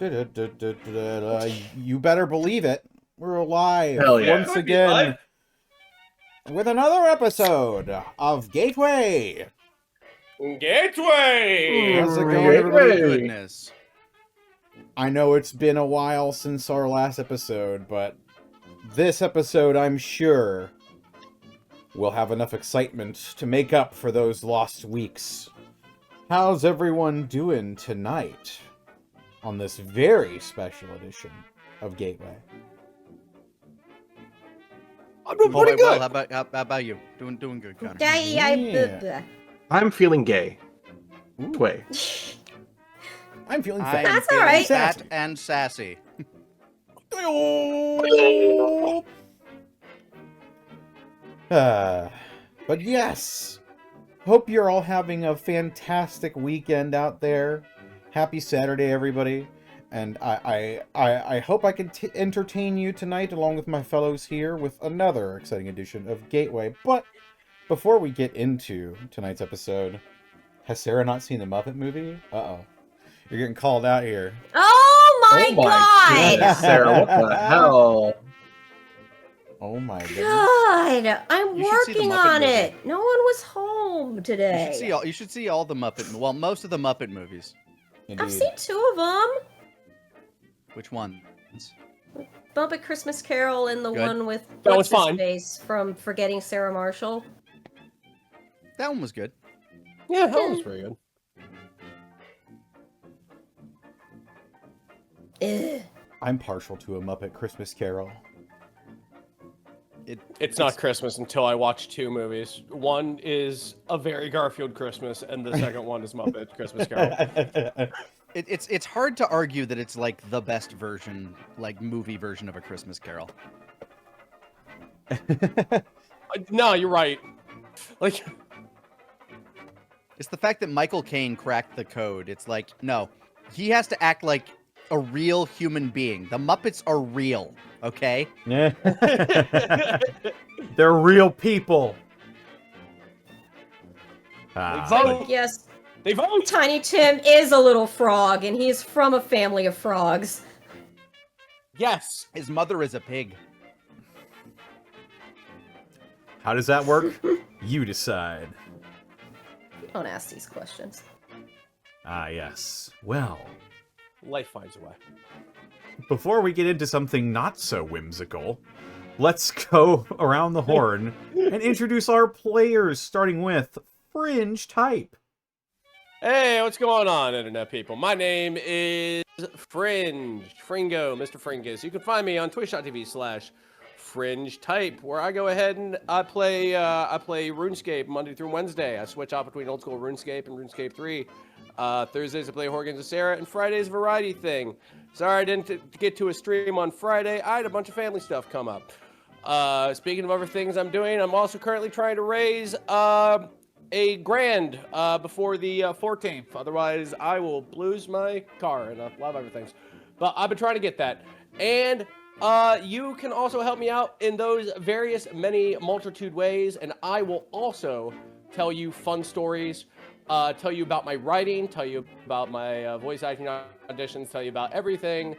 You better believe it. We're alive once again with another episode of Gateway. Gateway! How's it going, everybody? Goodness. I know it's been a while since our last episode, but this episode, I'm sure, will have enough excitement to make up for those lost weeks. How's everyone doing tonight on this very special edition of Gateway? I'm doing pretty good. Well, how about you? Doing good, Connor. Yeah. I'm feeling gay. Way. I'm feeling I'm fat. That's feeling all right. Fat and sassy. But yes, hope you're all having a fantastic weekend out there. Happy Saturday, everybody. And I hope I can entertain you tonight along with my fellows here with another exciting edition of Gateway. But before we get into tonight's episode, has Sarah not seen the Muppet movie? Uh-oh. You're getting called out here. Oh my god! goodness, Sarah, what the hell? Oh my goodness. God, I'm You should see the working Muppet on movie. it. No one was home today. You should see all the Muppet. Well, most of the Muppet movies. Indeed. I've seen two of them. Which ones? Muppet Christmas Carol and the Good. one with That was what's his fine. face from Forgetting Sarah Marshall. That one was good. Yeah, that was pretty good. Ugh. I'm partial to a Muppet Christmas Carol. It's not Christmas until I watch two movies. One is A Very Garfield Christmas, and the second one is Muppet Christmas Carol. It's hard to argue that it's like the best version, like movie version of A Christmas Carol. No, you're right. Like, It's the fact that Michael Caine cracked the code. It's like, no, he has to act like a real human being. The Muppets are real, okay? They're real people. vote. Yes, They vote. Tiny Tim is a little frog, and he's from a family of frogs. Yes. His mother is a pig. How does that work? You decide. Don't ask these questions. Ah, yes. Well, Life finds a way. before we get into something not so whimsical, let's go around the horn and introduce our players, starting with Fringe Type. Hey, what's going on, Internet people? My name is Fringe, Fringo, Mr. Fringus. You can find me on twitch.tv/Fringe Type, where I go ahead and I play RuneScape Monday through Wednesday. I switch off between old school RuneScape and RuneScape 3. Thursdays I play Horgans of Sarah, and Fridays variety thing. Sorry I didn't get to a stream on Friday. I had a bunch of family stuff come up. Speaking of other things I'm doing, I'm also currently trying to raise a grand before the 14th. Otherwise, I will lose my car and a lot of other things. But I've been trying to get that. And you can also help me out in those various many multitude ways. And I will also tell you fun stories, tell you about my writing, tell you about my voice acting auditions, tell you about everything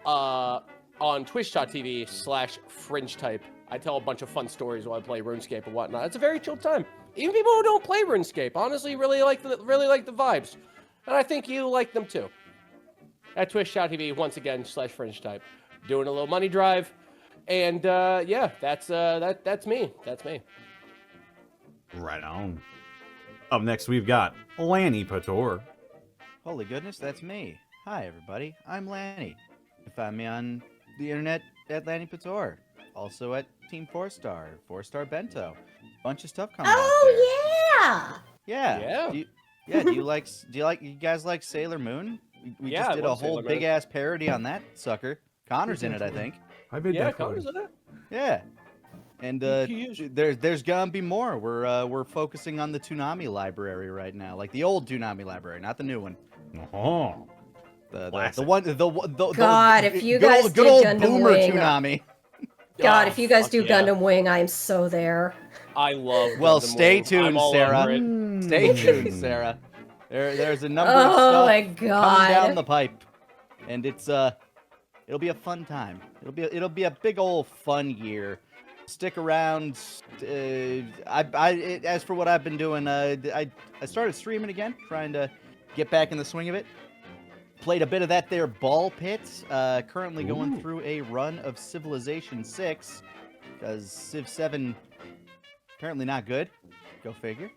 on twitch.tv/Fringe Type. I tell a bunch of fun stories while I play RuneScape and whatnot. It's a very chill time. Even people who don't play RuneScape honestly really like the vibes, and I think you like them too. At twitch.tv once again /Fringe Type, doing a little money drive, and yeah, that's me. That's me. Right on. Up next, we've got Lanny Pator. Holy goodness, that's me. Hi, everybody. I'm Lanny. You can find me on the internet at Lanny Pator. Also at Team 4-Star, 4-Star Bento. Bunch of stuff coming out there. Oh yeah! Yeah. Yeah. Do you guys like Sailor Moon? We Yeah, just I did a love whole Sailor Moon. big ass parody on that sucker. Connor's in it, I think. I made Yeah, that Connor's code. in it. Yeah. And there's gonna be more. We're focusing on the Toonami library right now, like the old Toonami library, not the new one. Oh. The Classic. one the God, if you good guys old, good did old Gundam boomer Wing, Toonami. God, Oh, if you guys fuck do yeah. Gundam Wing, I am so there. I love. Well, Gundam stay Wing. tuned, I'm all Sarah. over it. Stay tuned, Sarah. There's a number of Oh stuff my coming down god. the pipe. and it'll be a fun time. It'll be a big old fun year. Stick around. As for what I've been doing, I started streaming again, trying to get back in the swing of it. Played a bit of that there Ball Pit. Currently going through a run of Civilization 6, because Civ 7 apparently not good. Go figure.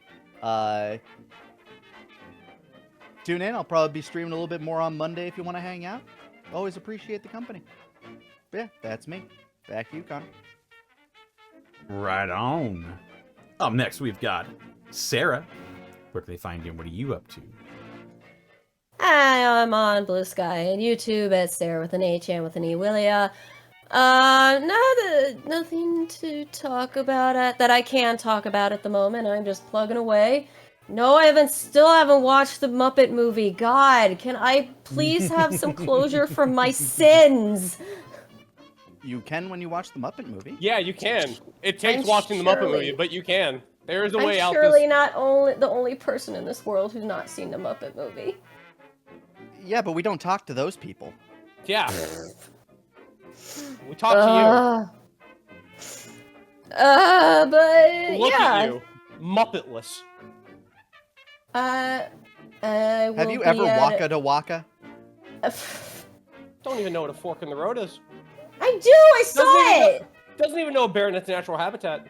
Tune in. I'll probably be streaming a little bit more on Monday if you want to hang out. Always appreciate the company. Yeah, that's me. Back to you, Connor. Right on. Up next, we've got Sarah. Where can they find you and what are you up to? Hi, I'm on Blue Sky and YouTube at Sarah with an H and with an E Willia. Nothing to talk about that I can talk about at the moment. I'm just plugging away. No, I still haven't watched the Muppet movie. God, can I please have some closure from my sins? You can when you watch the Muppet movie. Yeah, you can. It takes I'm watching the Muppet surely- movie, but you can. There is a I'm way out. surely not the only person in this world who's not seen the Muppet movie. Yeah, but we don't talk to those people. Yeah. We talk to But you. Look yeah. at you. Muppetless. Have you ever waka to waka? Don't even know what a fork in the road is. I do! I saw it! Doesn't even know a bear in its natural habitat.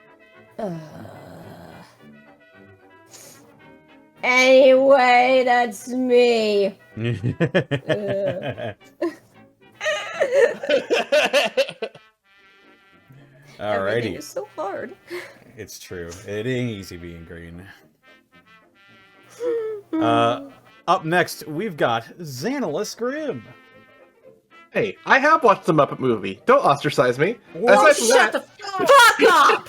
Anyway, that's me. Everything Alrighty. is so hard. It's true. It ain't easy being green. Up next, we've got Xanalis Grimm. Hey, I have watched the Muppet movie. Don't ostracise me. Oh, Aside from shut that, the fuck up!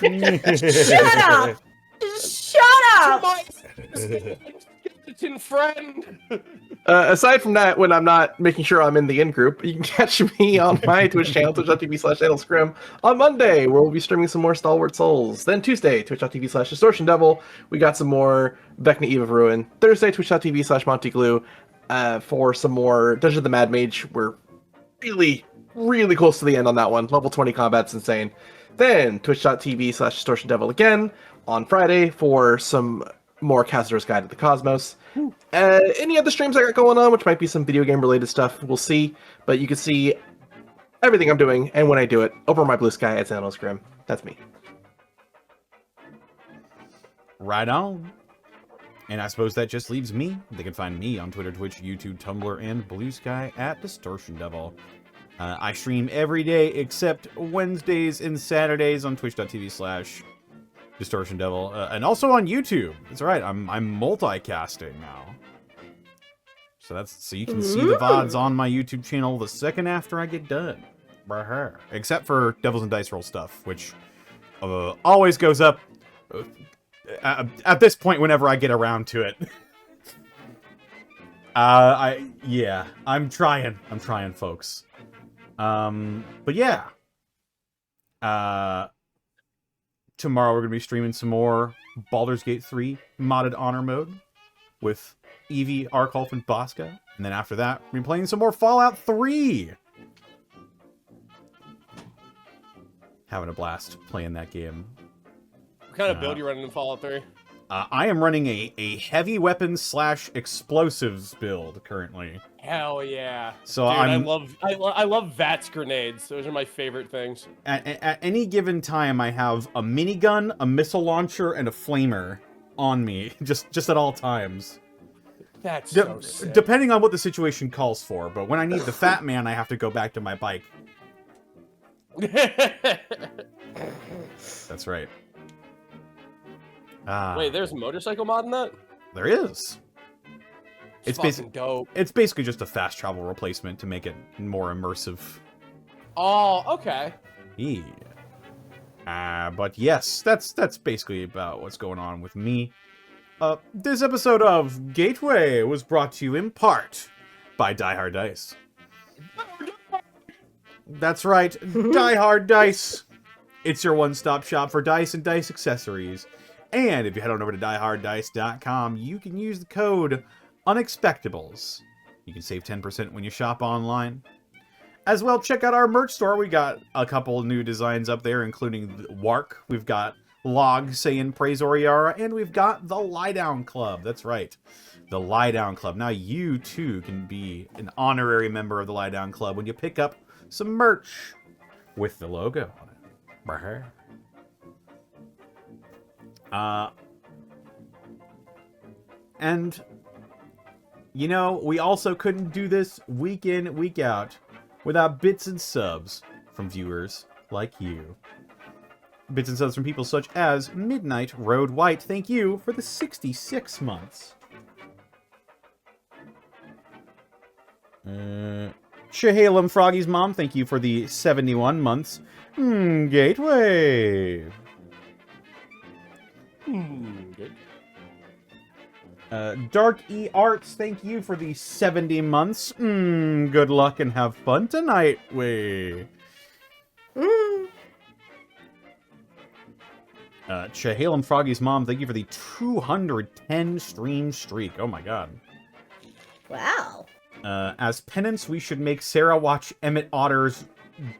Shut up! Just shut up! My skeleton friend. aside from that, when I'm not making sure I'm in the in-group, you can catch me on my Twitch channel, twitch.tv/channelscrim, on Monday, where we'll be streaming some more Stalwart Souls. Then Tuesday, twitch.tv/distortion devil, we got some more Vecna Eve of Ruin. Thursday, twitch.tv/montyglue, for some more Dungeon of the Mad Mage. We're really close to the end on that one. Level 20 combat's insane. Then twitch.tv/distortion devil again on Friday for some more Cazador's Guide to the Cosmos. Any other streams I got going on, which might be some video game related stuff, we'll see. But you can see everything I'm doing and when I do it over my Blue Sky at Xanalis Grimm. That's me. Right on. And I suppose that just leaves me. They can find me on Twitter, Twitch, YouTube, Tumblr, and Blue Sky at Distortion Devil. I stream every day except Wednesdays and Saturdays on twitch.tv/Distortion Devil, and also on YouTube. That's right, I'm multicasting now. So you can see the VODs on my YouTube channel the second after I get done. Except for Devils and Dice Roll stuff, which always goes up at this point whenever I get around to it. I'm trying, folks. But yeah. Tomorrow we're gonna be streaming some more Baldur's Gate 3 modded honor mode with Eevee, Arkulf, and Bosca. And then after that, we're playing some more Fallout 3. Having a blast playing that game. What kind of build you running in Fallout 3? I am running a heavy weapons / explosives build currently. Hell yeah! So dude, I love VATS grenades. Those are my favorite things. At any given time, I have a minigun, a missile launcher, and a flamer on me, just at all times. That's so sick. Depending on what the situation calls for. But when I need the Fat Man, I have to go back to my bike. That's right. Wait, there's a motorcycle mod in that? There is. It's fucking dope. It's basically just a fast travel replacement to make it more immersive. Oh, okay. Yeah. But yes, that's basically about what's going on with me. This episode of Gateway was brought to you in part by Die Hard Dice. That's right, Die Hard Dice. It's your one-stop shop for dice and dice accessories. And if you head on over to dieharddice.com, you can use the code Unexpectables You can save 10% when you shop online. As well, check out our merch store. We got a couple new designs up there, including Wark. We've got Log saying Praise Oriara, and we've got the Lie Down Club. That's right, the Lie Down Club. Now you too can be an honorary member of the Lie Down Club when you pick up some merch with the logo on it. And you know, we also couldn't do this week in, week out without bits and subs from viewers like you. Bits and subs from people such as Midnight Road White. Thank you for the 66 months. Shahalem Froggy's mom, thank you for the 71 months. Gateway. Good. Dark E Arts, thank you for the 70 months. Good luck and have fun tonight, way. Shahalem Froggy's mom, thank you for the 210 stream streak. Oh my god. Wow. As penance, we should make Sarah watch Emmett Otter's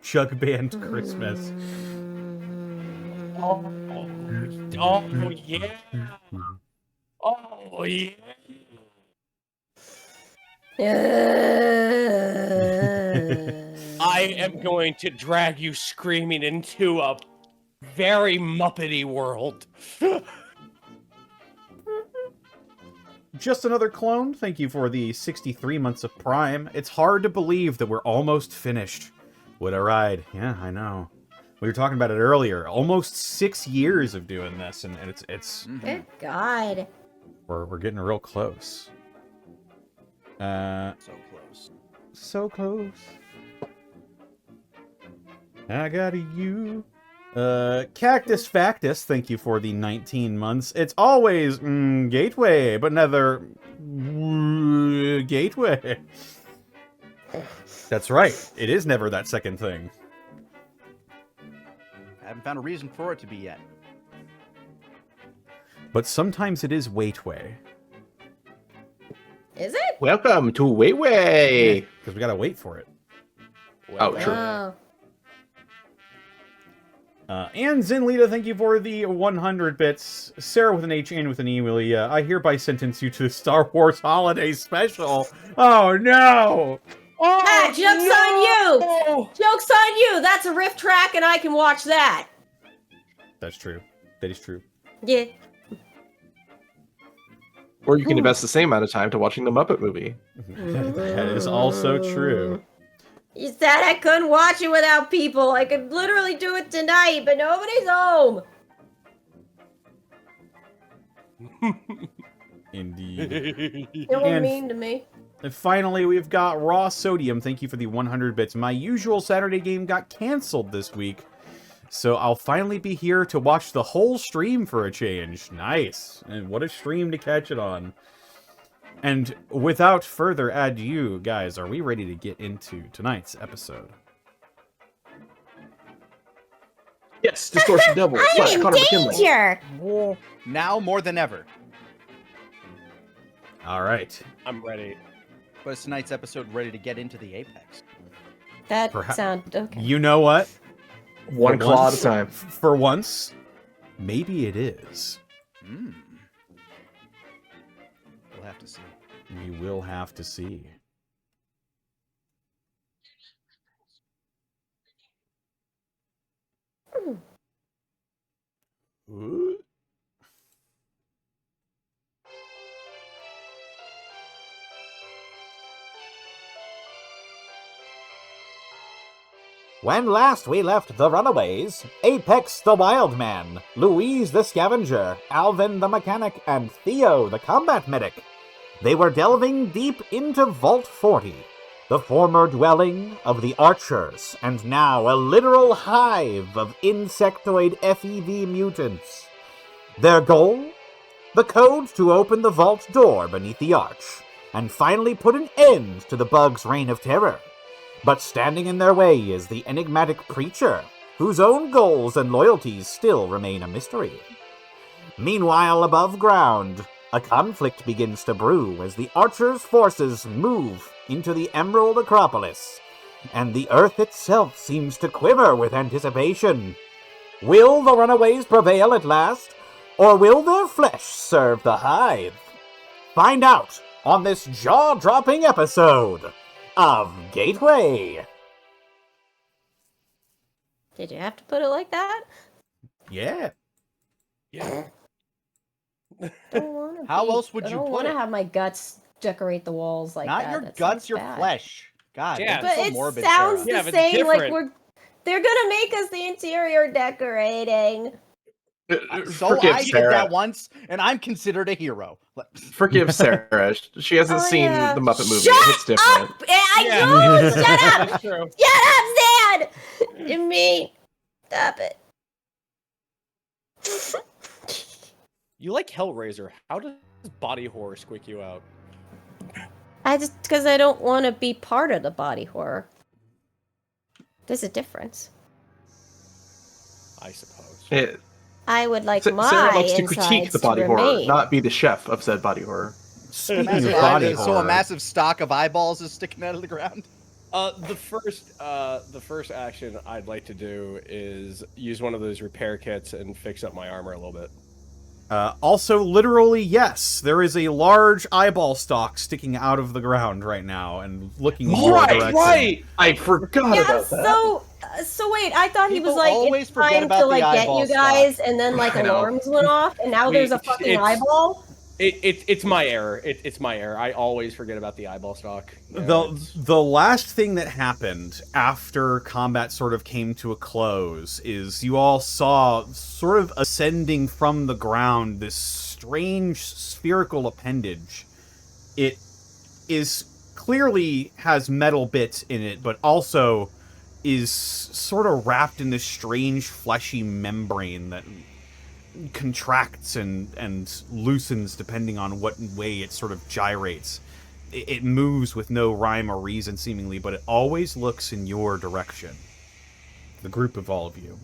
Jug Band Christmas. Oh yeah. Oh yeah. I am going to drag you screaming into a very Muppety world. Just another clone, thank you for the 63 months of Prime. It's hard to believe that we're almost finished. What a ride. Yeah, I know. We were talking about it earlier. Almost 6 years of doing this, and it's Good God. we're getting real close. So close. So close. I got you. Cactus Factus, thank you for the 19 months. It's always Gateway, but never Gateway. That's right. It is never that second thing. I haven't found a reason for it to be yet. But sometimes it is Waitway. Is it? Welcome to Wayway. Because we gotta wait for it. Oh, true. Oh. And Zinlita, thank you for the 100 bits. Sarah with an H and with an E, Willie. I hereby sentence you to the Star Wars Holiday Special. Oh, no! Ah, joke's on you! Joke's on you! That's a riff track and I can watch that. That's true. That is true. Yeah. Or you can invest the same amount of time to watching the Muppet movie. That is also true. You said I couldn't watch it without people. I could literally do it tonight, but nobody's home. Indeed. Don't And- mean to me. And finally, we've got Raw Sodium. Thank you for the 100 bits. My usual Saturday game got canceled this week, so I'll finally be here to watch the whole stream for a change. Nice. And what a stream to catch it on. And without further ado, guys, are we ready to get into tonight's episode? Yes, Distortion Devil slash Connor McKinley. Danger! Now more than ever. All right. I'm ready. But is tonight's episode ready to get into the apex? That Perhaps- sound okay. You know what? One For claw at once- a time. For once, maybe it is. We'll have to see. We will have to see. Ooh. When last we left the Runaways, Apex the Wildman, Louise the Scavenger, Alvin the Mechanic, and Theo the Combat Medic, they were delving deep into Vault 40, the former dwelling of the Archers, and now a literal hive of insectoid FEV mutants. Their goal? The code to open the vault door beneath the arch, and finally put an end to the bug's reign of terror. But standing in their way is the enigmatic preacher, whose own goals and loyalties still remain a mystery. Meanwhile, above ground, A conflict begins to brew as the Archers' forces move into the Emerald Acropolis, and the Earth itself seems to quiver with anticipation. Will the runaways prevail at last, or will their flesh serve the hive? Find out on this jaw-dropping episode of Gateway. Did you have to put it like that? Yeah. Yeah. Don't wanna How else would I you don't put want to it? have my guts decorate the walls like Not that. your That guts, sounds your bad. flesh. God, Yeah. that's But so it morbid, sounds Sarah. Yeah, the but it's same. Like different. they're gonna make us the interior decorating. So Forgive I did Sarah. that once, and I'm considered a hero. Forgive Sarah. She hasn't Oh, seen yeah. the Muppet movie. Shut It's different. up! I Yeah. do! Shut up! That's true. Shut up, Zan! And me. Stop it. You like Hellraiser. How does body horror squeak you out? Because I don't want to be part of the body horror. There's a difference. I suppose. I would like Sarah my likes to insides critique the body to horror, remain. not be the chef of said body horror. Speaking Massive of body eyes- so a horror, massive stock of eyeballs is sticking out of the ground. The first action I'd like to do is use one of those repair kits and fix up my armor a little bit. also, literally, yes, there is a large eyeball stalk sticking out of the ground right now and looking in your direction. I forgot Yeah, about that. so wait, I thought he was People like, always it's forget time about to the like get eyeball you guys, and then like I know. alarms went off, and now there's a fucking eyeball? It's my error. It's my error. I always forget about the eyeball stock. You know, The last thing that happened after combat sort of came to a close is you all saw sort of ascending from the ground this strange spherical appendage. It is clearly has metal bits in it, but also is sort of wrapped in this strange fleshy membrane that contracts and loosens depending on what way it sort of gyrates. It moves with no rhyme or reason seemingly, but it always looks in your direction. The group of all of you.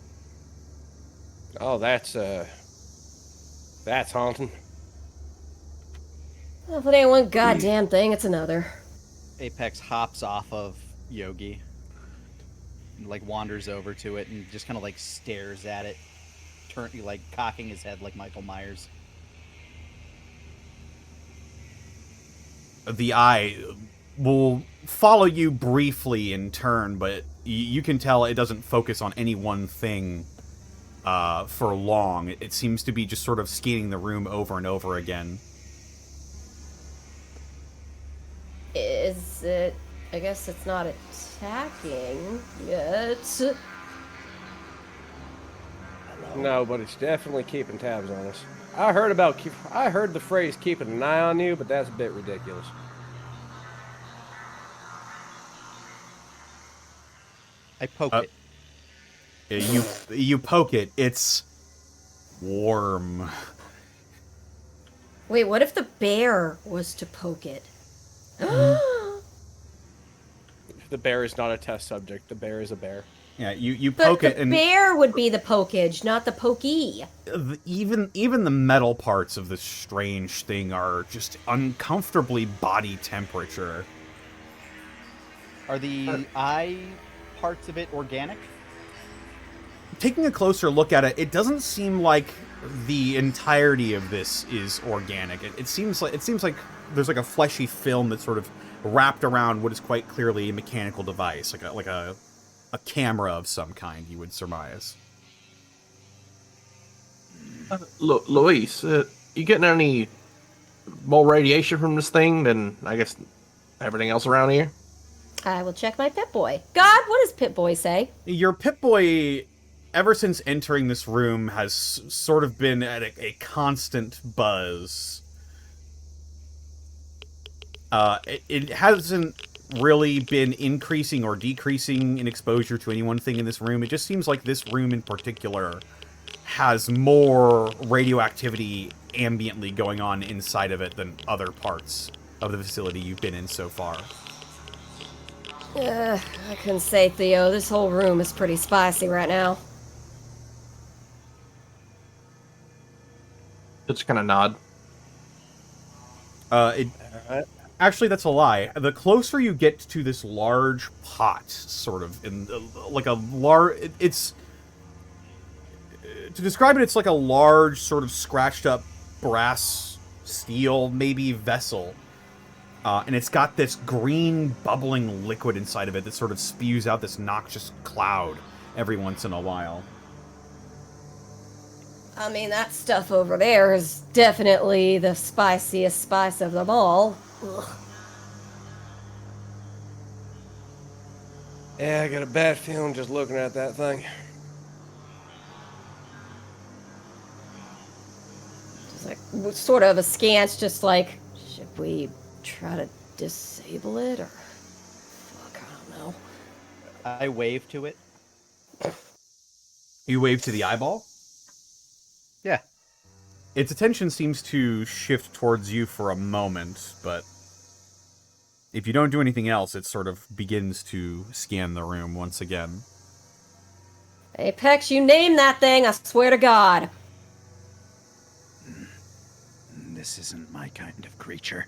oh, that's haunting. Well, if it ain't one goddamn thing, it's another. Apex hops off of Yogi, and, like wanders over to it and just kind of like stares at it, like cocking his head like Michael Myers. The eye will follow you briefly in turn, but you can tell it doesn't focus on any one thing for long. It seems to be just sort of scanning the room over and over again. Is it... I guess it's not attacking yet. No, but it's definitely keeping tabs on us. I heard the phrase "keeping an eye on you," but that's a bit ridiculous. I poke it. You poke it. It's warm. Wait, what if the bear was to poke it? The bear is not a test subject. The bear is a bear. Yeah, you But poke the it, and bear would be the pokage, not the pokey. even the metal parts of this strange thing are just uncomfortably body temperature. Are the eye parts of it organic? Taking a closer look at it, it doesn't seem like the entirety of this is organic. It seems like there's like a fleshy film that's sort of wrapped around what is quite clearly a mechanical device, like a camera of some kind, you would surmise. Louise, you getting any more radiation from this thing than, I guess, everything else around here? I will check my Pip-Boy. God, what does Pip-Boy say? Your Pip-Boy, ever since entering this room, has sort of been at a constant buzz. It hasn't really been increasing or decreasing in exposure to any one thing in this room. It just seems like this room in particular has more radioactivity ambiently going on inside of it than other parts of the facility you've been in so far. I couldn't say, Theo. This whole room is pretty spicy right now. Just kind of nod. It Alright. actually, that's a lie. The closer you get to this large pot, sort of in like a large, it's to describe it. It's like a large, sort of scratched up brass, steel, maybe vessel, and it's got this green bubbling liquid inside of it that sort of spews out this noxious cloud every once in a while. I mean, that stuff over there is definitely the spiciest spice of them all. Ugh. Yeah, I got a bad feeling just looking at that thing. Just like, sort of askance, just like, should we try to disable it, or... Fuck, I don't know. I wave to it. You wave to the eyeball. Yeah. Its attention seems to shift towards you for a moment, but if you don't do anything else, it sort of begins to scan the room once again. Apex, you name that thing, I swear to God. This isn't my kind of creature.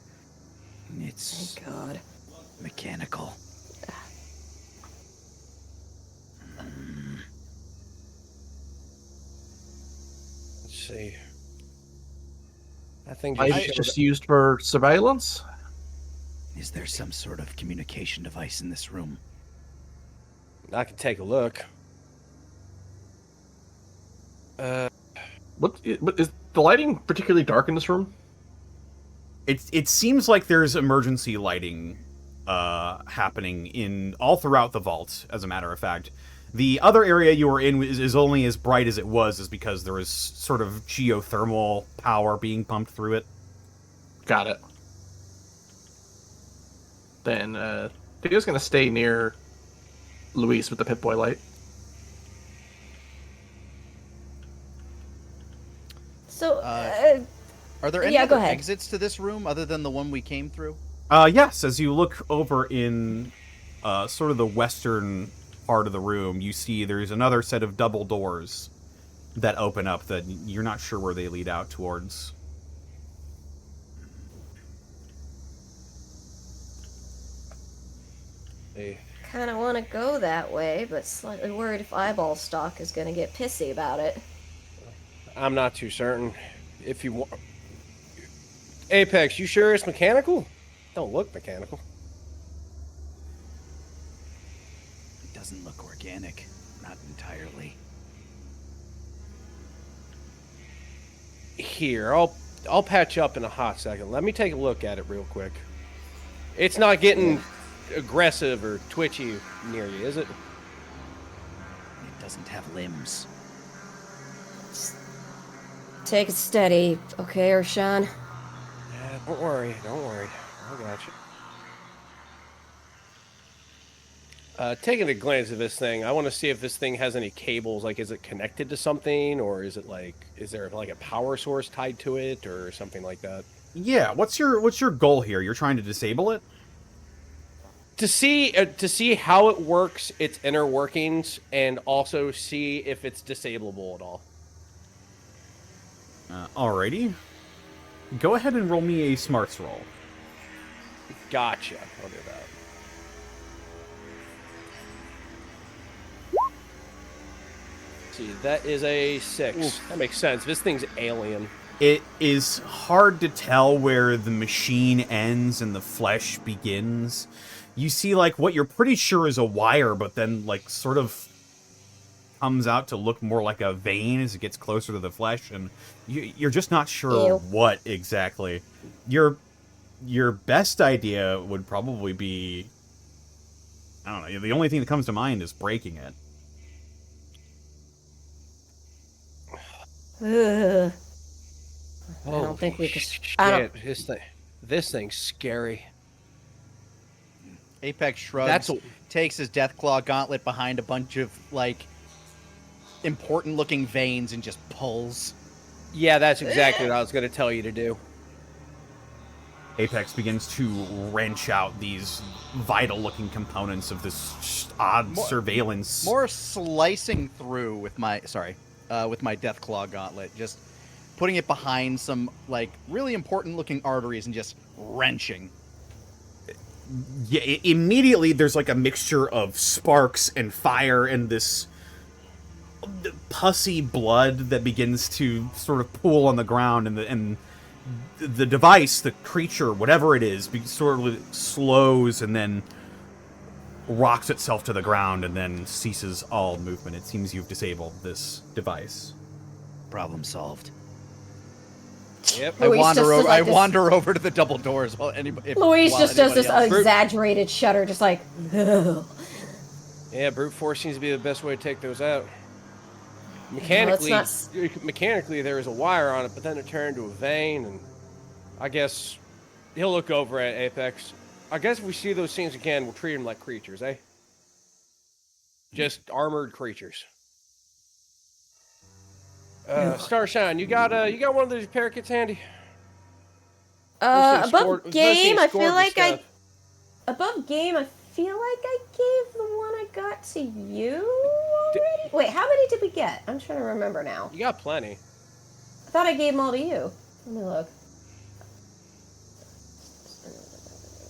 It's Thank God. mechanical. Let's see. I think Maybe it's just used for surveillance? Is there some sort of communication device in this room? I can take a look. What is the lighting particularly dark in this room? It seems like there's emergency lighting happening in all throughout the vault, as a matter of fact. The other area you were in is only as bright as it was, is because there was sort of geothermal power being pumped through it. Got it. Then Theo's gonna stay near Louise with the Pip-Boy light. So, Are there any Yeah, go other ahead. exits to this room other than the one we came through? Yes, as you look over in sort of the western part of the room, you see there's another set of double doors that open up that you're not sure where they lead out towards. kind of want to go that way, but slightly worried if Eyeball Stock is going to get pissy about it. I'm not too certain. If you want... Apex, you sure it's mechanical? Don't look mechanical. It doesn't look organic. Not entirely. Here, I'll patch up in a hot second. Let me take a look at it real quick. It's not getting aggressive or twitchy near you, is it? It doesn't have limbs. Take it steady, okay, Urshan? Yeah, don't worry. I got you. Taking a glance at this thing, I want to see if this thing has any cables. Like, is it connected to something, or is it like, is there like a power source tied to it, or something like that? Yeah, what's your goal here? You're trying to disable it? To see how it works, its inner workings, and also see if it's disableable at all. Alrighty. Go ahead and roll me a smarts roll. Gotcha. I'll do that. See, that is a 6. Oof. That makes sense. This thing's alien. It is hard to tell where the machine ends and the flesh begins. You see, like, what you're pretty sure is a wire, but then, like, sort of comes out to look more like a vein as it gets closer to the flesh, and you're just not sure Ew. what exactly. Your best idea would probably be, I don't know, the only thing that comes to mind is breaking it. Ugh. I don't think we could. I don't. Shit, this thing's scary. Apex shrugs, That's takes his Deathclaw gauntlet behind a bunch of, like, important-looking veins and just pulls. Yeah, that's exactly what I was going to tell you to do. Apex begins to wrench out these vital-looking components of this odd surveillance. More slicing through with my, with my Deathclaw gauntlet, just putting it behind some like really important looking arteries and just wrenching. Yeah, immediately there's like a mixture of sparks and fire and this pussy blood that begins to sort of pool on the ground, and the device, the creature, whatever it is, sort of slows and then rocks itself to the ground and then ceases all movement. It seems you've disabled this device. Problem solved. Yep. I Louise wander just over. does like I this- wander over to the double doors while anybody. Louise just does this else. exaggerated shudder, just like, ugh. Yeah, brute force seems to be the best way to take those out. let's Mechanically, there is a wire on it, but then it turned into a vein, and I guess he'll look over at Apex. I guess if we see those things again, we'll treat them like creatures, eh? Just armored creatures. Starshine, you got one of those repair kits handy? Above game, I feel like I gave the one I got to you already. Wait, how many did we get? I'm trying to remember now. You got plenty. I thought I gave them all to you. Let me look.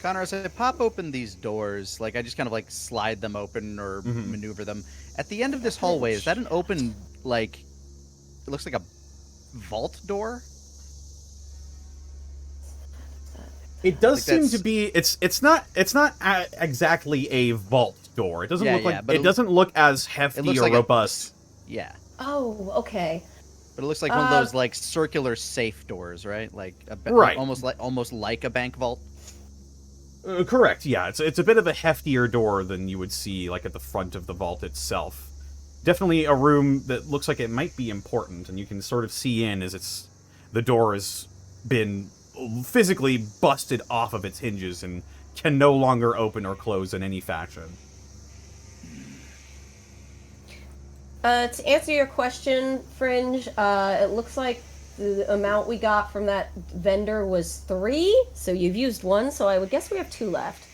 Connor, as I pop open these doors, like I just kind of like slide them open or maneuver them. At the end of this hallway, is that an open, like, it looks like a vault door? It does Like seem that's- to be. It's not exactly a vault door. It doesn't Yeah, look like. yeah, but It doesn't look as It hefty looks or like robust. Yeah, Oh, okay. but it looks like one of those like circular safe doors, right? Like Right. almost like a bank vault. Correct. Yeah, it's a bit of a heftier door than you would see like at the front of the vault itself. Definitely a room that looks like it might be important, and you can sort of see in as the door has been physically busted off of its hinges and can no longer open or close in any fashion. To answer your question, Fringe, it looks like the amount we got from that vendor was 3, so you've used 1, so I would guess we have 2 left.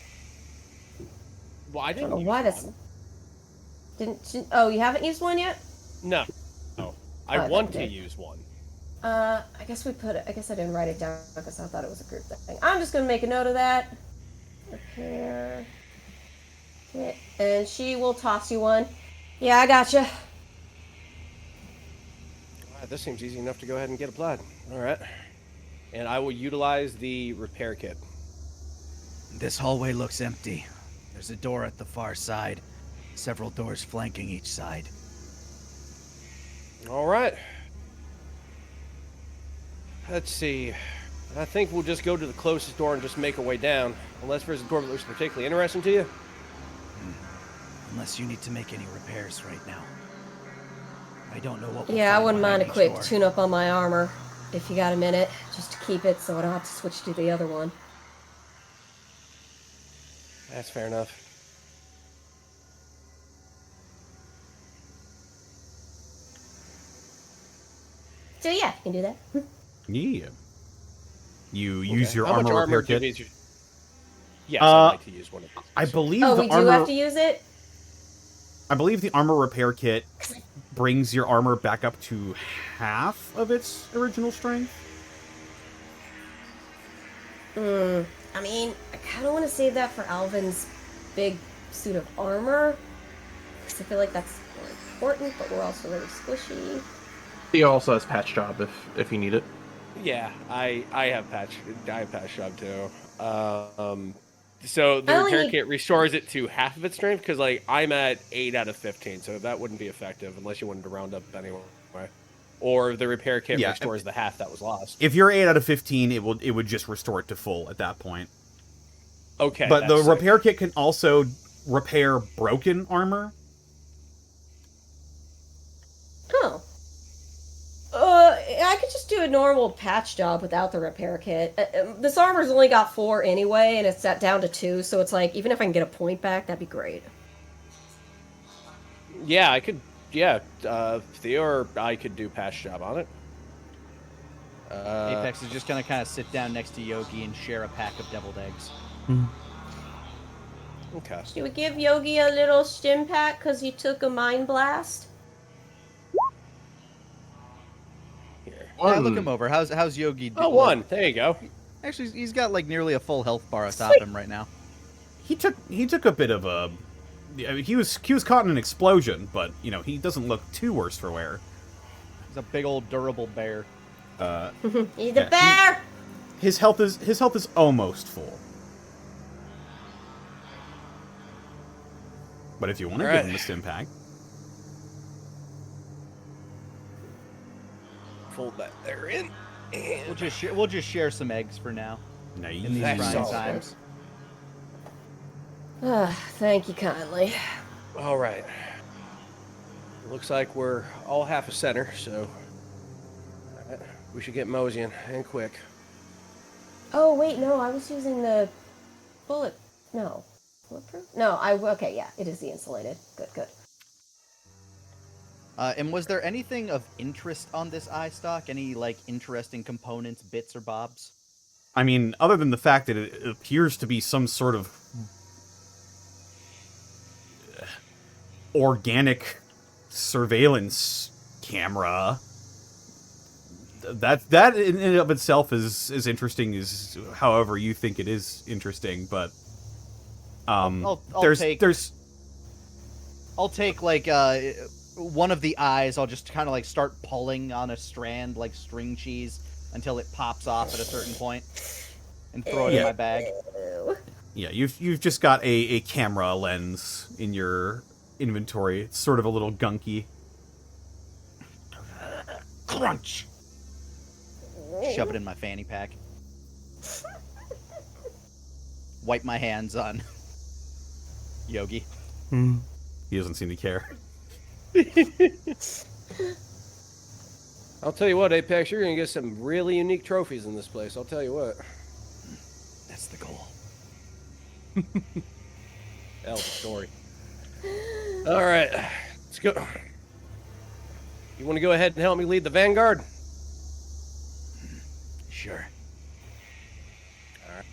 Well, I I don't didn't know use why that's... one. Oh, you haven't used 1 yet? No. I Oh, want to okay. use one. I guess I didn't write it down because I thought it was a group thing. I'm just gonna make a note of that. Repair. Yeah, and she will toss you one. Yeah, I gotcha. Alright, this seems easy enough to go ahead and get applied. Alright. And I will utilize the repair kit. This hallway looks empty. There's a door at the far side. Several doors flanking each side. Alright. Let's see. I think we'll just go to the closest door and just make our way down. Unless there's a door that looks particularly interesting to you. Unless you need to make any repairs right now. I don't know what. Yeah, I wouldn't mind a quick tune-up on my armor, if you got a minute, just to keep it so I don't have to switch to the other one. That's fair enough. So yeah, you can do that. Yeah. You use your How much armor repair do you kit. use? Yes, I'd like to use one of these. I believe Oh, the we do armor. have to use it? I believe the armor repair kit brings your armor back up to half of its original strength. I mean, I kind of want to save that for Alvin's big suit of armor. Because I feel like that's more important, but we're also really squishy. He also has patch job if you need it. Yeah, I have patch job too. So the I only repair need- kit restores it to half of its strength because like I'm at 8 out of 15, so that wouldn't be effective unless you wanted to round up anyway. Or the repair kit Yeah, restores the half that was lost. If you're 8 out of 15, it would just restore it to full at that point. Okay, But the that's sick. repair kit can also repair broken armor. Oh. I could just do a normal patch job without the repair kit. This armor's only got 4 anyway, and it's set down to 2, so it's like, even if I can get a point back, that'd be great. Yeah, I could. Yeah, Theo or I could do patch job on it. Apex is just gonna kind of sit down next to Yogi and share a pack of deviled eggs. Okay. Should we give Yogi a little stim pack because he took a mind blast? Here. look him over. How's Yogi? Oh, one. There you go. Actually, he's got like nearly a full health bar atop him right now. He took a bit of a. He was caught in an explosion, but you know he doesn't look too worse for wear. He's a big old durable bear. He's a bear. His health is almost full. But if you want to give him a stim pack, Fold that there in. And We'll just share some eggs for now in these nice. trying times. Thank you kindly. All right. Looks like we're all half a center, so we should get moseying and quick. Oh wait, no, I was using the bulletproof. No, okay, yeah, it is the insulated. Good. And was there anything of interest on this eye stock? Any like interesting components, bits or bobs? I mean, other than the fact that it appears to be some sort of organic surveillance camera. That in and of itself is as interesting as however you think it is interesting, but I'll take like one of the eyes. I'll just kind of like start pulling on a strand like string cheese until it pops off at a certain point, and throw it in my bag. Yeah, you've just got a camera lens in your inventory. It's sort of a little gunky. Crunch. Shove it in my fanny pack. Wipe my hands on Yogi. He doesn't seem to care. I'll tell you what, Apex, you're gonna get some really unique trophies in this place. I'll tell you what. That's the goal. Hell, the story. All right, let's go. You want to go ahead and help me lead the vanguard? Sure. All right.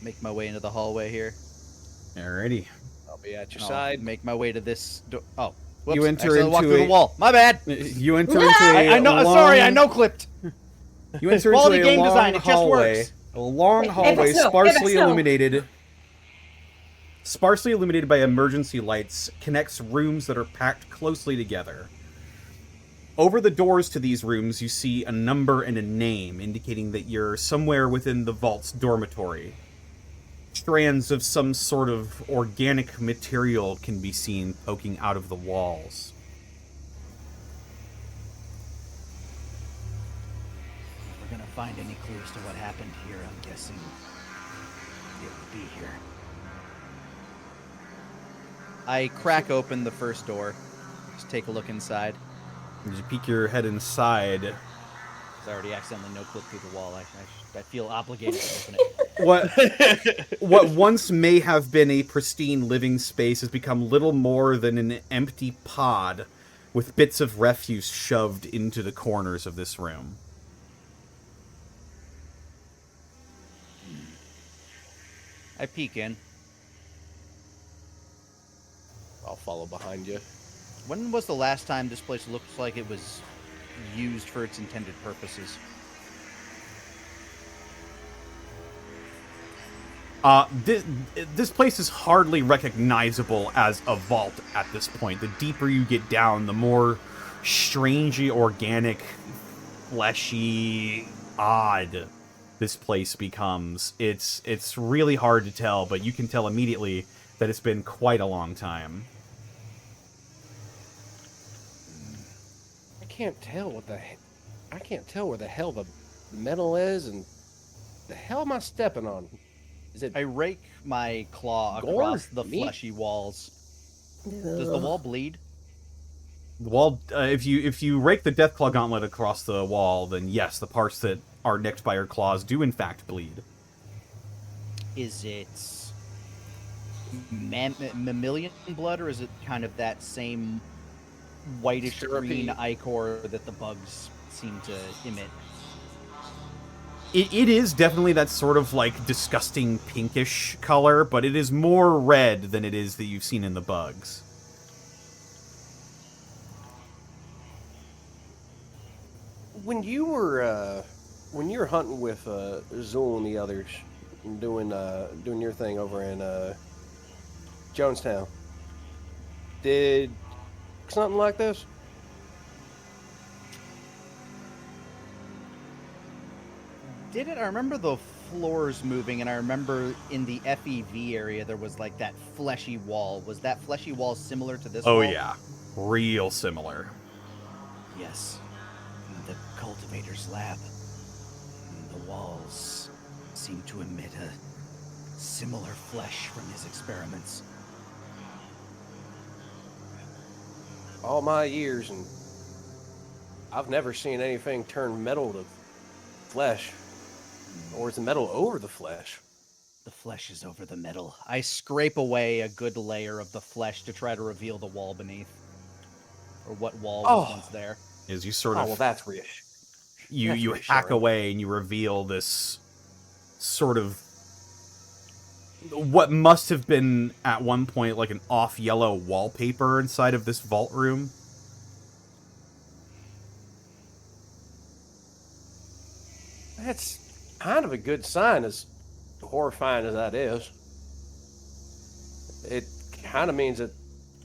Make my way into the hallway here. Alrighty. I'll be at your I'll side. make my way to this door. Oh, whoops. You enter I walk into through a- the wall. My bad. You enter into a I know. long, Sorry, I know clipped. You enter Quality into a game long design, it just hallway. works. A long hallway, no, sparsely no. illuminated. Sparsely illuminated by emergency lights, connects rooms that are packed closely together. Over the doors to these rooms, you see a number and a name, indicating that you're somewhere within the vault's dormitory. Strands of some sort of organic material can be seen poking out of the walls. If we're gonna find any clues to what happened here, I'm guessing it would be here. I crack open the first door. Just take a look inside. As you peek your head inside, I already accidentally no-clipped through the wall. I feel obligated to open it. what once may have been a pristine living space has become little more than an empty pod with bits of refuse shoved into the corners of this room. I peek in. I'll follow behind you. When was the last time this place looked like it was used for its intended purposes? This place is hardly recognizable as a vault at this point. The deeper you get down, the more strangely organic, fleshy, odd this place becomes. It's really hard to tell, but you can tell immediately that it's been quite a long time. I can't tell where the hell the metal is, and the hell am I stepping on? Is it? I rake my claw Gore? across the Meat? fleshy walls. Does the wall bleed? The wall, if you rake the Deathclaw gauntlet across the wall, then yes, the parts that are nicked by your claws do in fact bleed. Is it mammalian blood, or is it kind of that same whitish green Syrupy. ichor that the bugs seem to emit? It is definitely that sort of like disgusting pinkish color, but it is more red than it is that you've seen in the bugs. when you were hunting with Zool and the others, and doing your thing over in Jonestown, did something like this? Did it? I remember the floors moving, and I remember in the FEV area there was like that fleshy wall. Was that fleshy wall similar to this Oh wall? yeah, real similar. Yes. The cultivator's lab. The walls seem to emit a similar flesh from his experiments. All my years, and I've never seen anything turn metal to flesh. Or is the metal over the flesh? The flesh is over the metal. I scrape away a good layer of the flesh to try to reveal the wall beneath. Or what wall was once there. Is you sort Oh, of well, that's reassuring. you hack away and you reveal this sort of what must have been at one point like an off yellow wallpaper inside of this vault room. That's kind of a good sign, as horrifying as that is. It kind of means that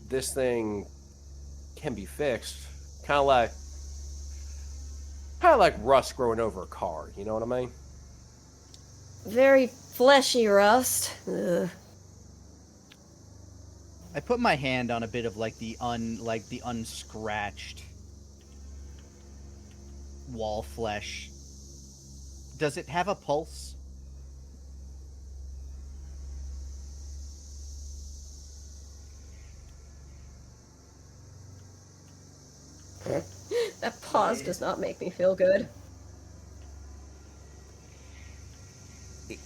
this thing can be fixed. Kind of like rust growing over a car. You know what I mean? Very fleshy rust. Ugh. I put my hand on a bit of like the unscratched wall flesh. Does it have a pulse? That pause does not make me feel good.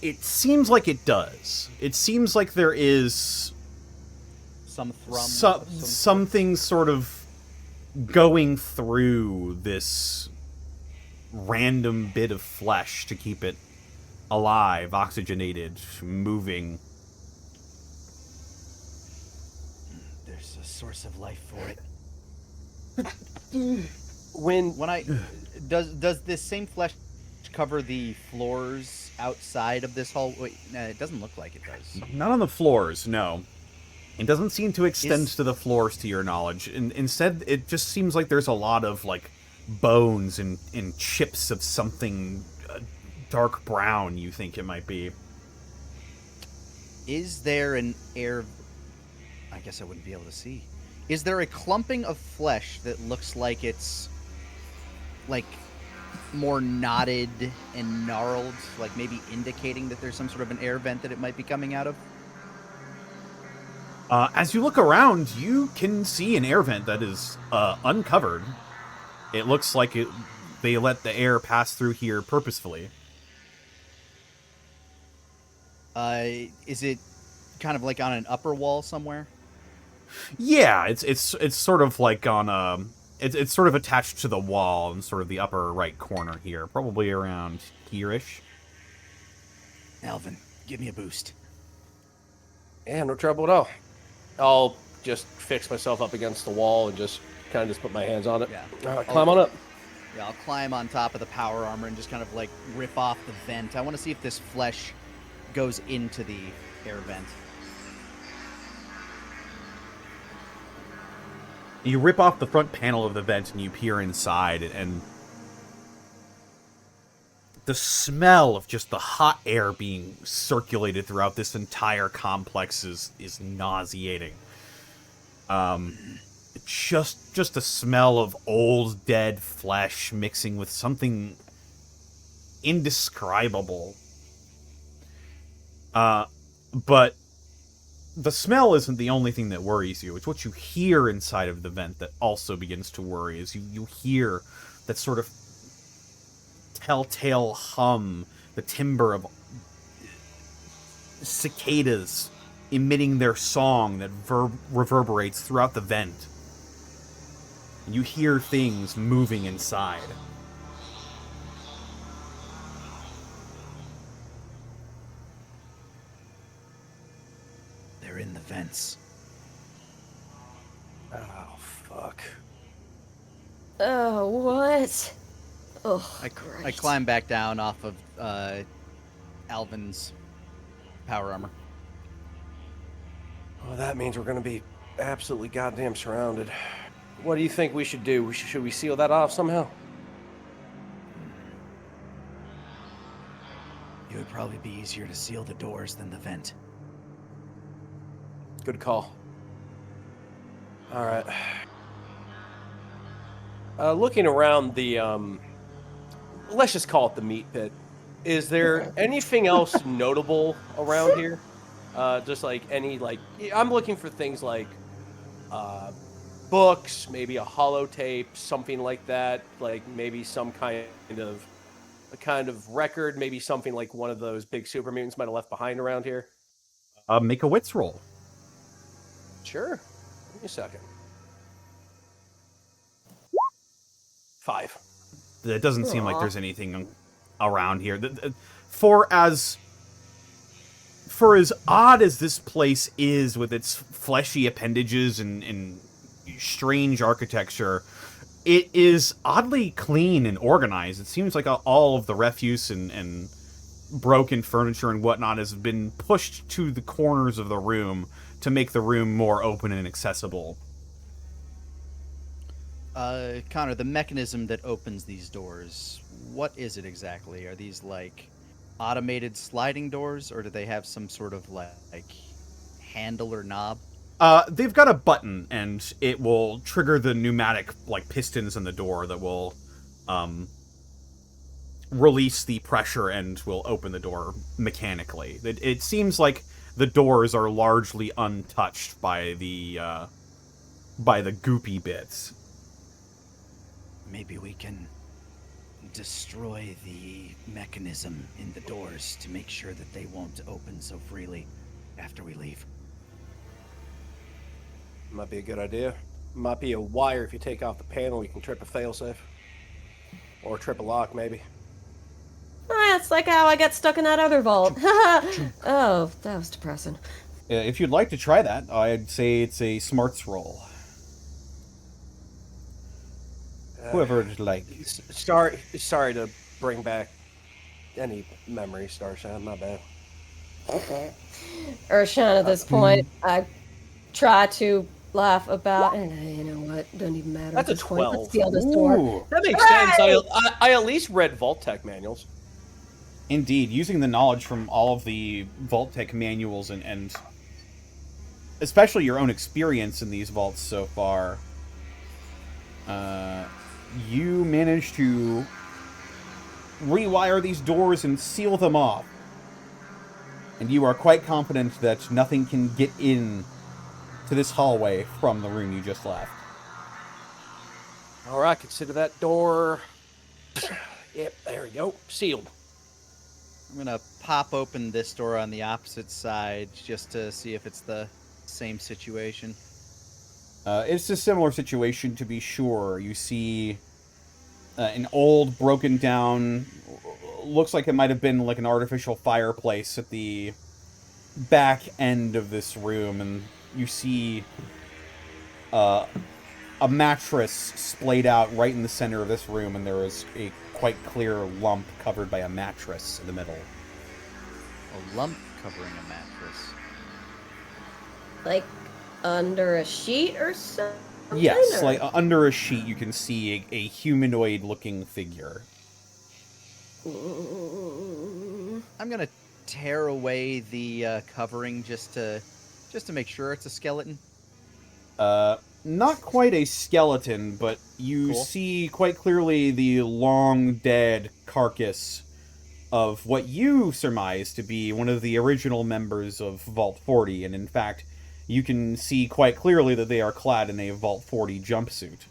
It seems like it does. It seems like there is Some thrum? something sort of going through this random bit of flesh to keep it alive, oxygenated, moving. There's a source of life for it. When Does this same flesh cover the floors outside of this hall? Wait, no, it doesn't look like it does. Not on the floors, no. It doesn't seem to extend Is- to the floors, to your knowledge. Instead, it just seems like there's a lot of, like, bones and chips of something dark brown, you think it might be. Is there an air... I guess I wouldn't be able to see. Is there a clumping of flesh that looks like it's, like, more knotted and gnarled, like maybe indicating that there's some sort of an air vent that it might be coming out of? As you look around, you can see an air vent that is uncovered. It looks like they let the air pass through here purposefully. Is it kind of like on an upper wall somewhere? Yeah, it's sort of like on it's sort of attached to the wall in sort of the upper right corner here, probably around here-ish. Alvin, give me a boost. Yeah, no trouble at all. I'll just fix myself up against the wall and just kind of just put my hands on it. Yeah. Climb on up. Yeah, I'll climb on top of the power armor and just kind of like rip off the vent. I want to see if this flesh goes into the air vent. You rip off the front panel of the vent and you peer inside, and the smell of just the hot air being circulated throughout this entire complex is nauseating. Just the smell of old dead flesh mixing with something indescribable. But the smell isn't the only thing that worries you. It's what you hear inside of the vent that also begins to worry. Is you hear that sort of telltale hum, the timbre of cicadas emitting their song that reverberates throughout the vent. You hear things moving inside. They're in the vents. Oh, fuck. Oh, what? Oh, I climb back down off of Alvin's power armor. Well, that means we're going to be absolutely goddamn surrounded. What do you think we should do? Should we seal that off somehow? It would probably be easier to seal the doors than the vent. Good call. All right. Looking around the, let's just call it the meat pit. Is there anything else notable around here? Just like any, like, I'm looking for things like books, maybe a holotape, something like that. Like maybe some kind of record, maybe something like one of those big super mutants might have left behind around here. Make a wits roll. Sure. Give me a second. 5. It doesn't seem like Aw. there's anything around here. For as odd as this place is with its fleshy appendages and strange architecture, it is oddly clean and organized. It seems like all of the refuse and broken furniture and whatnot has been pushed to the corners of the room to make the room more open and accessible. Connor, the mechanism that opens these doors, what is it exactly? Are these like automated sliding doors, or do they have some sort of like handle or knob? They've got a button, and it will trigger the pneumatic like pistons in the door that will release the pressure and will open the door mechanically. It seems like the doors are largely untouched by the goopy bits. Maybe we can destroy the mechanism in the doors to make sure that they won't open so freely after we leave. Might be a good idea. Might be a wire. If you take off the panel, you can trip a failsafe. Or trip a lock, maybe. That's like how I got stuck in that other vault. Oh, that was depressing. If you'd like to try that, I'd say it's a smarts roll. Whoever would like. Sorry to bring back any memories, Starshan. My bad. Urshan, at this point, I try to laugh about, and you know what? Doesn't even matter. That's at a this point. 12. Let's seal this door. Ooh. That makes Hooray! sense. I at least read Vault Tech manuals. Indeed, using the knowledge from all of the Vault-Tech manuals and especially your own experience in these vaults so far, you managed to rewire these doors and seal them off. And you are quite confident that nothing can get in to this hallway from the room you just left. All right, consider that door. Yep, there we go. Sealed. I'm gonna pop open this door on the opposite side just to see if it's the same situation. It's a similar situation, to be sure. You see an old, broken down, looks like it might have been like an artificial fireplace at the back end of this room, and you see a mattress splayed out right in the center of this room, and there is a quite clear lump covered by a mattress in the middle. A lump covering a mattress. Like under a sheet or something? Yes, or- like under a sheet you can see a humanoid-looking figure. I'm gonna tear away the covering just to make sure it's a skeleton. Not quite a skeleton, but you Cool. see quite clearly the long dead carcass of what you surmise to be one of the original members of Vault 40, and in fact, you can see quite clearly that they are clad in a Vault 40 jumpsuit.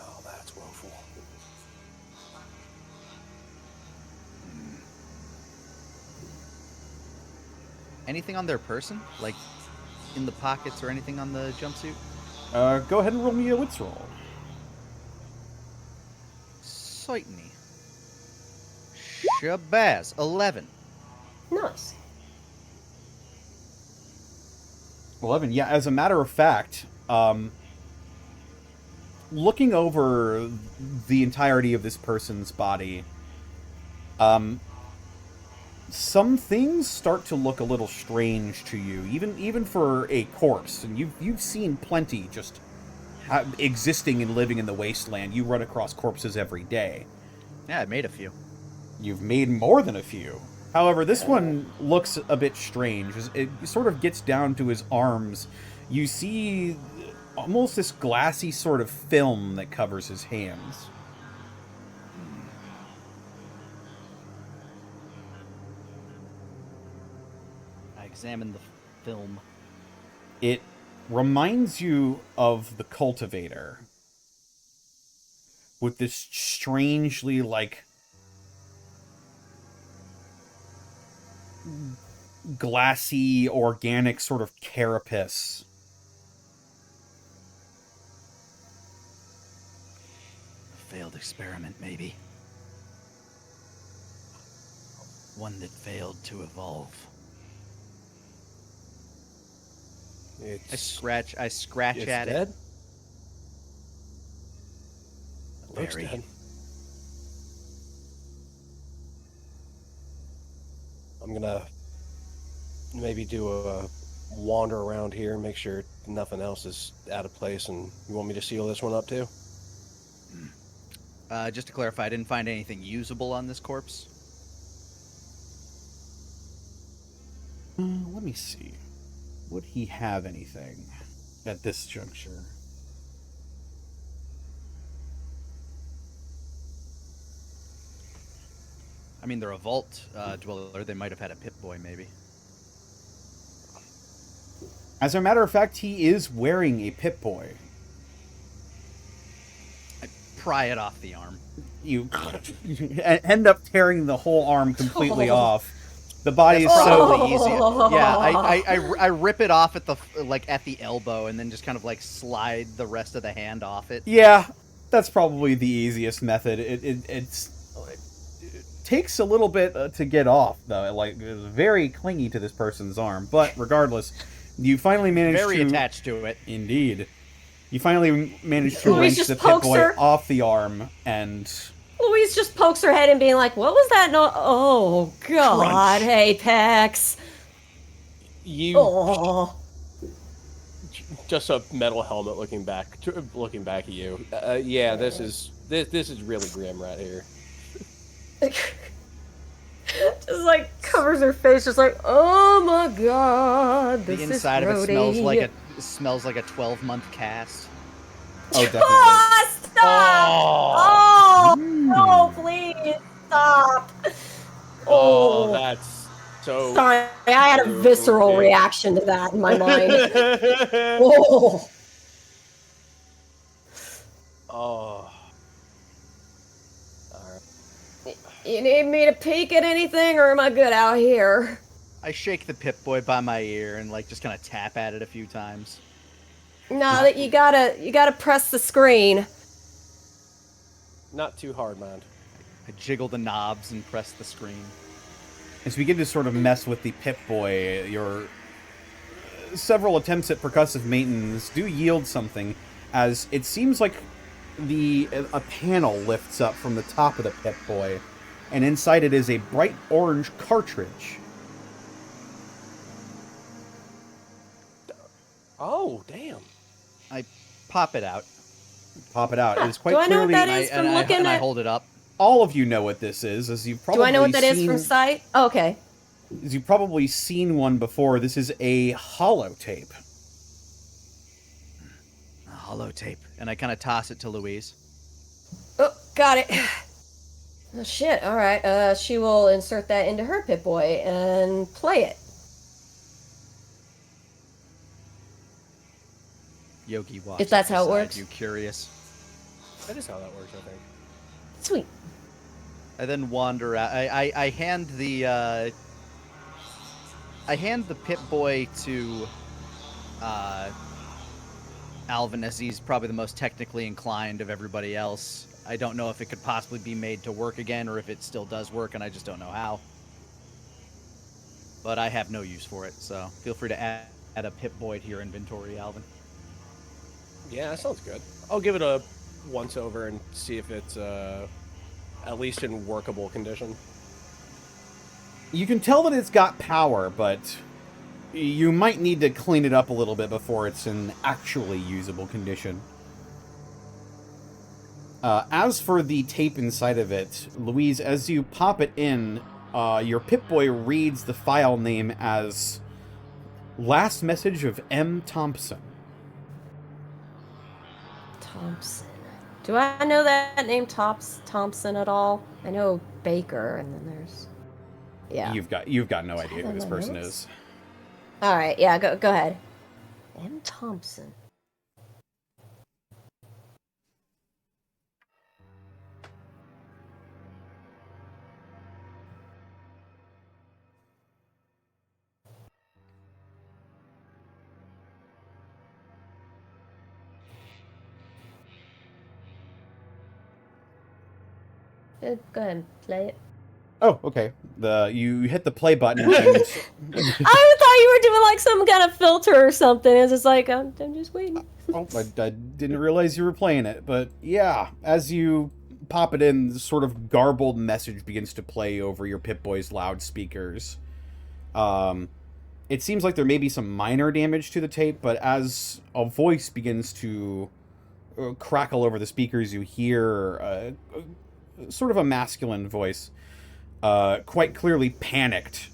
Oh, that's woeful. Anything on their person? Like in the pockets or anything on the jumpsuit? Go ahead and roll me a wits roll. Certainly. Shabazz, 11. Nice. 11. Yeah, as a matter of fact, looking over the entirety of this person's body, some things start to look a little strange to you, even for a corpse. And you've seen plenty just existing and living in the wasteland. You run across corpses every day. Yeah, I made a few. You've made more than a few. However, this one looks a bit strange. It sort of gets down to his arms. You see almost this glassy sort of film that covers his hands. I examined the film. It reminds you of the cultivator, with this strangely, like, glassy, organic sort of carapace. Failed experiment, maybe. One that failed to evolve. I scratch It's at dead? it. Looks Very. dead. I'm gonna maybe do a wander around here and make sure nothing else is out of place. And you want me to seal this one up too? Just to clarify, I didn't find anything usable on this corpse. Let me see. Would he have anything at this juncture? I mean, they're a vault dweller. They might have had a Pip-Boy, maybe. As a matter of fact, he is wearing a Pip-Boy. I pry it off the arm. You end up tearing the whole arm completely off. The body is so Probably easier. Yeah, I rip it off at the at the elbow, and then just kind of like slide the rest of the hand off it. Yeah, that's probably the easiest method. It takes a little bit to get off, though. Like, it's very clingy to this person's arm. But regardless, you finally manage Very to... attached to it. Indeed. You finally manage to Louise wrench just the pokes Pip-Boy her. off the arm, and... Louise just pokes her head and being like, what was that? No, oh, God, Crunch. Apex. You Oh. just a metal helmet looking back at you. Yeah, this is really grim right here. Just like covers her face, just like, oh my God, this The inside is of it smells grody. like a 12-month cast. Oh, definitely. Oh, stop! Oh, no, please stop! Oh, that's so. Sorry, I had a visceral Okay. reaction to that in my mind. Oh. Oh. Alright. You need me to peek at anything, or am I good out here? I shake the Pip-Boy by my ear and like just kind of tap at it a few times. No, that you gotta press the screen. Not too hard, mind. I jiggle the knobs and press the screen. As we begin to sort of mess with the Pip-Boy, your several attempts at percussive maintenance do yield something, as it seems like a panel lifts up from the top of the Pip-Boy, and inside it is a bright orange cartridge. Oh, damn. I pop it out. Pop it out. It is quite Do I know what clearly... that is from and looking I at... hold it up. All of you know what this is, as you've probably Do I know what that is seen, from sight? Oh, okay. as you've probably seen one before. This is a holotape. A holotape. And I kind of toss it to Louise. Oh, got it. Oh, shit. All right. She will insert that into her Pip-Boy and play it. Yogi walks If that's up how it beside works. You curious? That is how that works, I think. Sweet. I then wander out. I hand the Pip-Boy to Alvin, as he's probably the most technically inclined of everybody else. I don't know if it could possibly be made to work again, or if it still does work, and I just don't know how. But I have no use for it, so feel free to add a Pip-Boy to your inventory, Alvin. Yeah, that sounds good. I'll give it a once over and see if it's at least in workable condition. You can tell that it's got power, but you might need to clean it up a little bit before it's in actually usable condition. As for the tape inside of it, Louise, as you pop it in, your Pip-Boy reads the file name as Last Message of M. Thompson. Thompson. Do I know that name Thompson at all? I know Baker, and then there's... Yeah. You've got no idea who this person is. All right, yeah, go ahead. M. Thompson. Go ahead, play it. Oh, okay. You hit the play button. And... I thought you were doing like some kind of filter or something. It's just like, I'm just waiting. Oh, I didn't realize you were playing it. But yeah, as you pop it in, the sort of garbled message begins to play over your Pip-Boy's loudspeakers. It seems like there may be some minor damage to the tape, but as a voice begins to crackle over the speakers, you hear sort of a masculine voice, quite clearly panicked.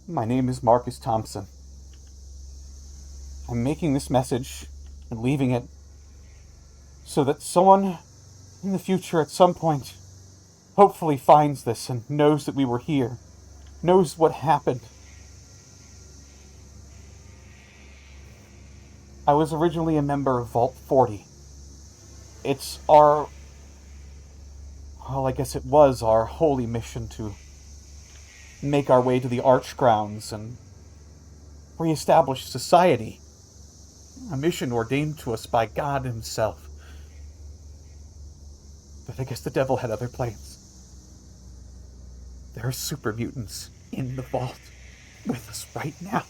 My name is Marcus Thompson. I'm making this message and leaving it so that someone in the future at some point hopefully finds this and knows that we were here, knows what happened. I was originally a member of Vault 40. It's our... well, I guess it was our holy mission to make our way to the Arch Grounds and reestablish society. A mission ordained to us by God himself. But I guess the devil had other plans. There are super mutants in the vault with us right now.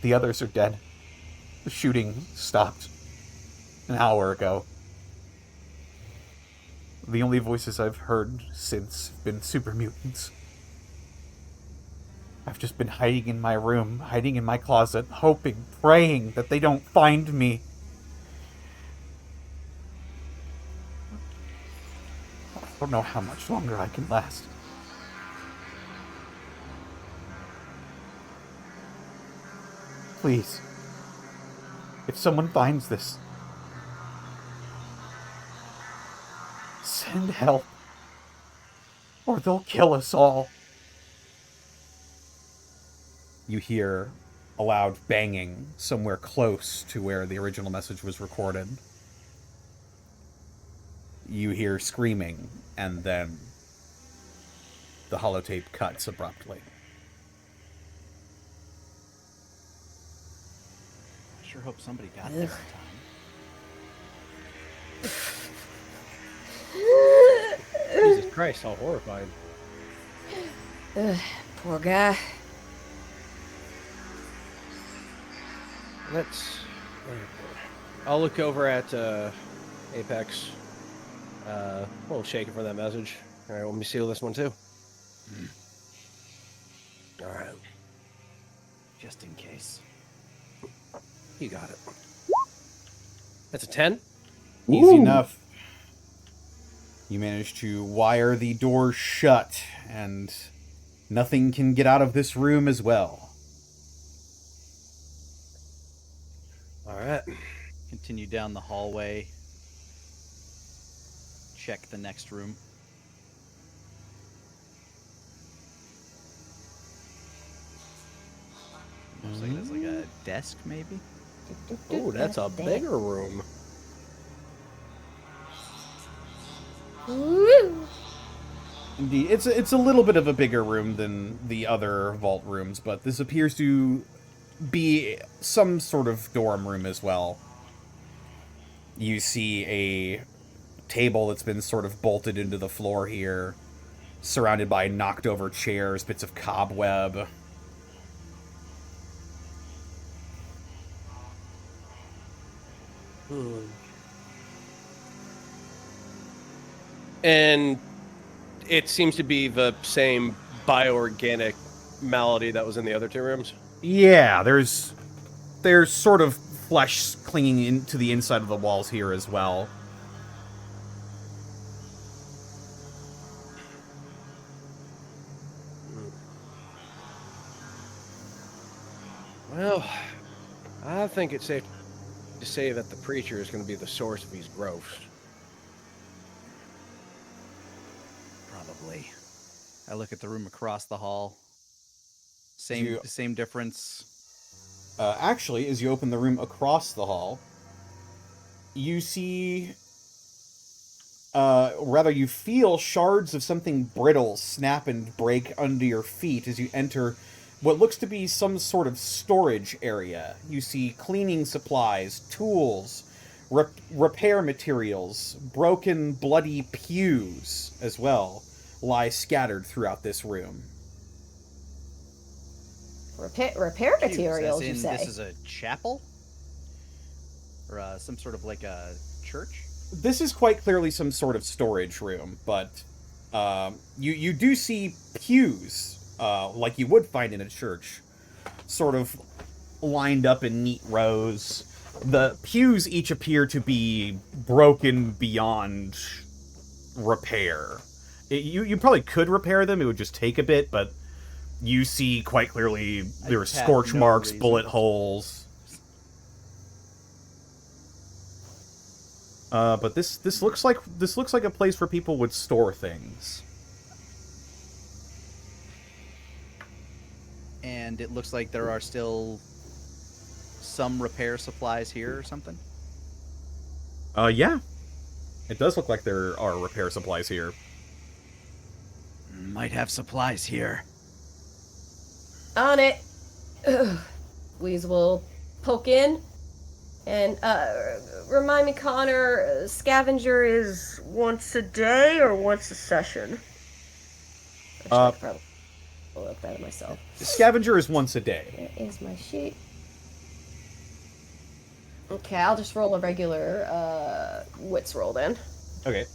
The others are dead. The shooting stopped an hour ago. The only voices I've heard since have been super mutants. I've just been hiding in my room, hiding in my closet, hoping, praying that they don't find me. I don't know how much longer I can last. Please, if someone finds this, send help, or they'll kill us all. You hear a loud banging somewhere close to where the original message was recorded. You hear screaming, and then the holotape cuts abruptly. I sure hope somebody got there in time. Jesus Christ, how horrifying. Poor guy. I'll look over at Apex. A little shaken for that message. All right, let me seal this one too. All right, Just in case. you got it. That's a 10. Easy enough. You manage to wire the door shut, and nothing can get out of this room as well. All right. Continue down the hallway. Check the next room. Looks like there's like a desk, maybe? Oh, that's a bigger room. Woo! Indeed, it's a little bit of a bigger room than the other vault rooms, but this appears to be some sort of dorm room as well. You see a table that's been sort of bolted into the floor here, surrounded by knocked over chairs, bits of cobweb. And it seems to be the same bioorganic malady that was in the other two rooms. Yeah, there's sort of flesh clinging into the inside of the walls here as well. Well, I think it's safe to say that the preacher is going to be the source of these growths. Probably. I look at the room across the hall. Same difference. Actually, as you open the room across the hall, you see, you feel shards of something brittle snap and break under your feet as you enter what looks to be some sort of storage area. You see cleaning supplies, tools, repair materials, broken, bloody pews as well lie scattered throughout this room. Repair materials, As you in, say? this is a chapel? Or some sort of like a church? This is quite clearly some sort of storage room, but you do see pews, like you would find in a church, sort of lined up in neat rows. The pews each appear to be broken beyond repair. You probably could repair them, it would just take a bit, but you see quite clearly there are have scorch no marks, reason. bullet holes. But this looks like a place where people would store things. And it looks like there are still some repair supplies here or something? Yeah. It does look like there are repair supplies here. Might have supplies here. On it. Ugh. Louise will poke in. And, remind me, Connor, Scavenger is once a day or once a session? I should probably look that myself. Scavenger is once a day. There is my sheet. Okay, I'll just roll a regular, wits roll then. Okay.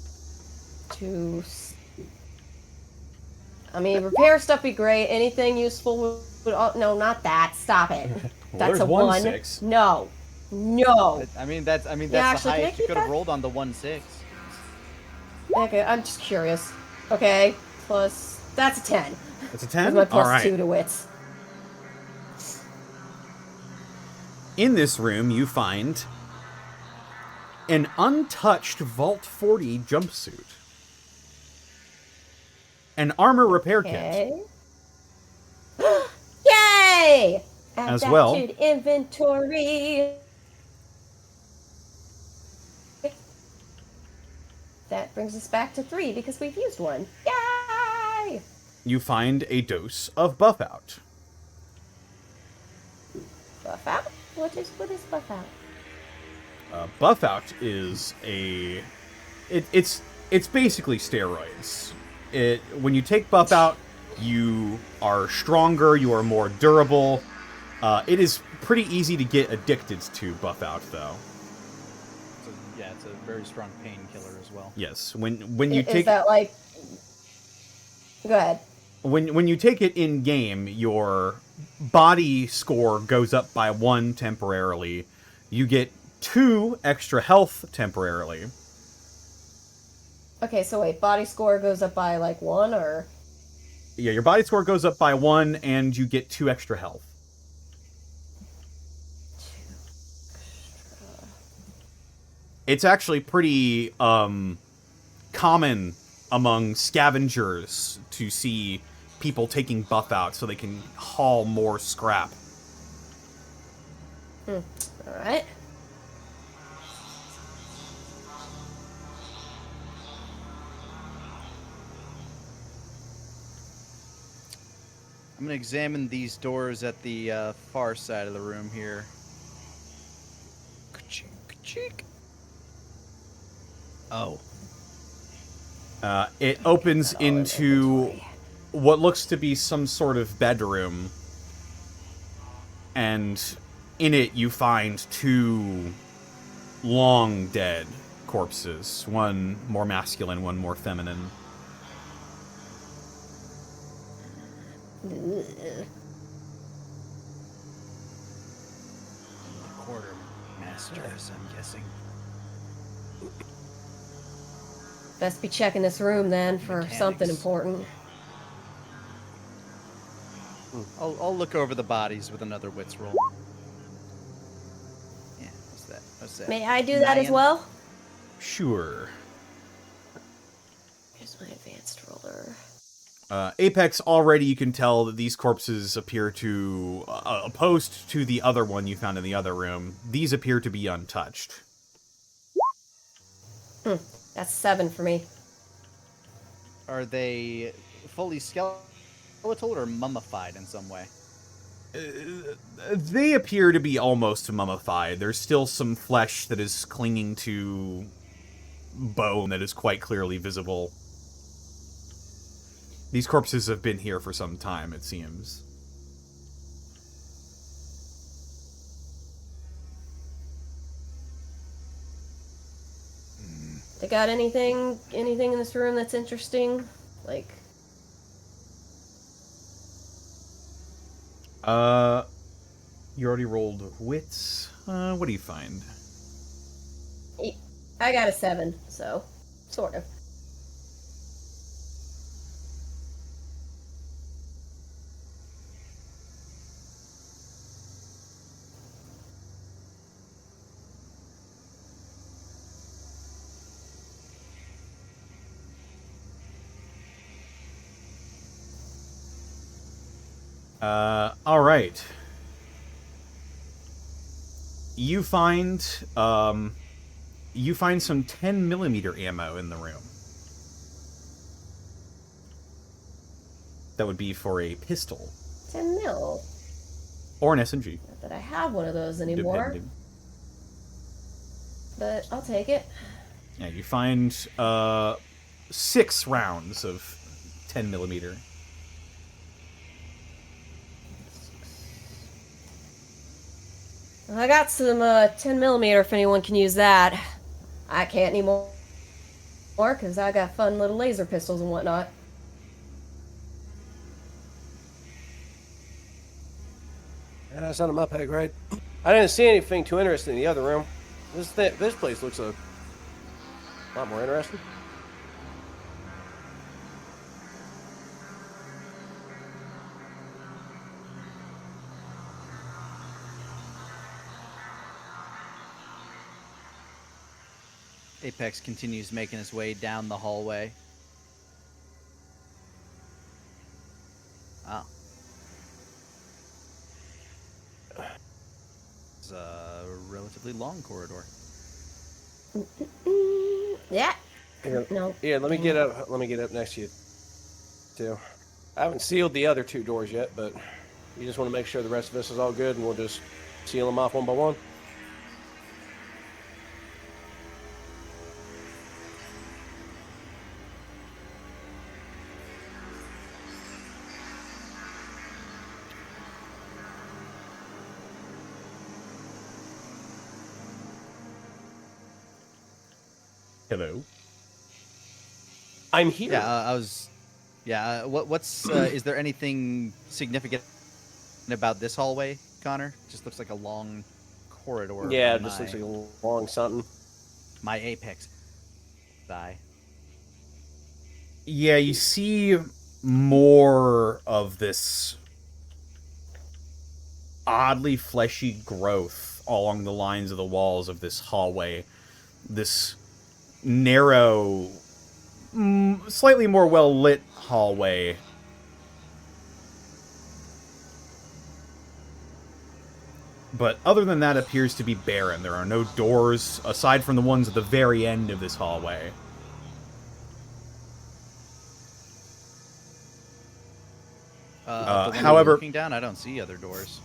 I mean, repair stuff be great. Anything useful would... no, not that. Stop it. That's there's a 1. 6. No. I mean that's actually, the can I highest you keep could have that? rolled on the 1-6. Okay, I'm just curious. Okay, plus... That's a 10. That's a That's 10? my plus All right. 2 to wits. In this room, you find an untouched Vault 40 jumpsuit. An armor repair kit. Okay. Yay! Add As that well. to inventory. That brings us back to 3 because we've used one. Yay! You find a dose of buff out. Buff out? What is buff out? Buff out is it's basically steroids. When you take buff out, you are stronger, you are more durable. It is pretty easy to get addicted to buff out, though. It's a very strong painkiller as well. Yes, when you Is take that like... Go ahead. when you take it in game, your body score goes up by 1 temporarily. You get 2 extra health temporarily. Okay, so wait, body score goes up by like 1 or... Yeah, your body score goes up by 1, and you get 2 extra health. It's actually pretty common among scavengers to see people taking buff out so they can haul more scrap. Alright. I'm gonna examine these doors at the far side of the room here. Ka-chink, ka-chink. Oh. It opens into what looks to be some sort of bedroom. And in it you find 2 long dead corpses. One more masculine, one more feminine. Quartermasters, I'm guessing. Best be checking this room then for Mechanics. something important. I'll look over the bodies with another wits roll. Yeah, what's that? What's that? May I do that as 9? well? Sure. Here's my advanced roller. Apex, already you can tell that these corpses appear to, opposed to the other one you found in the other room, these appear to be untouched. That's 7 for me. Are they fully skeletal or mummified in some way? They appear to be almost mummified. There's still some flesh that is clinging to bone that is quite clearly visible. These corpses have been here for some time, it seems. They got anything in this room that's interesting? Like, You already rolled wits. What do you find? I got a 7, so sort of. All right. You find some 10mm ammo in the room. That would be for a pistol 10 mil. or an SMG. Not that I have one of those anymore, Depending. but I'll take it. Yeah, you find 6 rounds of 10mm. I got some 10mm if anyone can use that. I can't anymore because I got fun little laser pistols and whatnot. Yeah, that's not in my peg, right? I didn't see anything too interesting in the other room. This place looks a lot more interesting. Apex continues making his way down the hallway. Oh. It's a relatively long corridor. Yeah. Here, No. Here, let me get up. Let me get up next to you, too. I haven't sealed the other 2 doors yet, but you just want to make sure the rest of us is all good, and we'll just seal them off one by one. Hello. I'm here. Yeah, I was. Yeah, what's is there anything significant about this hallway, Connor? Just looks like a long corridor. Yeah, by it just looks like a long something. my Apex eye. Yeah, you see more of this oddly fleshy growth along the lines of the walls of this hallway. This narrow, slightly more well-lit hallway. But other than that, appears to be barren. There are no doors, aside from the ones at the very end of this hallway. The one however- looking down, I don't see other doors.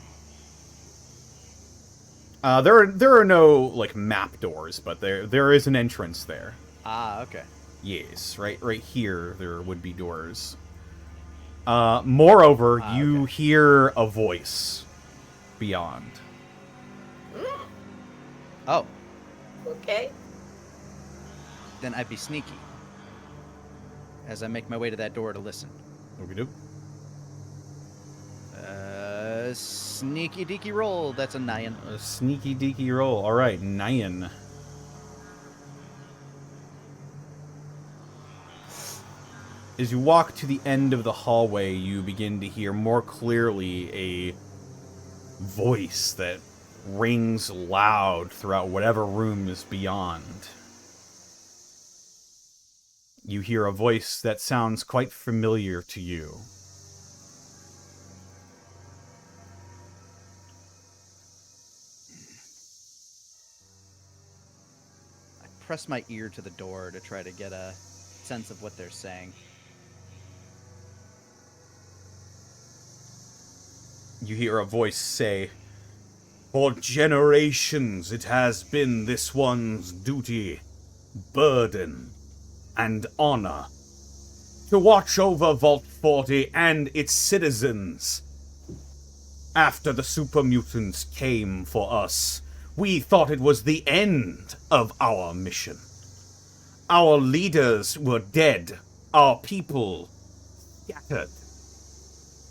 There are no like map doors, but there is an entrance there. Ah, okay. Yes, right here there would be doors. Moreover, you okay. hear a voice beyond. Oh, Okay. Then I'd be sneaky. As I make my way to that door to listen. What do? Sneaky deaky roll. That's a 9. A sneaky deaky roll. All right, 9. As you walk to the end of the hallway, you begin to hear more clearly a voice that rings loud throughout whatever room is beyond. You hear a voice that sounds quite familiar to you. I press my ear to the door to try to get a sense of what they're saying. You hear a voice say, "For generations it has been this one's duty, burden, and honor to watch over Vault 40 and its citizens. After the super mutants came for us, we thought it was the end of our mission. Our leaders were dead, our people scattered,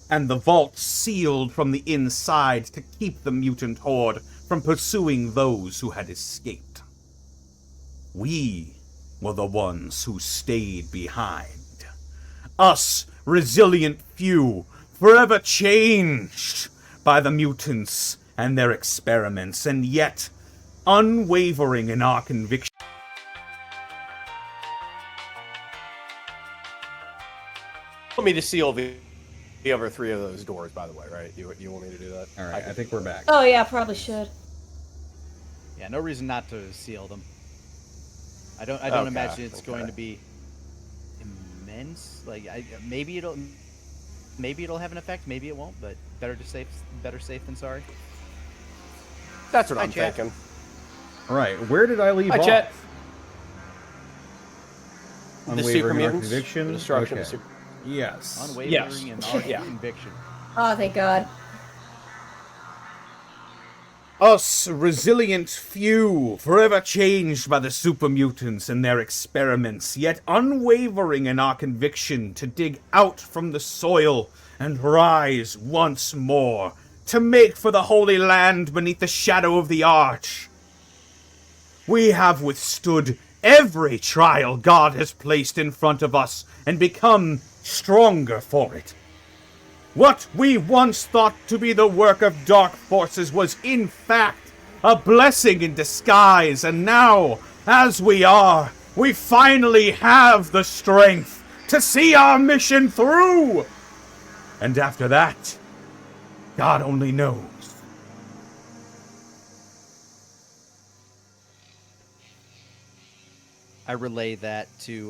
and the vault sealed from the inside to keep the mutant horde from pursuing those who had escaped. We were the ones who stayed behind. Us, resilient few, forever changed by the mutants and their experiments, and yet unwavering in our conviction." Want me to seal the other 3 of those doors, by the way, right? You want me to do that? All right, I think we're back. Oh yeah, probably should. Yeah, no reason not to seal them. I don't Okay, imagine it's going okay. to be immense. Like maybe it'll have an effect, maybe it won't, but better safe than sorry. That's what Hi, I'm Chet. thinking. All right, where did I leave Hi, off? Chet. The Unwavering super in our mutants. conviction. The destruction of Okay. the super... Yes. Unwavering in our Yeah. conviction. Oh, thank God. Us, resilient few, forever changed by the super mutants and their experiments, yet unwavering in our conviction to dig out from the soil and rise once more, to make for the Holy Land beneath the shadow of the Arch. We have withstood every trial God has placed in front of us and become stronger for it. What we once thought to be the work of dark forces was in fact a blessing in disguise, and now, as we are, we finally have the strength to see our mission through. And after that, God only knows. I relay that to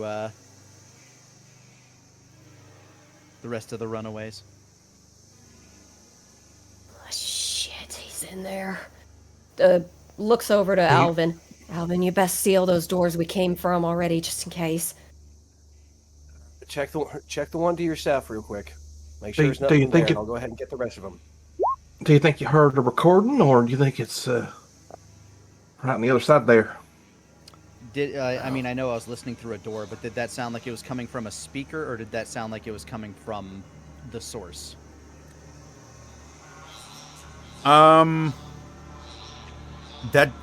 the rest of the runaways. Oh, shit, he's in there. Looks over to Alvin. Alvin, you best seal those doors we came from already, just in case. Check the one to your staff real quick. Make sure Do- there's do nothing you there, think and it- I'll go ahead and get the rest of them. Do you think you heard a recording, or do you think it's right on the other side there? Did I mean, I know I was listening through a door, but did that sound like it was coming from a speaker, or did that sound like it was coming from the source? That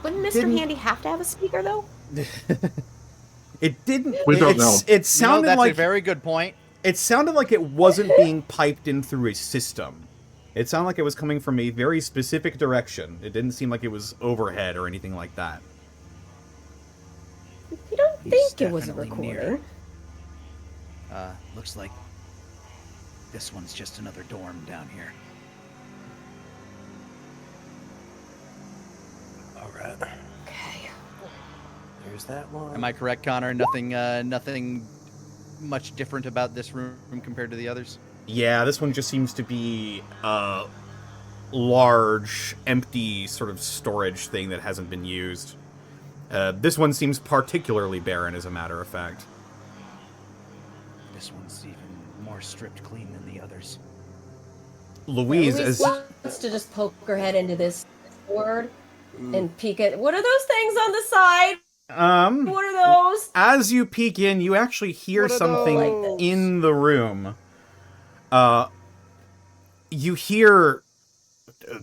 Wouldn't Mr. didn't- Handy have to have a speaker, though? It didn't. We don't know. It sounded that's like a very good point. it sounded like it wasn't being piped in through a system. It sounded like it was coming from a very specific direction. It didn't seem like it was overhead or anything like that. You don't He's think it was a definitely near. recording? Looks like this one's just another dorm down here. All right. Okay. There's that one. Am I correct, Connor? Nothing much different about this room compared to the others? Yeah, this one just seems to be a large, empty sort of storage thing that hasn't been used. This one seems particularly barren, as a matter of fact. This one's even more stripped clean than the others. Louise, Louise as wants to just poke her head into this board and peek at. What are those things on the side? What are those? As you peek in, you actually hear What are something those? in the room. You hear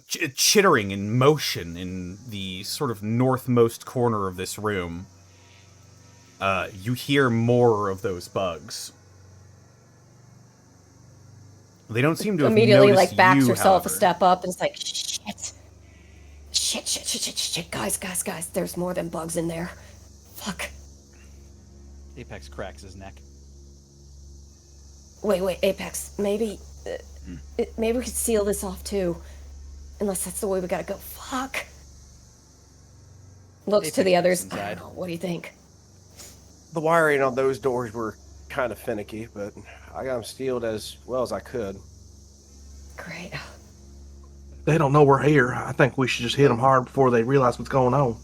chittering and motion in the sort of northmost corner of this room. You hear more of those bugs. They don't seem to have Immediately noticed like backs you, herself however. a step up and it's like shit, guys, there's more than bugs in there. Fuck. Apex cracks his neck. Wait, Apex, maybe maybe we could seal this off too. Unless that's the way we gotta go. Fuck. Looks to Apex the others. looks I inside. don't know. What do you think? The wiring on those doors were kind of finicky, but I got them sealed as well as I could. Great. They don't know we're here. I think we should just hit them hard before they realize what's going on.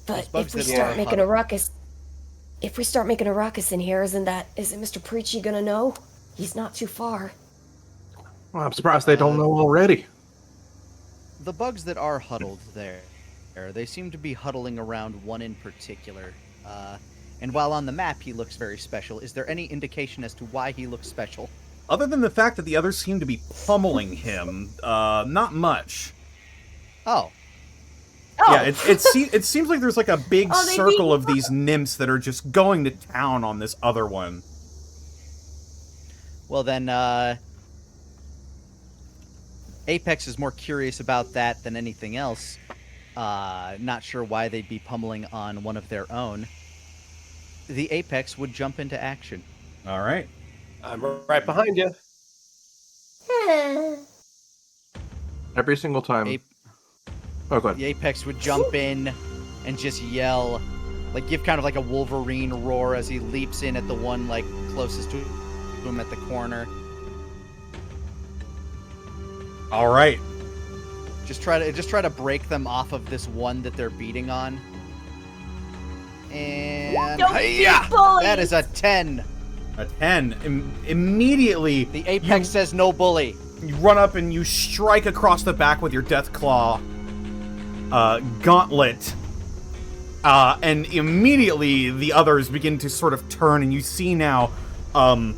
But bugs if we that start are making a ruckus, in here, isn't Mr. Preachy gonna know? He's not too far. Well, I'm surprised they don't know already. The bugs that are huddled there, they seem to be huddling around one in particular. And while on the map he looks very special, is there any indication as to why he looks special? Other than the fact that the others seem to be pummeling him, not much. Oh, Yeah, it seems like there's like a big Oh, they circle need- of these nymphs that are just going to town on this other one. well then, Apex is more curious about that than anything else. Not sure why they'd be pummeling on one of their own. The Apex would jump into action. All right. I'm right behind you. Every single time. Ape- Oh, go ahead. The Apex would jump in and just yell, like give kind of like a Wolverine roar as he leaps in at the one like closest to him at the corner. All right. Just try to break them off of this one that they're beating on. And Don't be Hi-ya! bullies! That is a 10. A 10. Immediately, The Apex says no bully. you run up and you strike across the back with your Death Claw gauntlet. And immediately the others begin to sort of turn, and you see now the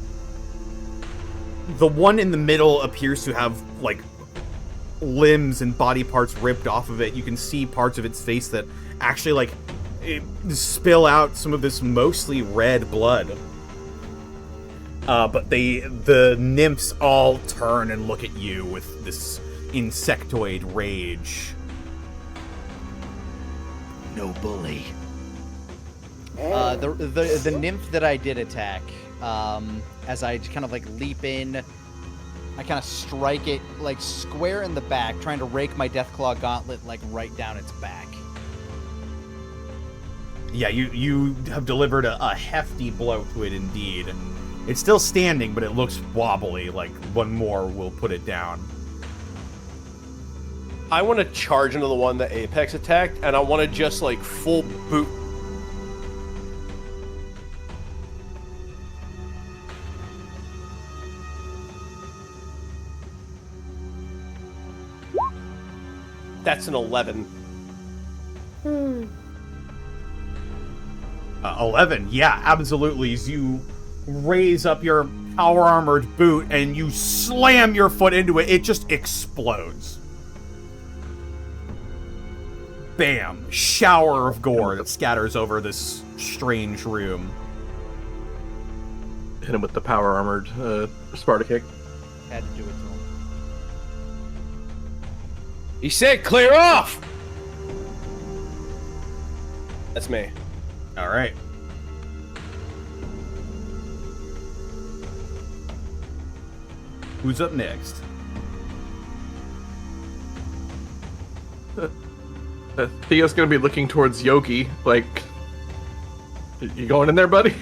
one in the middle appears to have, like, limbs and body parts ripped off of it. You can see parts of its face that actually, like, spill out some of this mostly red blood. But the nymphs all turn and look at you with this insectoid rage. No bully. The nymph that I did attack, as I kind of like leap in, I kind of strike it like square in the back, trying to rake my Deathclaw gauntlet like right down its back. Yeah, you have delivered a hefty blow to it indeed. It's still standing, but it looks wobbly, like one more will put it down. I want to charge into the one that Apex attacked, and I want to just like full boot. That's an 11. 11, yeah, absolutely. As you raise up your power-armored boot and you slam your foot into it, it just explodes. Bam! Shower of gore that scatters over this strange room. Hit him with the power armored Sparta kick. Had to do it to him. He said, "Clear off." That's me. All right. Who's up next? Theo's gonna be looking towards Yogi, like, you going in there, buddy?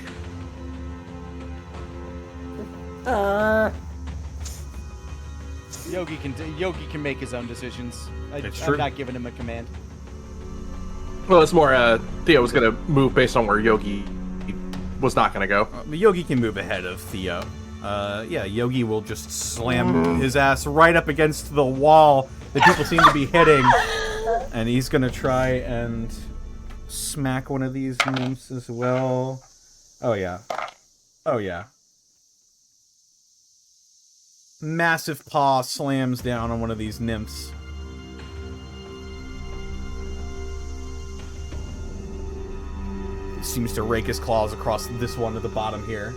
Yogi can make his own decisions. That's I'm true. not giving him a command. Well, it's more, Theo was gonna move based on where Yogi was not gonna go. Yogi can move ahead of Theo. Yeah, Yogi will just slam his ass right up against the wall that people seem to be hitting. And he's gonna try and smack one of these nymphs as well. Oh yeah. Oh yeah. Massive paw slams down on one of these nymphs. Seems to rake his claws across this one at the bottom here.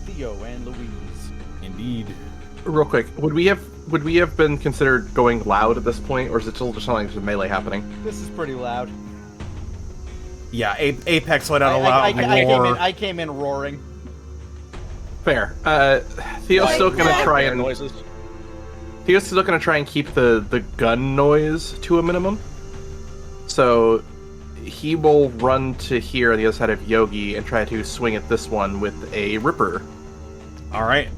Theo and Louise. Indeed. Real quick, would we have been considered going loud at this point, or is it still just something there's a melee happening? This is pretty loud. Yeah, Apex let out a loud roar. I came in roaring. Fair. Theo's still gonna try and noises. Theo's still gonna try and keep the gun noise to a minimum. So he will run to here on the other side of Yogi and try to swing at this one with a Ripper. All right.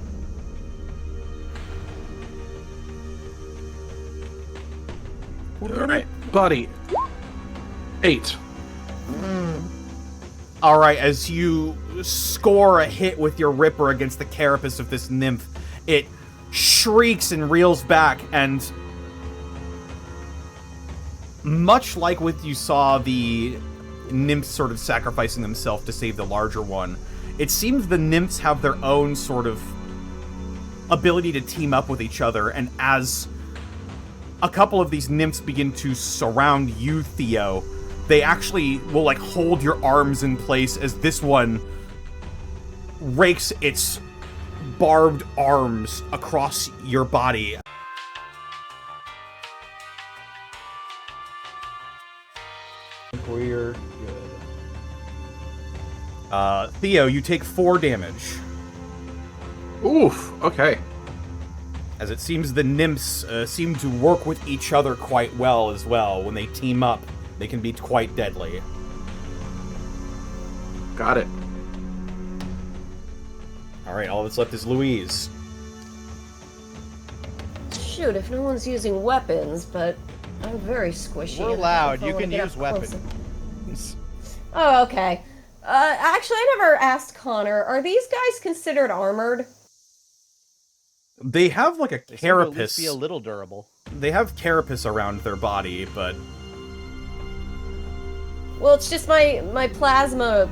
All right, buddy. 8. All right, as you score a hit with your Ripper against the carapace of this nymph, it shrieks and reels back, and much like what you saw the nymphs sort of sacrificing themselves to save the larger one, it seems the nymphs have their own sort of ability to team up with each other, and as a couple of these nymphs begin to surround you, Theo, they actually will, like, hold your arms in place as this one rakes its barbed arms across your body. We're good. Theo, you take 4 damage. Oof. Okay. As it seems the nymphs seem to work with each other quite well as well. When they team up, they can be quite deadly. Got it. Alright, all that's left is Louise. Shoot, if no one's using weapons, but I'm very squishy. We're and loud. I You don't can wanna get use up close. weapons. Oh, okay. Actually, I never asked Connor. Are these guys considered armored? They have like a They seem to at least carapace. be a little durable. They have carapace around their body, but Well, it's just my plasma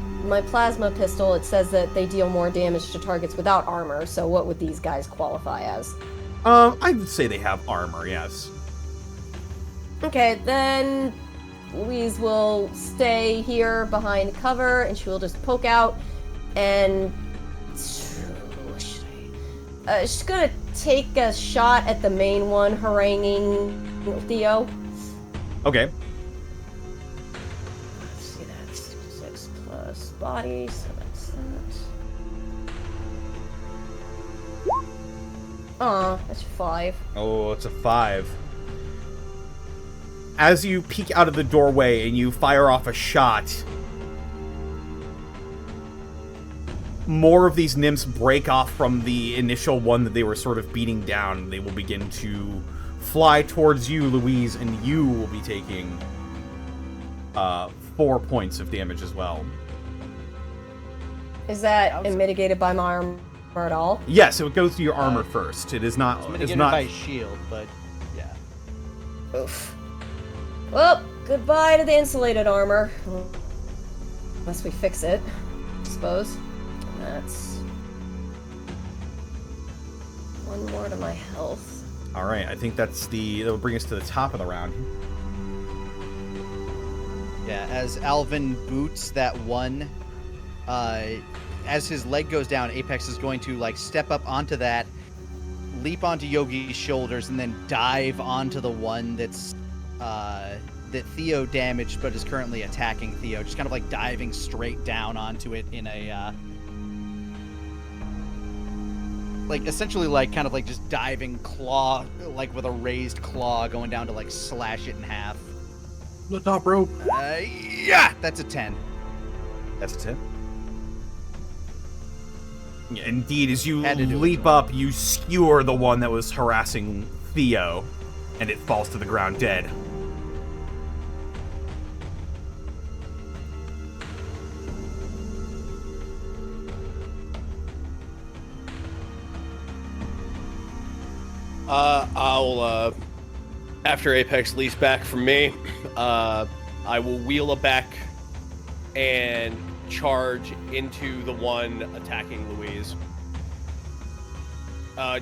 pistol. It says that they deal more damage to targets without armor. So what would these guys qualify as? I would say they have armor, yes. Okay, then Louise will stay here behind cover, and she will just poke out, and she's gonna take a shot at the main one haranguing Theo. Okay. Let's see, that's 6 plus body, so that's that. Aw, that's 5. Oh, it's a 5. As you peek out of the doorway and you fire off a shot, more of these nymphs break off from the initial one that they were sort of beating down. They will begin to fly towards you, Louise, and you will be taking 4 points of damage as well. Is that mitigated by my armor at all? Yes, it goes to your armor first. It is not. It's It's mitigated not. by shield, but yeah. Oof. Well, goodbye to the insulated armor. Unless we fix it, I suppose. That's 1 more to my health. All right, I think that'll bring us to the top of the round. Yeah, as Alvin boots that one, as his leg goes down, Apex is going to like step up onto that, leap onto Yogi's shoulders, and then dive onto the one that's that Theo damaged but is currently attacking Theo. Just kind of like diving straight down onto it in a like essentially like kind of like just diving claw, like with a raised claw going down to like slash it in half. The top rope. Yeah, that's a 10. That's a 10. Yeah, indeed, as you Had to do it. leap up, you skewer the one that was harassing Theo, and it falls to the ground dead. I'll after Apex leaps back from me, I will wheel it back and charge into the one attacking Louise.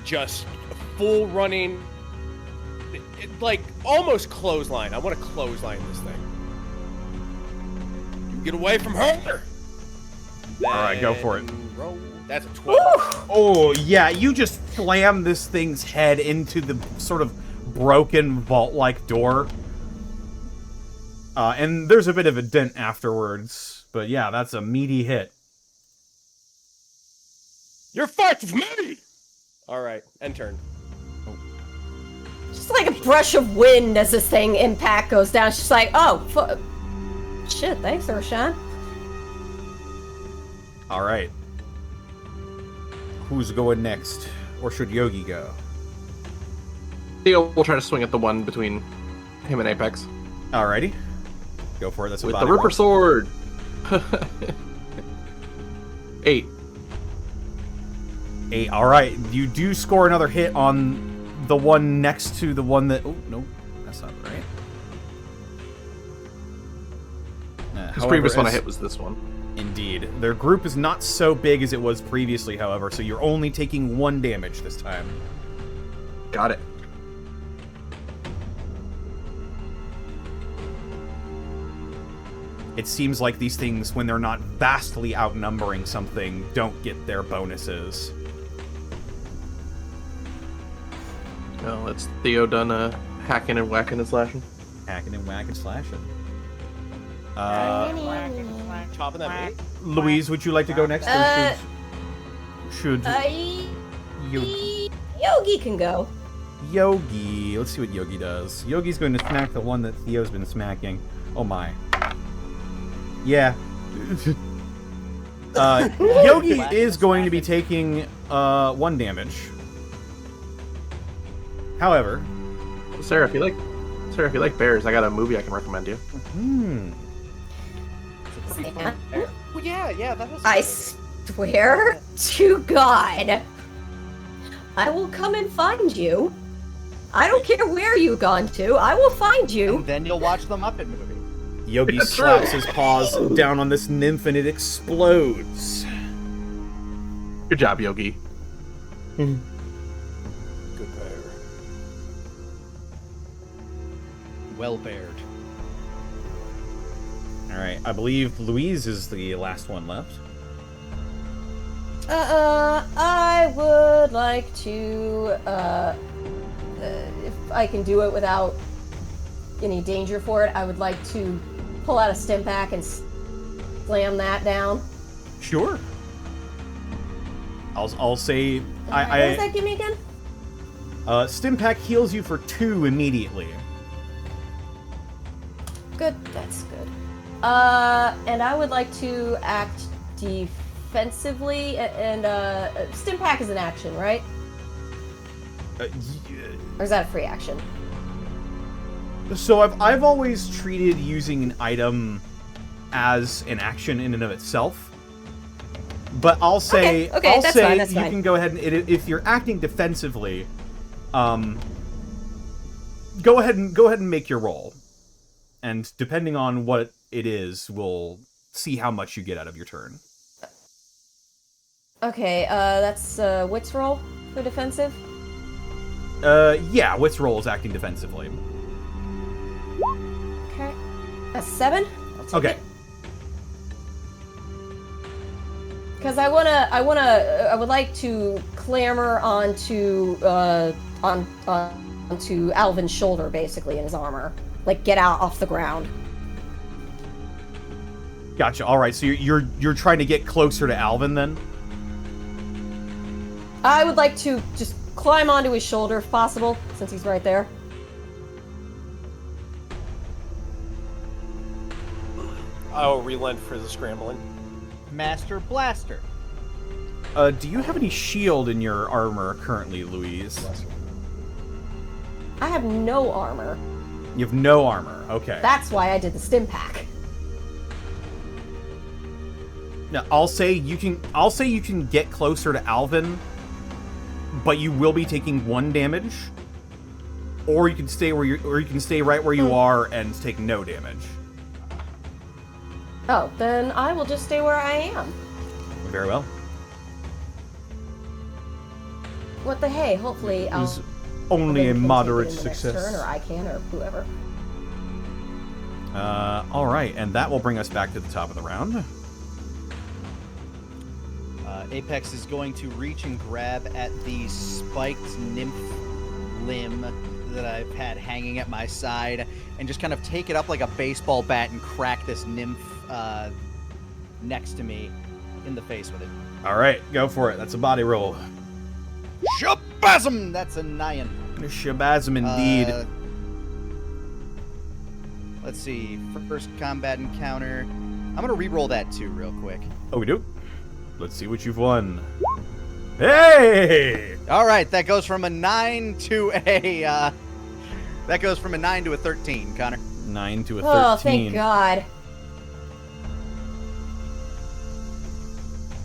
Just full running, like almost clothesline. I want to clothesline this thing. You get away from her. All right, go for it. Roll. That's a 12. Oh, yeah, you just slam this thing's head into the sort of broken vault-like door. And there's a bit of a dent afterwards, but yeah, that's a meaty hit. You're fucked with me! Alright, end turn. Just like a brush of wind as this thing impact goes down. She's like, oh, shit, thanks, Urshan. Alright. Who's going next? Or should Yogi go? Theo will try to swing at the one between him and Apex. Alrighty. Go for it, that's a With body the Ripper roll. Sword! 8. 8, alright. You do score another hit on the one next to the one that... Oh, no, that's not right. His previous one I hit was this one. Indeed. Their group is not so big as it was previously, however, so you're only taking 1 damage this time. Got it. It seems like these things, when they're not vastly outnumbering something, don't get their bonuses. Well, that's Theo done hacking and whacking and slashing. Hacking and whacking, slashing. Chopping that meat? Louise, would you like to go next? Or should Yogi can go. Yogi. Let's see what Yogi does. Yogi's going to smack the one that Theo's been smacking. Oh my. Yeah. Yogi is going to be taking 1 damage. However, Sarah, if you like bears, I got a movie I can recommend you. Well, yeah, that was. I swear to God, I will come and find you. I don't care where you've gone to. I will find you. And then you'll watch the Muppet movie. Yogi That's slaps true. his paws down on this nymph and it explodes. Good job, Yogi. Good bear. Well bared. Alright, I believe Louise is the last one left. I would like to, if I can do it without any danger for it, I would like to pull out a stim pack and slam that down. Sure. I'll say What does that give me again? Stim Pack heals you for 2 immediately. Good, that's good. And I would like to act defensively, and stim pack is an action, right? Or is that a free action? So I've always treated using an item as an action in and of itself. But I'll say, Okay, that's fine, that's you fine. can go ahead and if you're acting defensively, go ahead and make your roll, and depending on what it is, we'll see how much you get out of your turn. Okay, that's wits roll for defensive. Yeah, Wit's roll is acting defensively. Okay, a 7. I'll take Okay. it. Because I would like to clamber onto onto Alvin's shoulder, basically, in his armor, like get out off the ground. Gotcha. All right, so you're trying to get closer to Alvin then? I would like to just climb onto his shoulder if possible, since he's right there. I'll relent for the scrambling. Master Blaster. Do you have any shield in your armor currently, Louise? I have no armor. You have no armor. Okay. That's why I did the stim pack. Now, I'll say you can get closer to Alvin, but you will be taking 1 damage. or you can stay right where you are and take no damage. Oh, then I will just stay where I am. Very well. What the hey? Hopefully, I'll. It's only a Then can take moderate it in the next success. turn, or I can, or whoever. All right, and that will bring us back to the top of the round. Apex is going to reach and grab at the spiked nymph limb that I've had hanging at my side and just kind of take it up like a baseball bat and crack this nymph next to me in the face with it. All right, go for it. That's a body roll. Shabazam! That's a 9. Shabazam indeed. Let's see. First combat encounter. I'm going to re-roll that too real quick. Oh, we do? Let's see what you've won. Hey! All right, that goes from a 9 to a 13, Connor. 9 to a 13. Oh, thank God.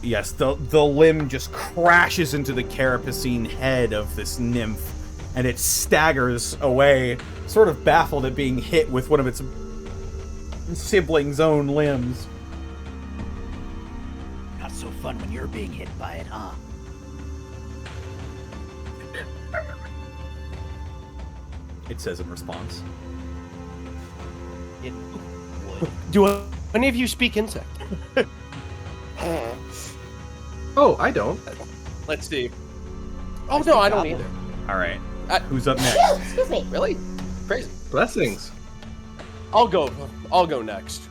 Yes, the limb just crashes into the carapacine head of this nymph, and it staggers away, sort of baffled at being hit with one of its siblings' own limbs. Not so fun when you're being hit by it, huh? It says in response. It would. Do any of you speak insect? Oh, I don't. Let's see. Oh no, I don't either. All right, who's up next? Excuse me. Really? Crazy. Blessings. I'll go next.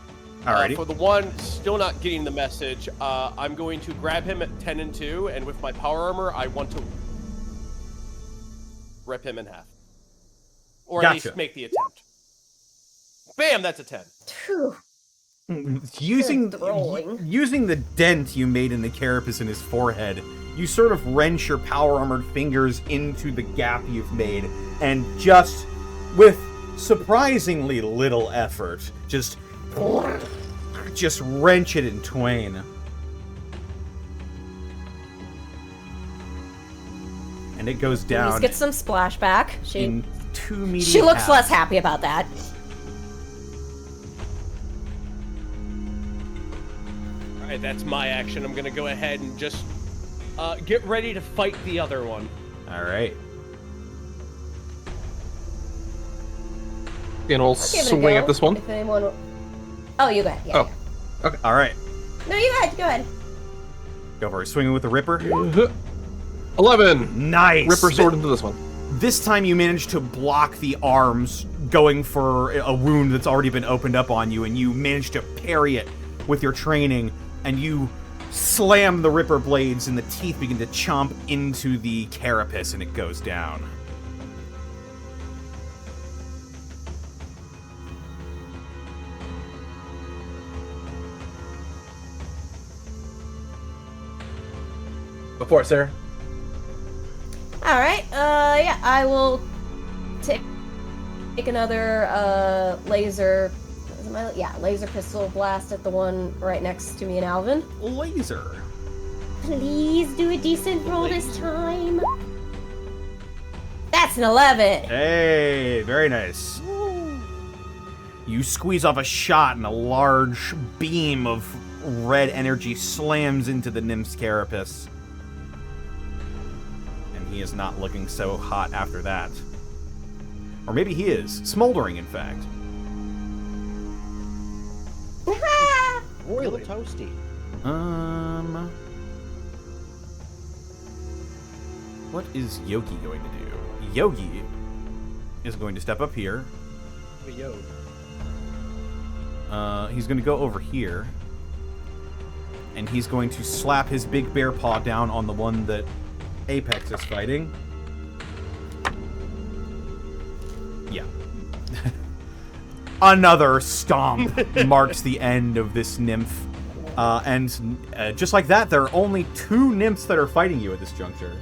Alrighty. For the one still not getting the message, I'm going to grab him at 10 and 2, and with my power armor, I want to rip him in half. Or at Gotcha. least make the attempt. Bam, that's a 10. Phew. Using Throwing. using the dent you made in the carapace in his forehead, you sort of wrench your power armored fingers into the gap you've made, and just with surprisingly little effort, just wrench it in twain. And it goes Louise down gets some splashback. in 2 medium She looks halves. less happy about that. Alright, that's my action. I'm going to go ahead and just get ready to fight the other one. All right. And we'll I'll give it a swing go, at this one. If anyone... Oh, you go ahead. Yeah, Oh. yeah. All right. No, you go ahead. Go ahead. Go for it. Swinging with the Ripper. 11. Nice. Ripper sword into this one. This time you manage to block the arms going for a wound that's already been opened up on you, and you manage to parry it with your training, and you slam the Ripper blades, and the teeth begin to chomp into the carapace, and it goes down. Before it, Sarah. All right. Yeah, I will take another laser. Laser pistol blast at the one right next to me and Alvin. Laser. Please do a decent roll this time. That's an 11. Hey, very nice. You squeeze off a shot, and a large beam of red energy slams into the nymph's carapace. And he is not looking so hot after that. Or maybe he is. Smoldering, in fact. Really toasty. What is Yogi going to do? Yogi is going to step up here. He's going to go over here. And he's going to slap his big bear paw down on the one that Apex is fighting. Yeah. Another stomp marks the end of this nymph. And just like that, there are only 2 nymphs that are fighting you at this juncture.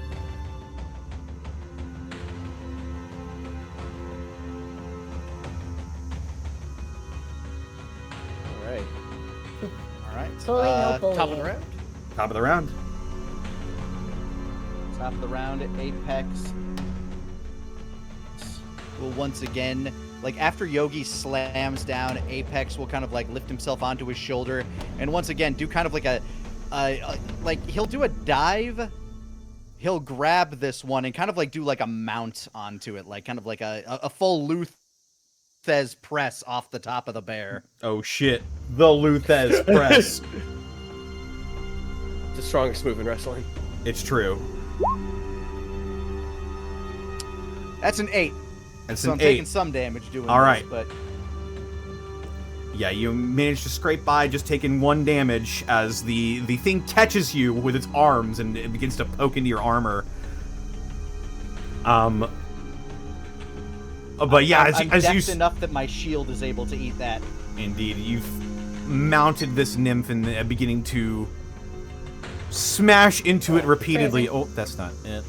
Alright. Alright. Totally no bullying. Top of the round. Top of the round. Top of the round, Apex. will once again, like after Yogi slams down, Apex will kind of like lift himself onto his shoulder and once again do kind of like like he'll do a dive. He'll grab this one and kind of like do like a mount onto it, like kind of like a full Luthez press off the top of the bear. Oh shit, the Luthez press. The strongest move in wrestling. It's true. That's an 8. It's So an I'm 8. taking some damage doing All this, right. but Yeah, you manage to scrape by, just taking 1 damage as the thing catches you with its arms and it begins to poke into your armor. But yeah, I'm as you decked enough that my shield is able to eat that. indeed, you've mounted this nymph and beginning to smash into it repeatedly. crazy. Oh, that's not it.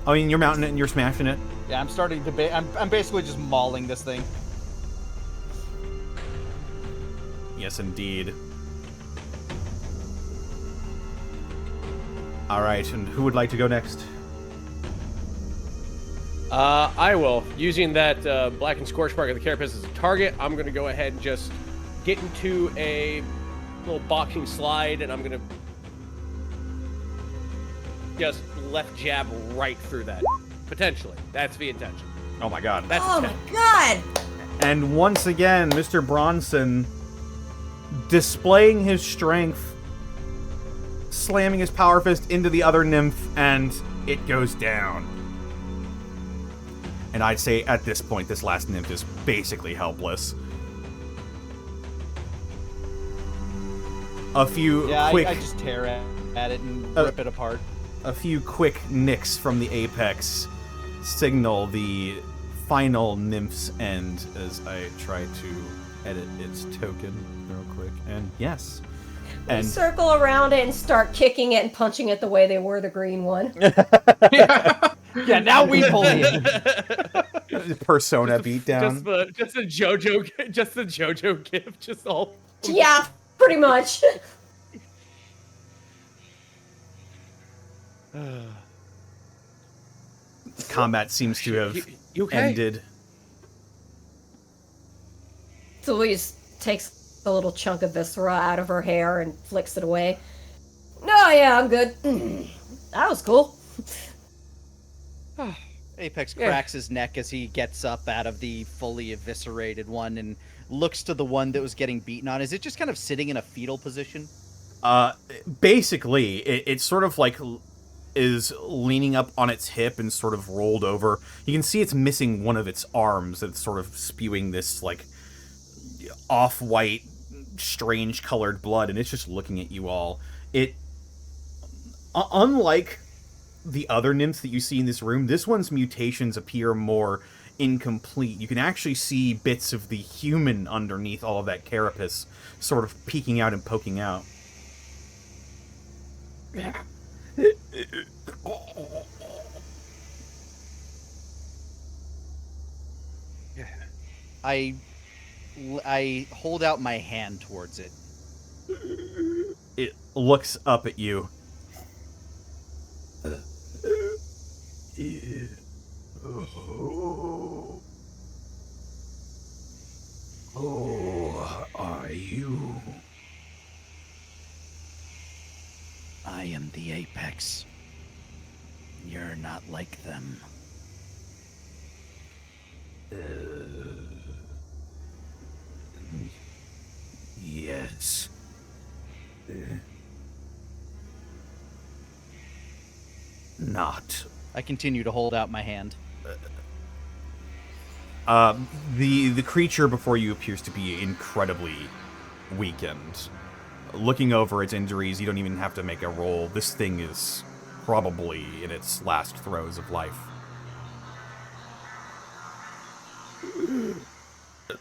I mean, you're mounting it and you're smashing it. Yeah, I'm starting to. I'm basically just mauling this thing. Yes, indeed. All right, and who would like to go next? I will. Using that black and scorch mark of the carapace as a target, I'm going to go ahead and just get into a little boxing slide, and I'm going to just left jab right through that. Potentially. That's the intention. Oh my god. That's Oh a my 10. god! And once again, Mr. Bronson displaying his strength, slamming his power fist into the other nymph, and it goes down. And I'd say at this point, this last nymph is basically helpless. A few Yeah, quick, I just tear at it and rip it apart. a few quick nicks from the apex signal the final nymph's end as I try to edit its token real quick. And yes. We And circle around it and start kicking it and punching it the way they were the green one. Yeah, now we bully it. Persona beatdown. Just the JoJo gift, just all. Yeah, pretty much. Combat seems to have You okay? ended. So Louise takes a little chunk of viscera out of her hair and flicks it away. No, yeah, I'm good. That was cool. Apex Yeah. cracks his neck as he gets up out of the fully eviscerated one and looks to the one that was getting beaten on. Is it just kind of sitting in a fetal position? Basically, it's sort of like is leaning up on its hip and sort of rolled over. You can see it's missing one of its arms. It's sort of spewing this like off-white, strange colored blood, and it's just looking at you all. It, unlike the other nymphs that you see in this room, this one's mutations appear more incomplete. You can actually see bits of the human underneath all of that carapace sort of peeking out and poking out. I hold out my hand towards it. It looks up at you. Who are you? I am the Apex. You're not like them. Yes. Not. I continue to hold out my hand. The creature before you appears to be incredibly weakened. Looking over its injuries, you don't even have to make a roll. This thing is probably in its last throes of life.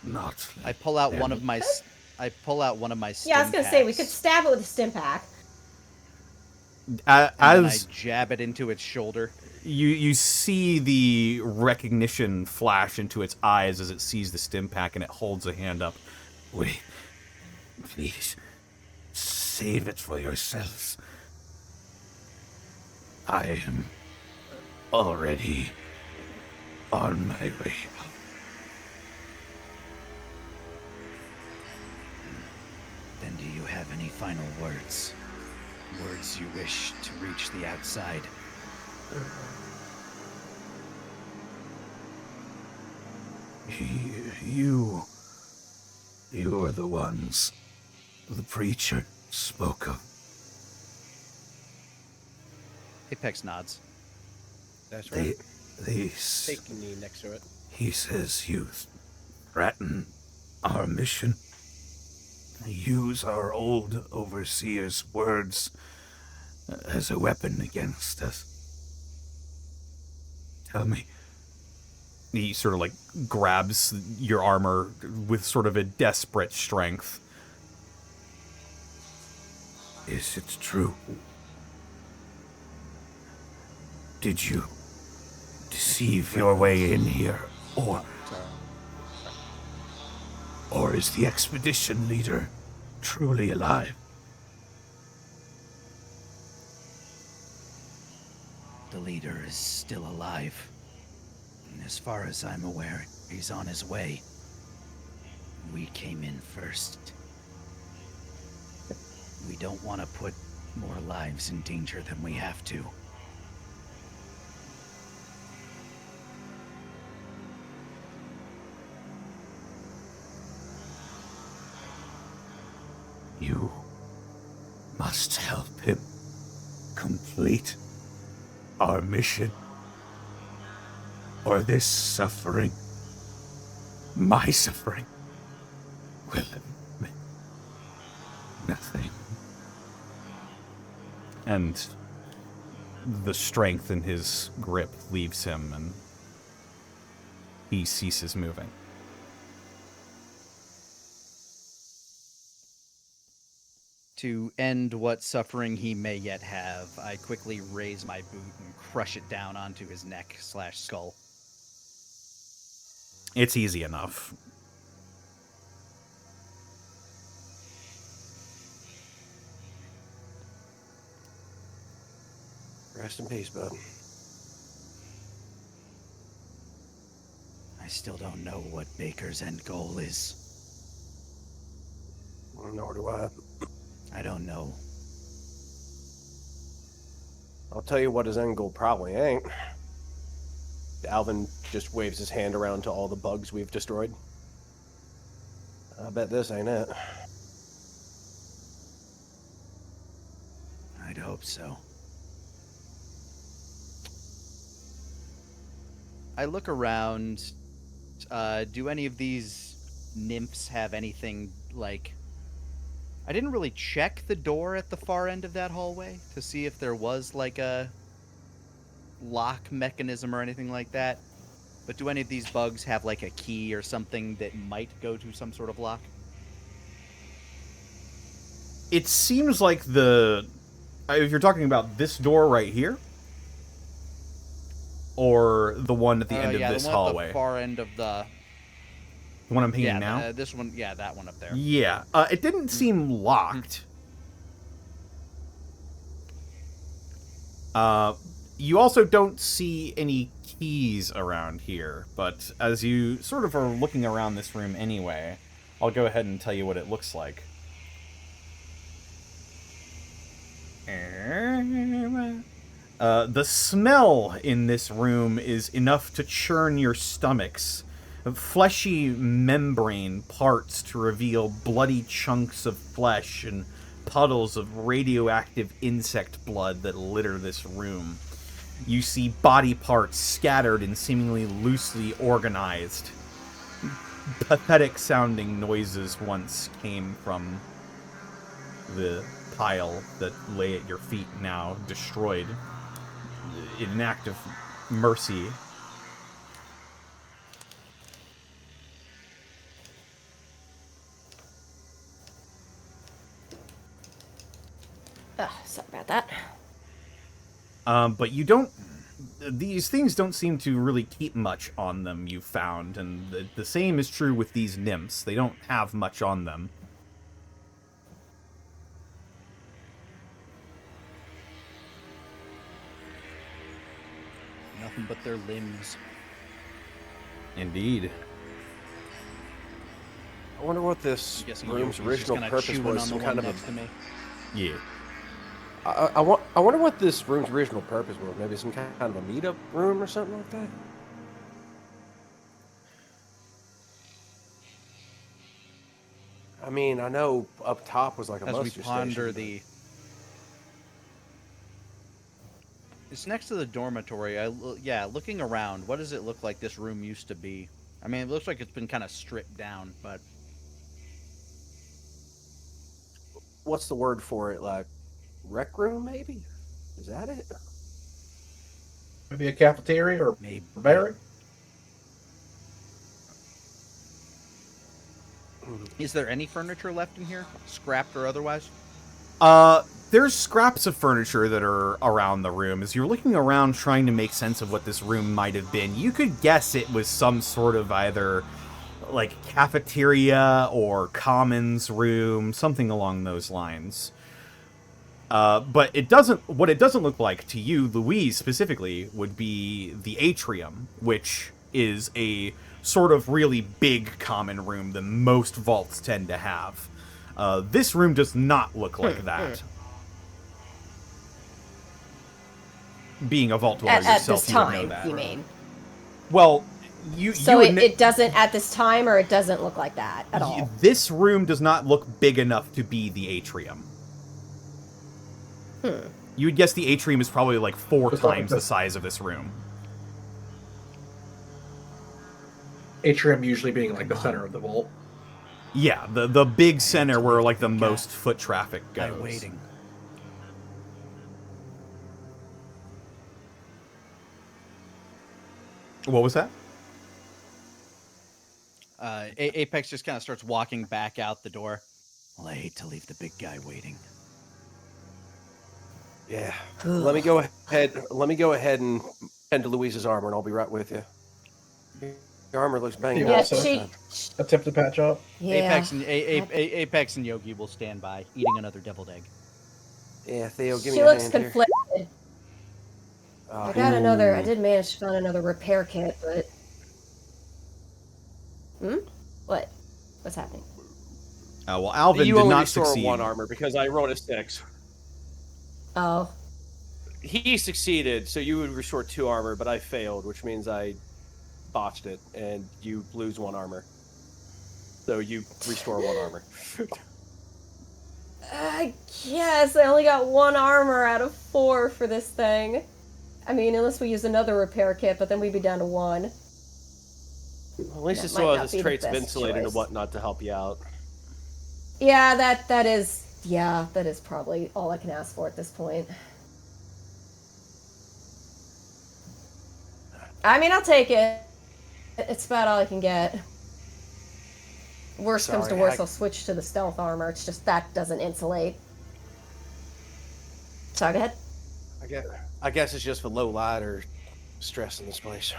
Not. I pull out one of my. I pull out one of my. Yeah, I was gonna say we could stab it with a stim pack. And I As jab it into its shoulder. you see the recognition flash into its eyes as it sees the stim pack, and it holds a hand up. Wait, please, save it for yourselves. I am already on my way out. Then do you have any final words? Words you wish to reach the outside? You are the ones the preacher spoke of. Apex nods. That's right. They Take a knee next to it. He says you threaten our mission. Use our old overseer's words as a weapon against us. Tell me. He sort of like grabs your armor with sort of a desperate strength. Is it true? Did you deceive your way in here, or is the expedition leader truly alive? The leader is still alive. And as far as I'm aware, he's on his way. We came in first. We don't want to put more lives in danger than we have to. You must help him complete our mission, or this suffering, my suffering, will mean nothing. And the strength in his grip leaves him, and he ceases moving. To end what suffering he may yet have, I quickly raise my boot and crush it down onto his neck/skull. It's easy enough. Rest in peace, bud. I still don't know what Baker's end goal is. Nor do I. I don't know. I'll tell you what his end goal probably ain't. Alvin just waves his hand around to all the bugs we've destroyed. I bet this ain't it. I'd hope so. I look around. Do any of these nymphs have anything like... I didn't really check the door at the far end of that hallway to see if there was like a lock mechanism or anything like that. But do any of these bugs have like a key or something that might go to some sort of lock? It seems like if you're talking about this door right here, or the one at the end of this the one hallway. At the far end of the one I'm painting now? This one, that one up there. Yeah. It didn't seem locked. You also don't see any keys around here, but as you sort of are looking around this room anyway, I'll go ahead and tell you what it looks like. The smell in this room is enough to churn your stomachs. Fleshy membrane parts to reveal bloody chunks of flesh and puddles of radioactive insect blood that litter this room. You see body parts scattered and seemingly loosely organized. Pathetic sounding noises once came from the pile that lay at your feet, now destroyed in an act of mercy. Sorry about that. But you don't... These things don't seem to really keep much on them, you found. And the same is true with these nymphs. They don't have much on them. Nothing but their limbs. Indeed. I wonder what this I'm guessing room's Yogi's just original kinda purpose chewing was. on Some the kind one of next to me. Yeah. I wonder what this room's original purpose was. Maybe some kind of a meetup room or something like that. I mean, I know up top was like a As we muster ponder station. It's next to the dormitory. Yeah, looking around, what does it look like this room used to be? I mean, it looks like it's been kind of stripped down, but What's the word for it? Like rec room, maybe? Is that it? Maybe a cafeteria or maybe. barrack? Is there any furniture left in here, scrapped or otherwise? There's scraps of furniture that are around the room. As you're looking around trying to make sense of what this room might have been, you could guess it was some sort of either like cafeteria or commons room, something along those lines. But it doesn't. What it doesn't look like to you, Louise specifically, would be the atrium, which is a sort of really big common room that most vaults tend to have. This room does not look like that. Being a vault dweller At yourself, this you would know time, that. you mean? Well, So you it doesn't at this time, or it doesn't look like that at all? This room does not look big enough to be the atrium. You would guess the atrium is probably like 4 times the size of this room. Atrium usually being like the center of the vault. Yeah, the big center where like the most foot traffic goes. I'm waiting. What was that? Apex just kind of starts walking back out the door. Well, I hate to leave the big guy waiting. Yeah. Let me go ahead and tend to Louise's armor, and I'll be right with you. Your armor looks banged Yeah, up. so- she. Attempt to patch up. Yeah. Apex and Yogi will stand by, eating another deviled egg. Yeah, Theo, give me She a looks hand here. conflicted. Oh, I got another. I did manage to find another repair kit, but. What? What's happening? Well, Alvin you did only not restore succeed. 1 armor because I rolled a 6. Oh. He succeeded, so you would restore 2 armor, but I failed, which means I botched it, and you lose 1 armor. So you restore 1 armor. I guess I only got 1 armor out of 4 for this thing. I mean, unless we use another repair kit, but then we'd be down to 1. At least That it still might not has be its the traits of best insulating and choice. whatnot to help you out. Yeah, that is probably all I can ask for at this point. I mean, I'll take it. It's about all I can get. Worst comes to Sorry, worst, I'll switch to the stealth armor. It's just that doesn't insulate. So go ahead. I guess it's just for low light or stress in this place.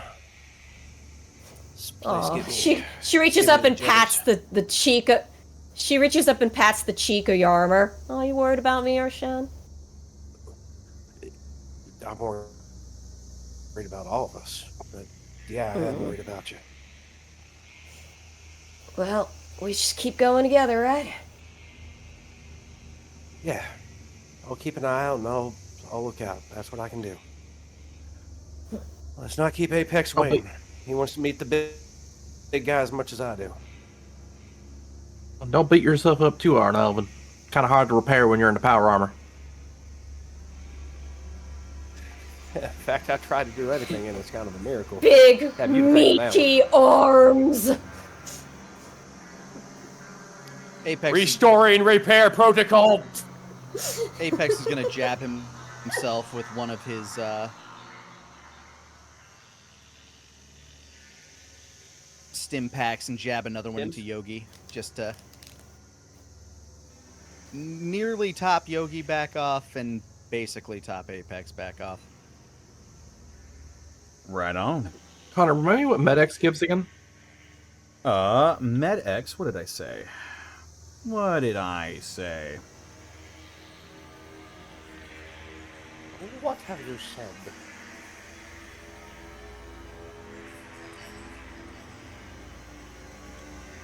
This place Aw, gives me- she reaches give me up the and pats the cheek. She reaches up and pats the cheek of your armor. Oh, you worried about me, Arshan? I'm more worried about all of us. But yeah, I am worried about you. Well, we just keep going together, right? Yeah. I'll keep an eye out and I'll look out. That's what I can do. Let's not keep Apex waiting. He wants to meet the big guy as much as I do. Don't beat yourself up too hard, Alvin. Kind of hard to repair when you're in the power armor. In fact, I tried to do anything and it's kind of a miracle. Big, Have you to take them out. meaty arms. Apex Restoring repair protocol. Apex is gonna jab himself with one of his stim packs and jab another one into Yogi, just to nearly top Yogi back off and basically top Apex back off. Right on. Connor, remind me what MedX gives again? MedX, what did I say? What did I say? What have you said?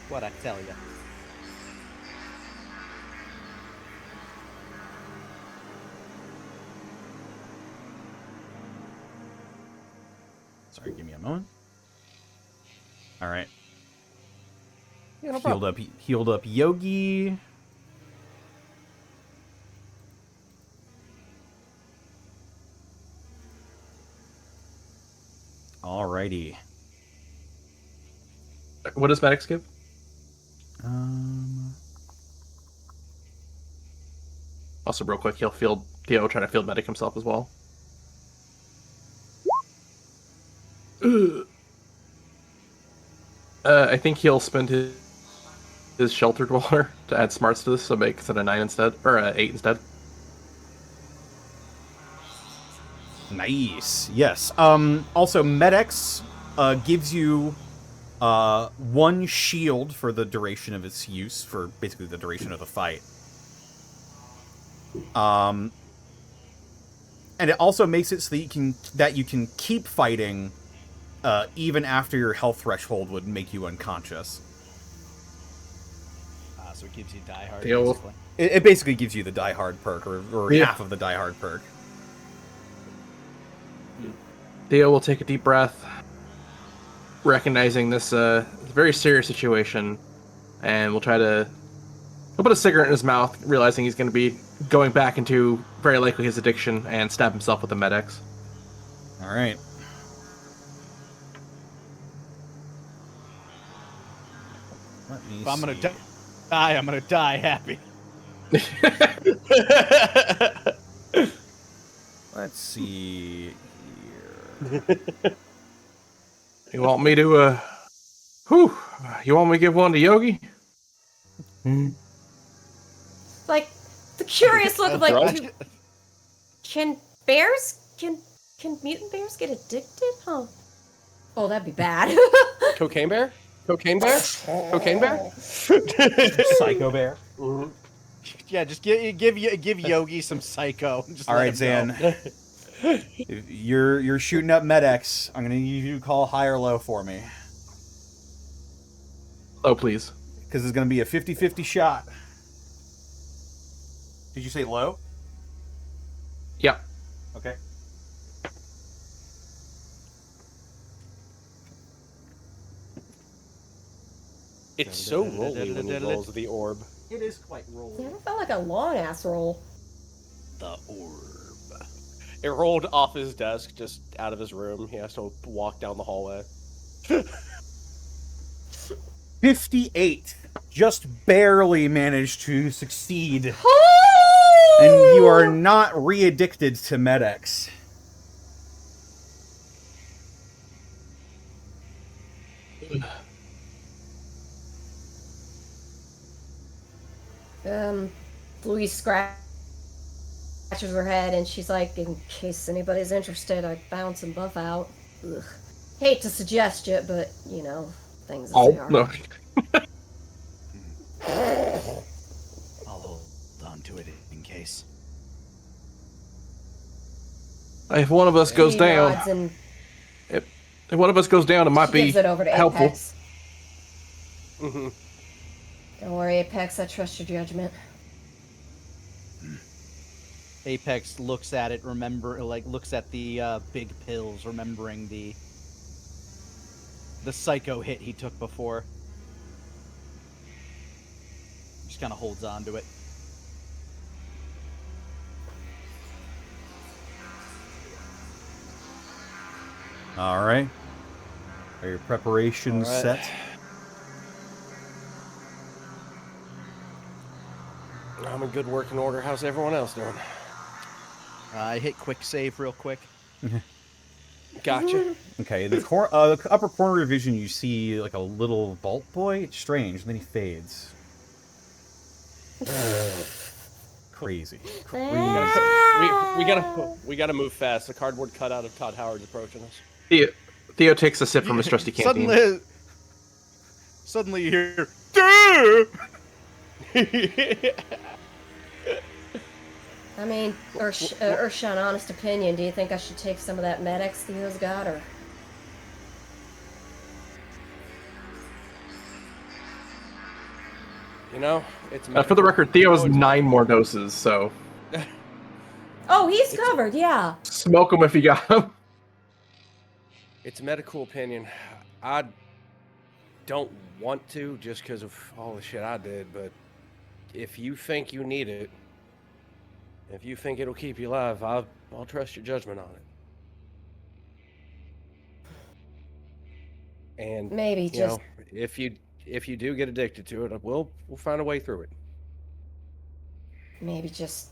What I tell ya. Sorry, give me a moment. All right. Yeah, no problem. Healed up Yogi. Alrighty. What does medics give? Also, real quick, Theo trying to field medic himself as well. I think he'll spend his shelter dweller to add smarts to this, so make it a 9 instead, or 8 instead. Nice. Yes. Also, Med-X gives you 1 shield for the duration of its use, for basically the duration of the fight. And it also makes it so that you can keep fighting even after your health threshold would make you unconscious. So it gives you Die Hard, Theo will- basically. It basically gives you the Die Hard perk, or Yeah. half of the Die Hard perk. Theo will take a deep breath, recognizing this very serious situation, and we'll he'll put a cigarette in his mouth, realizing he's going to be going back into very likely his addiction, and stab himself with the Med-X. All right. Let me If I'm gonna see. die, I'm gonna die happy. Let's see here. You want me to, you want me to give one to Yogi? Like the curious look of like, Drugged? can mutant bears get addicted? Huh? Oh, that'd be bad. Cocaine bear? Cocaine bear? Cocaine bear? Psycho Bear. Yeah, just give Yogi some psycho. Just All let right, him go. Zan. You're shooting up Med-X. I'm gonna need you to call high or low for me, Oh, please. because it's gonna be a 50-50 shot. Did you say low? Yeah. Okay. It's so rolly when he rolls the orb. It is quite rolly. Yeah, that felt like a long ass roll. The orb. It rolled off his desk, just out of his room. He has to walk down the hallway. 58. Just barely managed to succeed. And you are not re-addicted to Med-X. Louise scratches her head and she's like, in case anybody's interested, I found some buff out. Ugh. Hate to suggest it, but, you know, things as Oh, they are. no. I'll hold on to it in case. If one of us goes She down, nods and if one of us goes down, it might she be gives it over to helpful. Apex. Mm-hmm. Don't worry, Apex, I trust your judgment. Apex looks at it, looks at the big pills, remembering the psycho hit he took before. Just kind of holds on to it. All right. Are your preparations All right. set? I'm in good working order. How's everyone else doing? I hit quick save real quick. Gotcha. Okay, the upper corner of your vision, you see like a little vault boy. It's strange, and then he fades. Crazy. We gotta move fast. The cardboard cutout of Todd Howard's approaching us. Theo takes a sip from his trusty canteen. Suddenly you hear, "Duh!" I mean, Urshan, honest opinion, do you think I should take some of that Med-X Theo's got, or? You know, it's For the medical. record, Theo has You know, 9 more doses, so Oh, he's covered, yeah. smoke them if you got them. it's medical opinion. I don't want to just because of all the shit I did, but if you think you need it, if you think it'll keep you alive, I'll trust your judgment on it. And Maybe you just know, if you do get addicted to it, we'll find a way through it. maybe just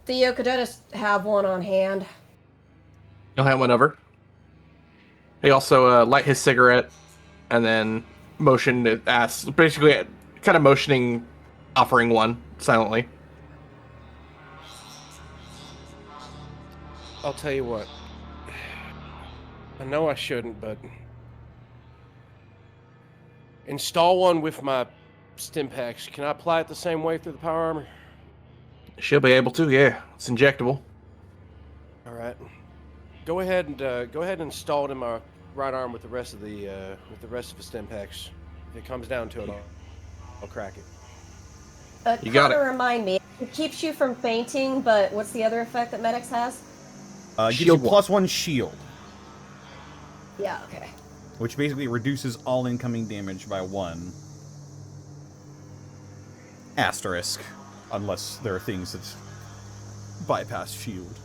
Theo, could I just have one on hand? You'll hand one over. He also light his cigarette and then motioned to ask, basically kind of motioning, offering one silently. I'll tell you what. I know I shouldn't, but install one with my stim packs. Can I apply it the same way through the power armor? She'll be able to, yeah. It's injectable. All right. Go ahead and install it in my right arm with the rest of the stim packs. If it comes down to it, I'll crack it. You got Connor, it. remind me. It keeps you from fainting, but what's the other effect that Medics has? Gives you Shield one. +1 shield, Yeah, okay. which basically reduces all incoming damage by 1. Asterisk, unless there are things that bypass shield.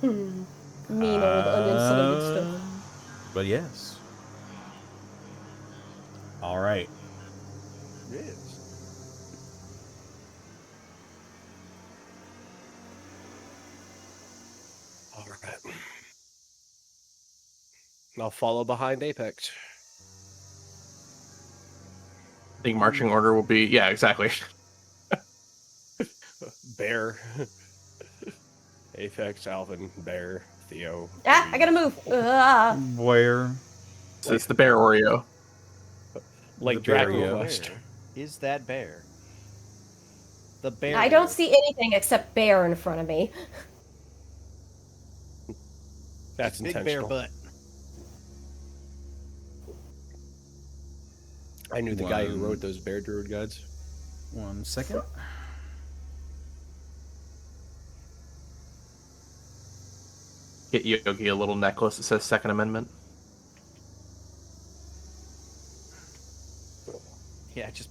Mean old uninsulated stuff. But yes. All right. Yes. All right. I'll follow behind Apex. I think marching order will be, yeah, exactly. Bear. Apex, Alvin, Bear, Theo. Ah, I gotta move. Where? So it's the bear Oreo. Like The bear, Dracula yeah. must. Is that bear? The bear. I don't see anything except bear in front of me. That's Big bear intentional. butt. I knew the guy who One. wrote those Bear Druid guides. 1 second. Get Yogi a little necklace that says Second Amendment. Yeah, just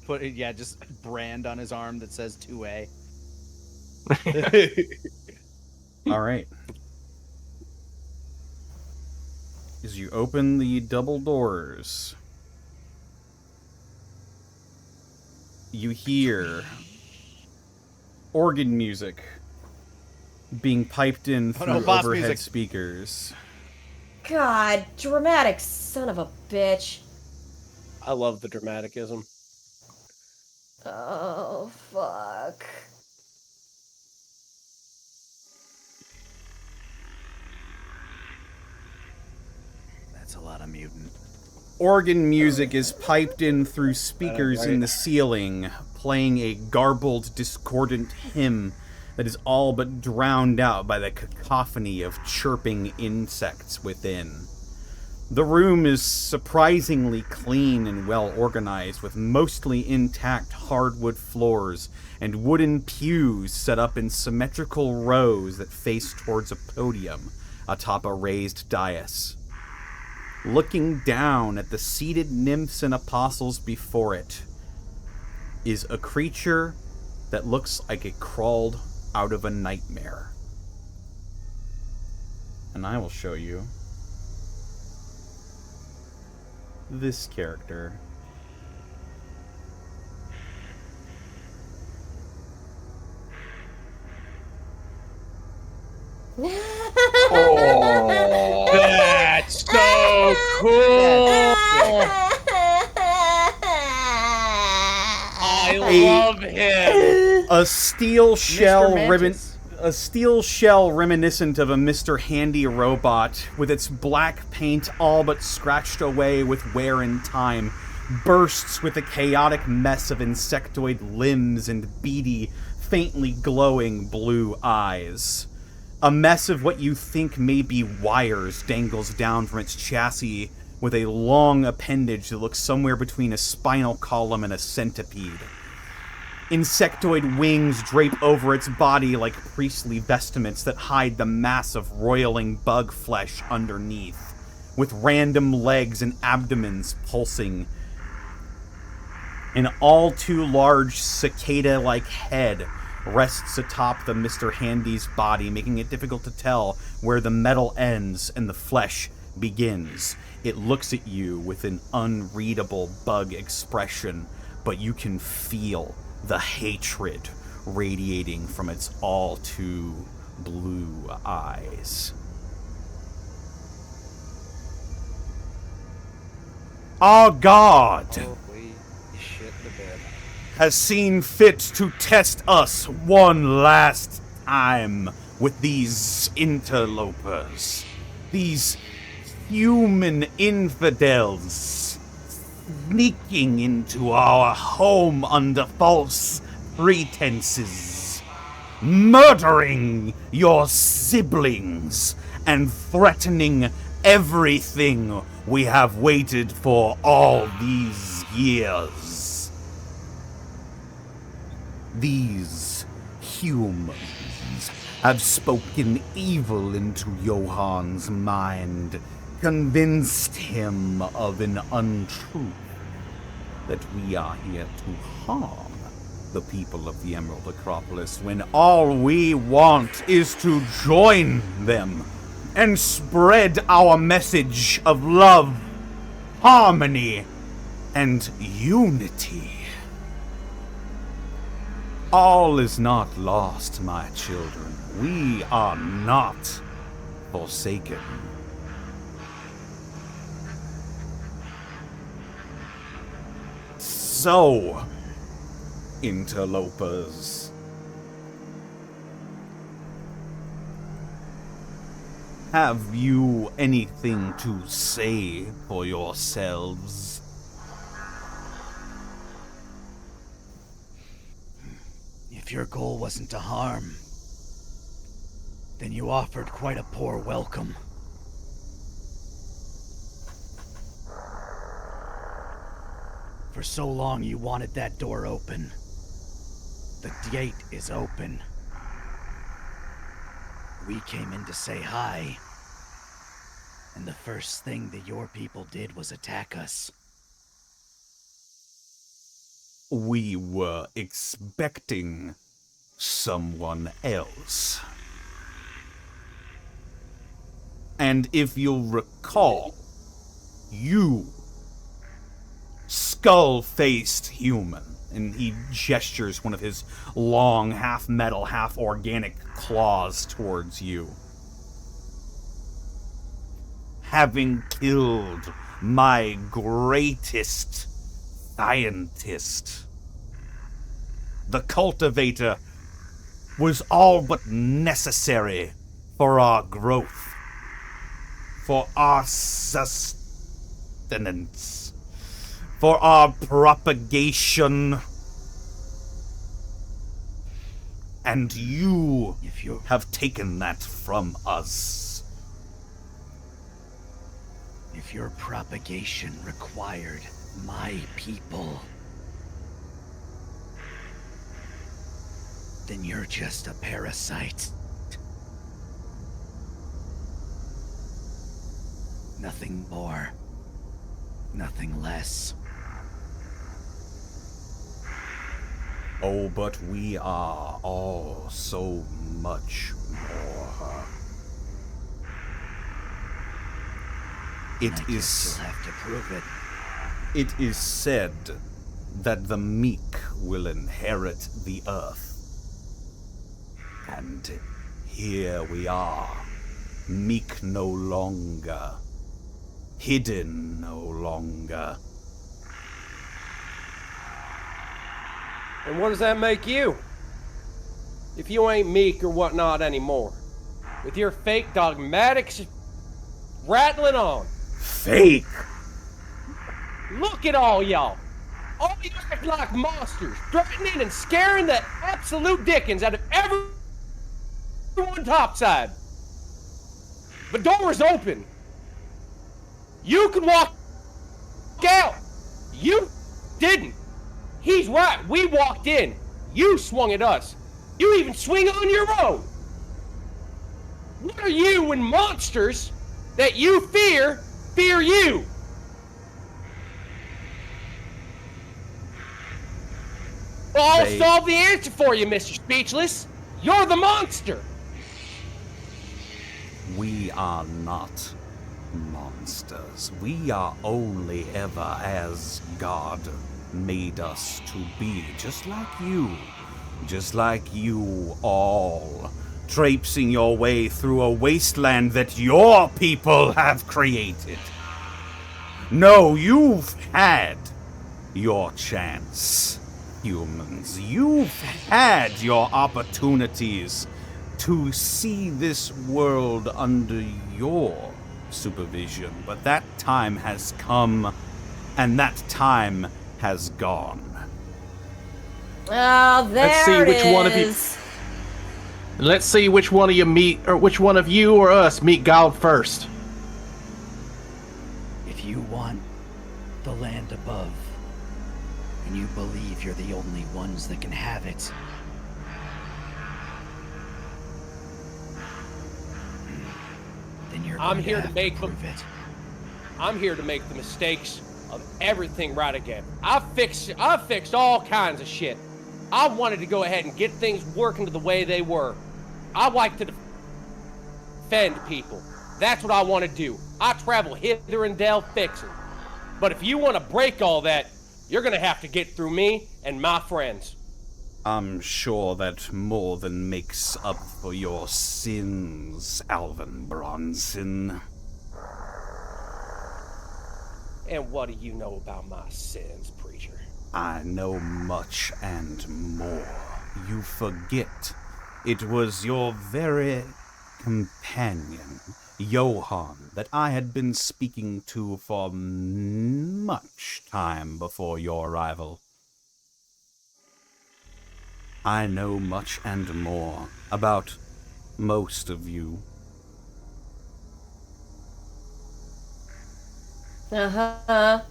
brand on his arm that says 2A. All right. As you open the double doors, you hear organ music being piped in Oh through no, boss overhead music. speakers. God, dramatic son of a bitch. I love the dramaticism. Oh, fuck. That's a lot of mutant. Organ music is piped in through speakers in the ceiling, playing a garbled, discordant hymn that is all but drowned out by the cacophony of chirping insects within. The room is surprisingly clean and well organized, with mostly intact hardwood floors and wooden pews set up in symmetrical rows that face towards a podium atop a raised dais. Looking down at the seated nymphs and apostles before it is a creature that looks like it crawled out of a nightmare. And I will show you this character. That's so cool! I love him! A steel shell Mantis. a steel shell reminiscent of a Mr. Handy robot, with its black paint all but scratched away with wear and time, bursts with a chaotic mess of insectoid limbs and beady, faintly glowing blue eyes. A mess of what you think may be wires dangles down from its chassis, with a long appendage that looks somewhere between a spinal column and a centipede. Insectoid wings drape over its body like priestly vestments that hide the mass of roiling bug flesh underneath, with random legs and abdomens pulsing. An all too large cicada-like head rests atop the Mr. Handy's body, making it difficult to tell where the metal ends and the flesh begins. It looks at you with an unreadable bug expression, but you can feel the hatred radiating from its all too blue eyes. Our God Holy shit, the bed. has seen fit to test us one last time with these interlopers, these human infidels sneaking into our home under false pretenses, murdering your siblings and threatening everything we have waited for all these years. These humans have spoken evil into Johann's mind, convinced him of an untruth, that we are here to harm the people of the Emerald Acropolis, when all we want is to join them and spread our message of love, harmony, and unity. All is not lost, my children. We are not forsaken. So, interlopers, have you anything to say for yourselves? If your goal wasn't to harm, then you offered quite a poor welcome. For so long you wanted that door open. The gate is open. We came in to say hi, and the first thing that your people did was attack us. We were expecting someone else. And if you'll recall, you, skull-faced human, and he gestures one of his long, half-metal, half-organic claws towards you. Having killed my greatest scientist, the cultivator was all but necessary for our growth, for our sustenance, for our propagation. And you have taken that from us. If your propagation required my people, then you're just a parasite. Nothing more, nothing less. Oh, but we are all so much more. I guess you'll have to prove it. It is said that the meek will inherit the earth. And here we are, meek no longer, hidden no longer. And what does that make you? If you ain't meek or whatnot anymore. With your fake dogmatics rattling on. Fake! Look at all y'all. All you act like monsters, threatening and scaring the absolute dickens out of everyone topside. The door is open. You could walk out. You didn't. He's right. We walked in. You swung at us. You even swing on your own. What are you when monsters that you fear you? Well, I'll solve the answer for you, Mr. Speechless. You're the monster. We are not monsters. We are only ever as God made us to be, just like you. Just like you all, traipsing your way through a wasteland that your people have created. No, you've had your chance, humans. You've had your opportunities to see this world under your supervision, but that time has come, and that time has gone. Oh, there Let's see which one of you. Let's see which one of you meet, or which one of you or us meet God first. If you want the land above, and you believe you're the only ones that can have it, then you're I'm going here to to have make prove it. I'm here to make the mistakes of everything right again. I've fixed all kinds of shit. I wanted to go ahead and get things working to the way they were. I like to defend people. That's what I want to do. I travel hither and thou fixing. But if you want to break all that, you're going to have to get through me and my friends. I'm sure that more than makes up for your sins, Alvin Bronson. And what do you know about my sins, preacher? I know much and more. You forget. It was your very companion, Johann, that I had been speaking to for much time before your arrival. I know much and more about most of you. Uh-huh.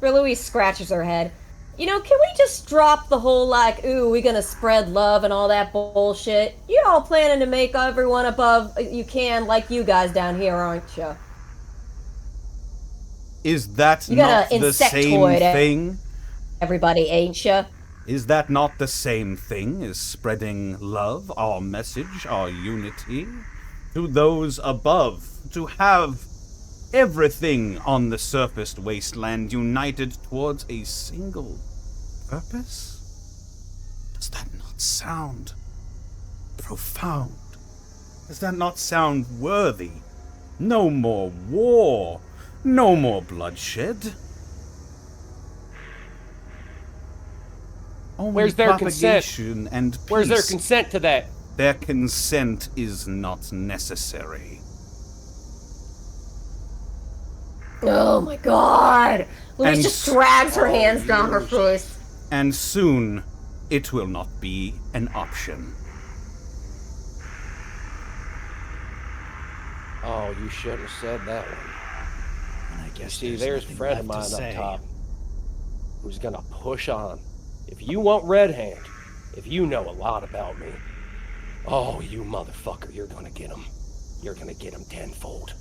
Louise scratches her head. You know, can we just drop the whole, like, ooh, we gonna spread love and all that bullshit? You're all planning to make everyone above you can like you guys down here, aren't you? Is that You not gotta the same insectoid thing? everybody, ain't you? Is that not the same thing as spreading love, our message, our unity, to those above, to have everything on the surfaced wasteland united towards a single purpose? Does that not sound profound? Does that not sound worthy? No more war, no more bloodshed. Only Where's their consent? propagation and peace. Where's their consent to that? Their consent is not necessary. Oh my god! Louise And just drags her hands down her face. And soon, it will not be an option. Oh, you shouldn't have said that one. And I guess See, there's a nothing friend of left to mine up say. top who's gonna push on. If you want Red Hand, if you know a lot about me, oh, you motherfucker, you're gonna get him. You're gonna get him tenfold.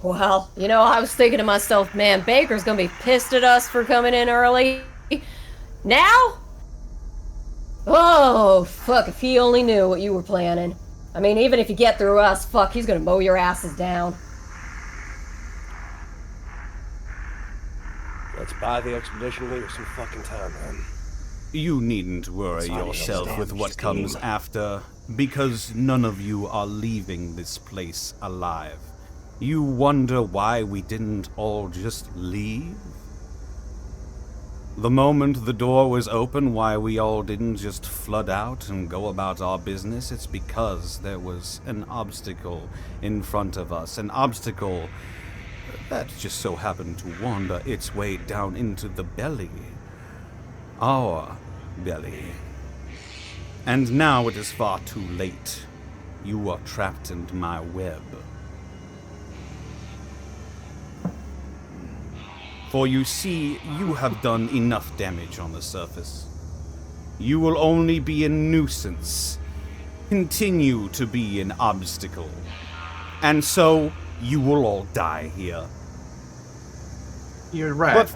Well, you know, I was thinking to myself, man, Baker's gonna be pissed at us for coming in early. Now? Oh, fuck, if he only knew what you were planning. I mean, even if you get through us, fuck, he's gonna mow your asses down. Let's buy the expedition leader some fucking time, man. You needn't worry yourself with what comes after, because none of you are leaving this place alive. You wonder why we didn't all just leave? The moment the door was open, why we all didn't just flood out and go about our business, it's because there was an obstacle in front of us, an obstacle that just so happened to wander its way down into the belly. Our belly. And now it is far too late. You are trapped in my web. For you see, you have done enough damage on the surface. You will only be a nuisance, continue to be an obstacle, and so you will all die here. You're right. But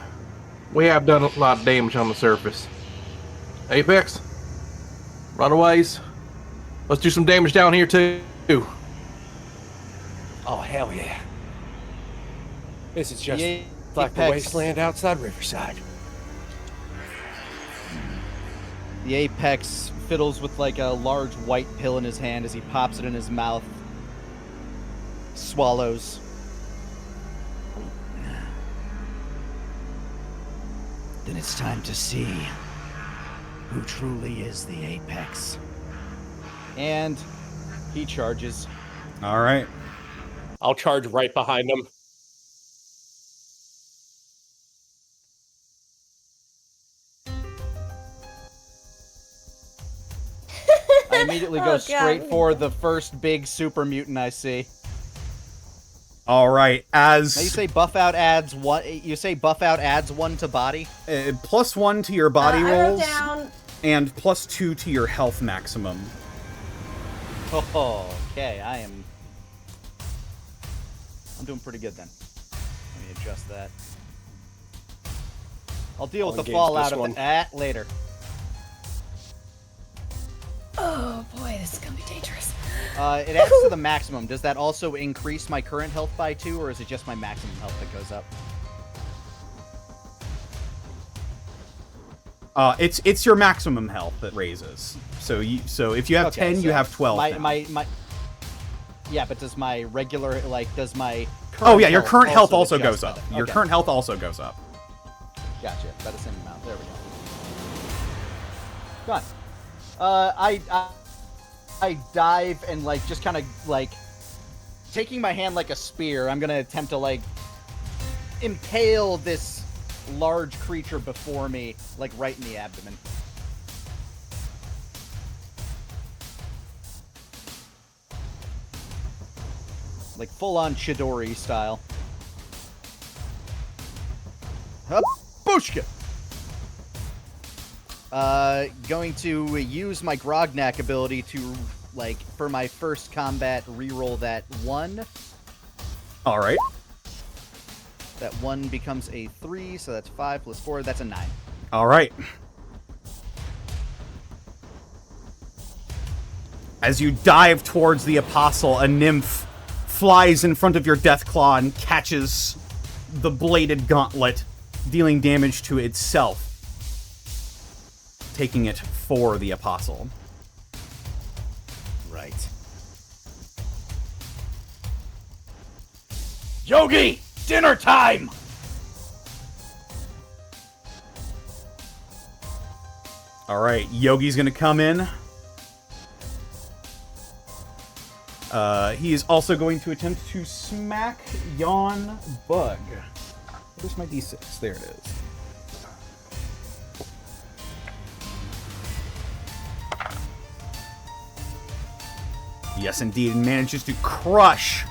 We have done a lot of damage on the surface. Apex, runaways, let's do some damage down here too. Oh, hell yeah. This is just Yeah, like the Apex. wasteland outside Riverside. The Apex fiddles with like a large white pill in his hand as he pops it in his mouth. Swallows. Then it's time to see who truly is the Apex. And he charges. all right. I'll charge right behind him. I immediately Oh, go God. straight for the first big super mutant I see. All right. As Now you say buff out adds one. You say buff out adds 1 to body. +1 to your body I wrote rolls down. and +2 to your health maximum. Oh, okay. I'm doing pretty good then. Let me adjust that. I'll deal with the engage fallout this of one. that later. Oh boy, this is gonna be dangerous. It adds to the maximum. Does that also increase my current health by 2, or is it just my maximum health that goes up? It's your maximum health that raises. So if you have Okay, 10, you so have 12. now. my yeah, but does my regular does my Oh yeah, your current health also adjust goes by up. that? Your Okay. current health also goes up. Gotcha. By the same amount. There we go. Done. I dive and like just kind of like taking my hand like a spear. I'm gonna attempt to like impale this large creature before me, like right in the abdomen. Like full-on Chidori style. Bushka! Going to use my Grognak ability to, like, for my first combat, reroll that 1. All right. That 1 becomes a 3, so that's 5 plus 4, that's a 9. All right. As you dive towards the apostle, a nymph flies in front of your Deathclaw and catches the bladed gauntlet, dealing damage to itself, taking it for the apostle. Right. Yogi! Dinner time! All right, Yogi's gonna come in. He is also going to attempt to smack Yawn Bug. Where's my d6? There it is. Yes, indeed, and manages to crush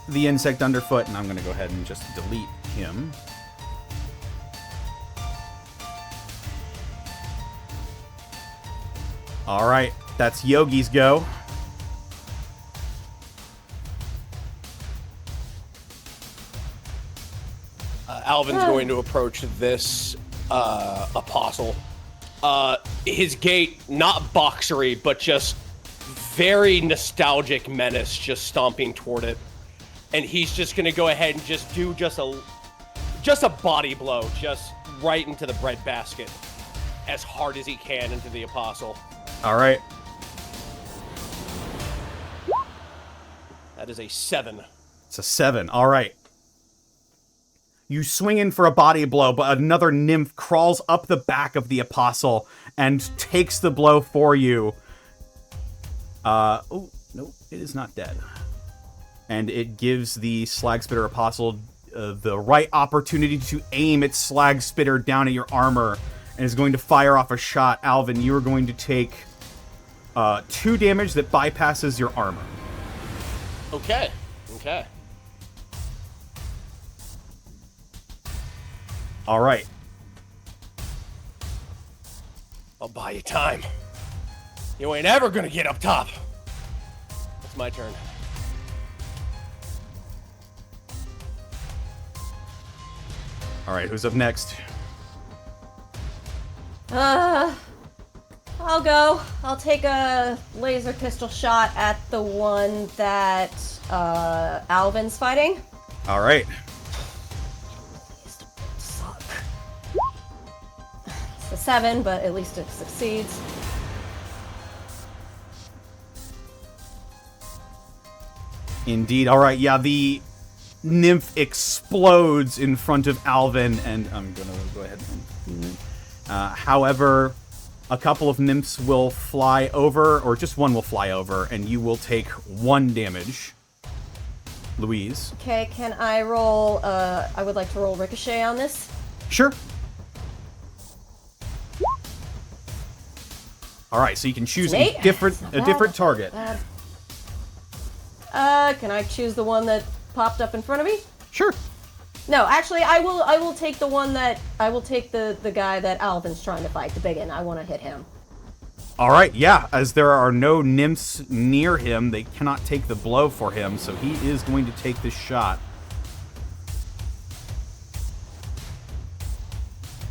the insect underfoot, and I'm going to go ahead and just delete him. All right, that's Yogi's go. Alvin's going to approach this apostle. His gait, not boxery, but just very nostalgic menace, just stomping toward it. And he's just going to go ahead and just do just a body blow, just right into the breadbasket, as hard as he can into the apostle. All right. That is a 7. It's a 7. All right. You swing in for a body blow, but another nymph crawls up the back of the apostle and takes the blow for you. Oh, no, it is not dead. And it gives the slag spitter apostle the right opportunity to aim its slag spitter down at your armor and is going to fire off a shot. Alvin, you are going to take 2 damage that bypasses your armor. Okay. Okay. All right. I'll buy you time. You ain't ever gonna get up top. It's my turn. All right, who's up next? I'll go. I'll take a laser pistol shot at the one that Alvin's fighting. All right. Suck. It's a 7, but at least it succeeds. Indeed. All right. Yeah, the nymph explodes in front of Alvin, and I'm gonna go ahead and. However, a couple of nymphs will fly over, or just one will fly over, and you will take 1 damage. Louise. Okay, can I roll? I would like to roll ricochet on this. Sure. All right, so you can choose a different target. Can I choose the one that popped up in front of me? Sure. No, actually, I will take the one that I will take the guy that Alvin's trying to fight, the big one. I want to hit him. All right, yeah. As there are no nymphs near him, they cannot take the blow for him, so he is going to take this shot.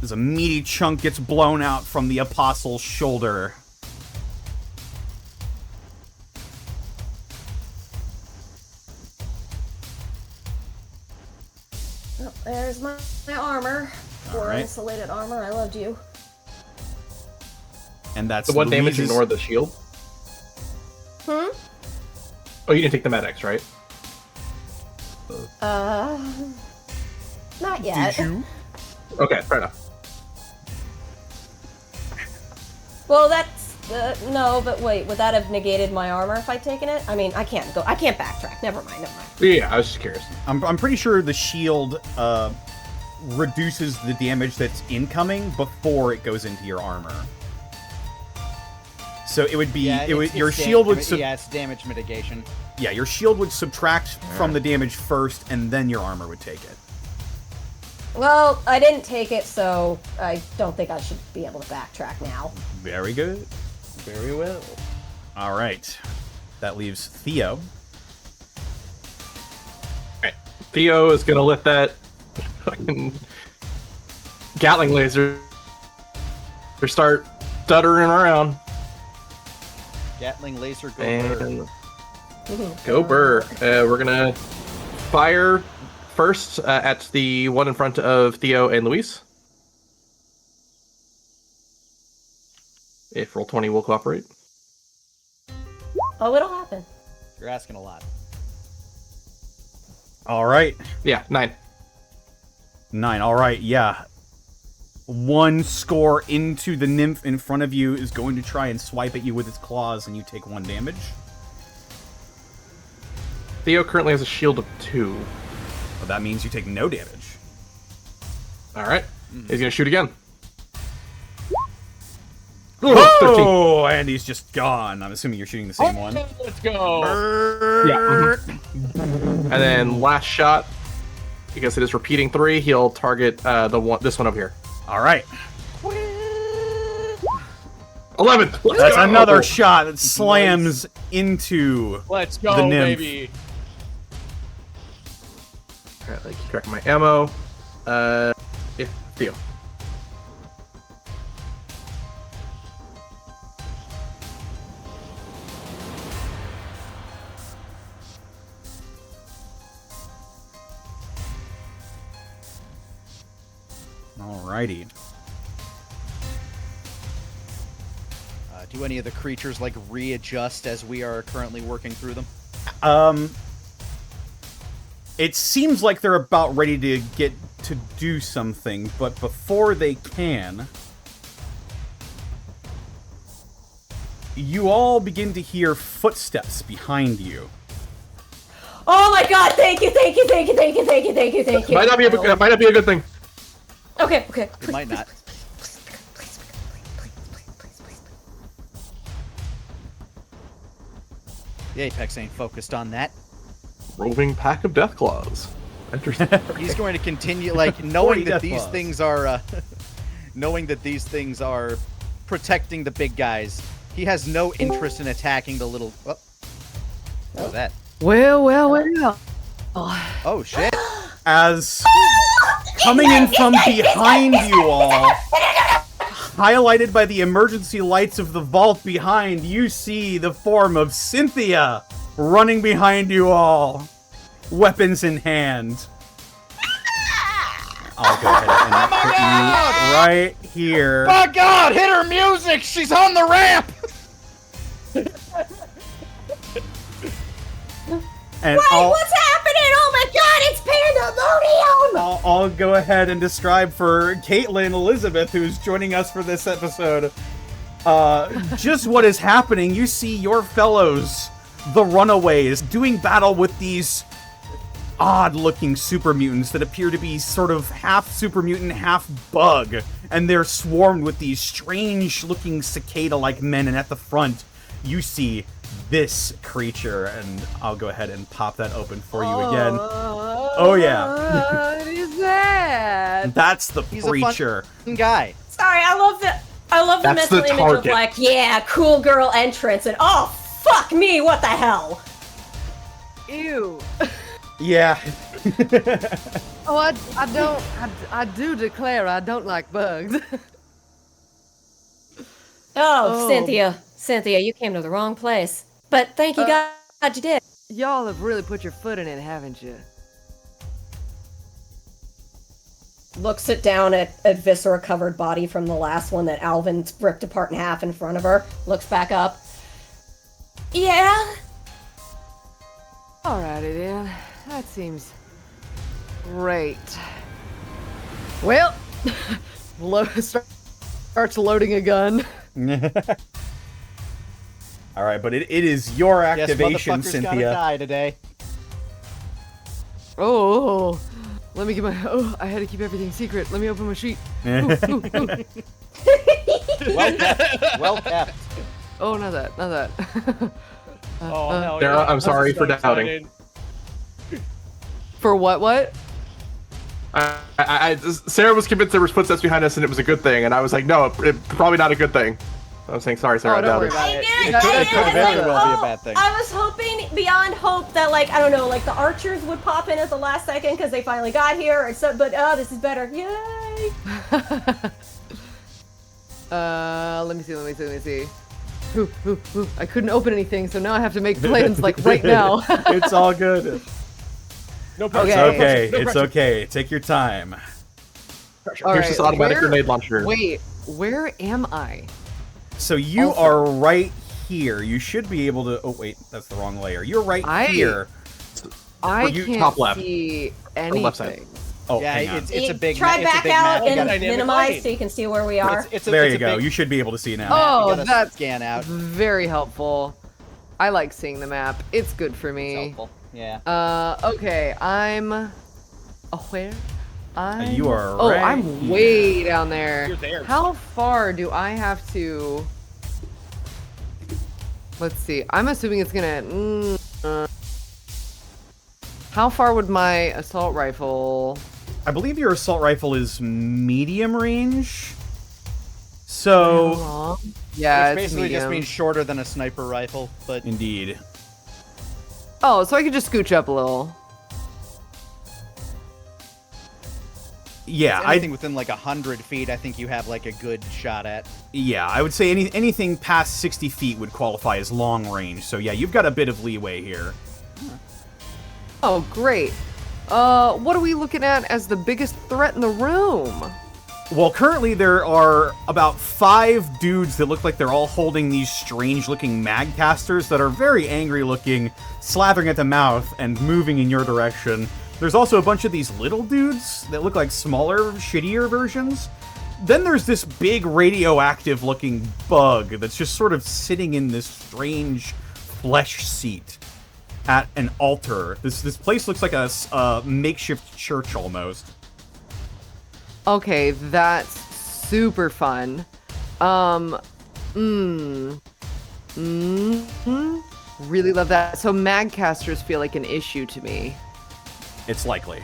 As a meaty chunk gets blown out from the apostle's shoulder. Oh, there's my armor. All right. Insulated armor. I loved you. And that's The 1 damage Louise's- ignore the shield. Hmm? Oh, you didn't take the medics, right? Not yet. Did you? Okay, fair enough. Well, that's no, but wait, would that have negated my armor if I'd taken it? I mean, I can't backtrack. Never mind. Yeah, I was just curious. I'm pretty sure the shield reduces the damage that's incoming before it goes into your armor. So it would be your shield would it's damage mitigation. Yeah, your shield would subtract from the damage first, and then your armor would take it. Well, I didn't take it, so I don't think I should be able to backtrack now. Very good. Very well. All right. That leaves Theo. Alright. Theo is gonna let that fucking Gatling laser start stuttering around. Gatling laser go And burr. go burr. We're gonna fire first at the one in front of Theo and Louise. If roll 20 will cooperate. Oh, it'll happen. You're asking a lot. All right. Yeah, 9. 9. All right. Yeah. 1 score into the nymph in front of you is going to try and swipe at you with its claws, and you take 1 damage. Theo currently has a shield of 2. Well, that means you take no damage. Alright. He's gonna shoot again. Oh, and he's just gone. I'm assuming you're shooting the same one. Let's go. Yeah. And then last shot, because it is repeating 3, he'll target this one over here. All right. 11. That's another shot that slams into Let's the go, nymph. baby. Alright, keep track of my ammo. Yeah, Theo. Alrighty. Do any of the creatures like readjust as we are currently working through them? It seems like they're about ready to get to do something, but before they can, you all begin to hear footsteps behind you. Oh my god, thank you. Might not be a good thing. Okay. It might not. The Apex ain't focused on that. Roving pack of death claws. Interesting. He's going to continue, like, knowing that these things are, knowing that these things are protecting the big guys. He has no interest in attacking the little. Oh, what was that? Well. Oh shit! As coming in from behind you all, highlighted by the emergency lights of the vault behind, you see the form of Cynthia running behind you all, weapons in hand. I'll go ahead and put you right here. My God! Hit her music! She's on the ramp! And Wait, what's happening? Oh my god, it's pandemonium! I'll go ahead and describe for Caitlin Elizabeth, who's joining us for this episode, just what is happening. You see your fellows, the Runaways, doing battle with these odd-looking super mutants that appear to be sort of half super mutant, half bug, and they're swarmed with these strange-looking cicada-like men, and at the front, you see this creature, and I'll go ahead and pop that open for you again. Oh yeah. What is that? That's the He's preacher. a fun guy. Sorry, I love the That's mental the image target. of like, yeah, cool girl entrance, and oh fuck me, what the hell? Ew. Yeah. Oh, I do declare I don't like bugs. Oh, Cynthia, you came to the wrong place. But thank you God you did. Y'all have really put your foot in it, haven't you? Looks it down at viscera-covered body from the last one that Alvin ripped apart in half in front of her. Looks back up. Yeah? Alrighty then. That seems great. Well, starts loading a gun. All right, but it is your Guess activation, motherfucker's gotta Cynthia. die today. Oh, let me get my. Oh, I had to keep everything secret. Let me open my sheet. Ooh, ooh, ooh. Well kept. Well kept. Oh, not that. Oh, hell Sarah, yeah. I'm sorry for so doubting. excited. For what? Sarah was convinced there was footsteps behind us and it was a good thing, and I was like, no, probably not a good thing. I was saying, sorry, Sarah, I Oh, don't worry doubted. about it. It That's- could that's very fine. well be a bad thing. I was hoping beyond hope that, like, I don't know, like the archers would pop in at the last second because they finally got here, or so, but this is better. Yay! Let me see. Ooh. I couldn't open anything, so now I have to make plans like right now. It's all good. No It's pressure. okay. No It's pressure. okay. Take your time. All Here's this right, automatic where- grenade launcher. Wait, where am I? So you Also- are right here. You should be able to. Oh wait, that's the wrong layer. You're right here. I you- can't top left. see the left side. anything. Oh, Yeah, hang on. it's a big. Try it's a back big out map. and dynamic minimize light. so you can see where we are. There it's you a go. big- You should be able to see now. Oh, you gotta that's scan out. very helpful. I like seeing the map. It's good for It's me. helpful. Yeah. Okay, I'm. Where? You are Oh, right I'm here. way down there. You're there. How far do I have to? Let's see. I'm assuming it's gonna. How far would my assault rifle? I believe your assault rifle is medium range. So, Aw. Yeah, Which it's basically just medium. means shorter than a sniper rifle, but indeed. Oh, so I could just scooch up a little. Yeah, anything within like 100 feet, I think you have like a good shot at. I would say anything past 60 feet would qualify as long range. So yeah, you've got a bit of leeway here. Oh, great. What are we looking at as the biggest threat in the room? Well, currently there are about 5 dudes that look like they're all holding these strange-looking mag casters that are very angry-looking, slathering at the mouth and moving in your direction. There's also a bunch of these little dudes that look like smaller, shittier versions. Then there's this big radioactive-looking bug that's just sort of sitting in this strange flesh seat at an altar. This place looks like a makeshift church almost. Okay, that's super fun. Really love that. So magcasters feel like an issue to me. It's likely.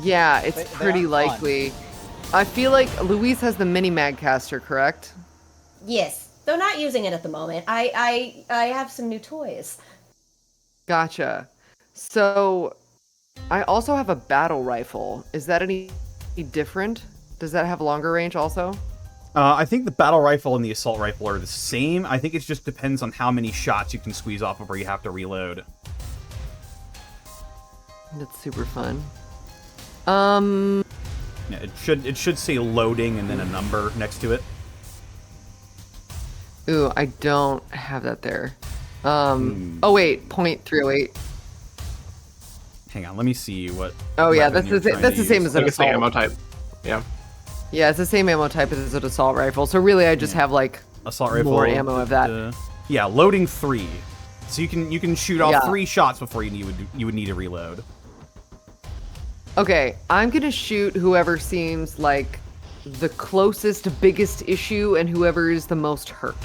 Yeah, it's They pretty are fun. likely. I feel like Louise has the mini magcaster, correct? Yes, though not using it at the moment. I have some new toys. Gotcha. So, I also have a battle rifle. Is that any different? Does that have longer range also? I think the battle rifle and the assault rifle are the same. I think it just depends on how many shots you can squeeze off before you have to reload. That's super fun. Yeah, it should say loading and then a number next to it. Ooh, I don't have that there. Oh wait, .308. Hang on, let me see what. Oh yeah, weapon you're trying that's to the same use. as I an think it's the assault. ammo type. Yeah. Yeah, it's the same ammo type as an assault rifle. So really, I just have like assault rifle. more ammo of that. Yeah, loading 3. So you can shoot off Yeah. 3 shots before you would need to reload. Okay, I'm gonna shoot whoever seems like the closest, biggest issue, and whoever is the most hurt.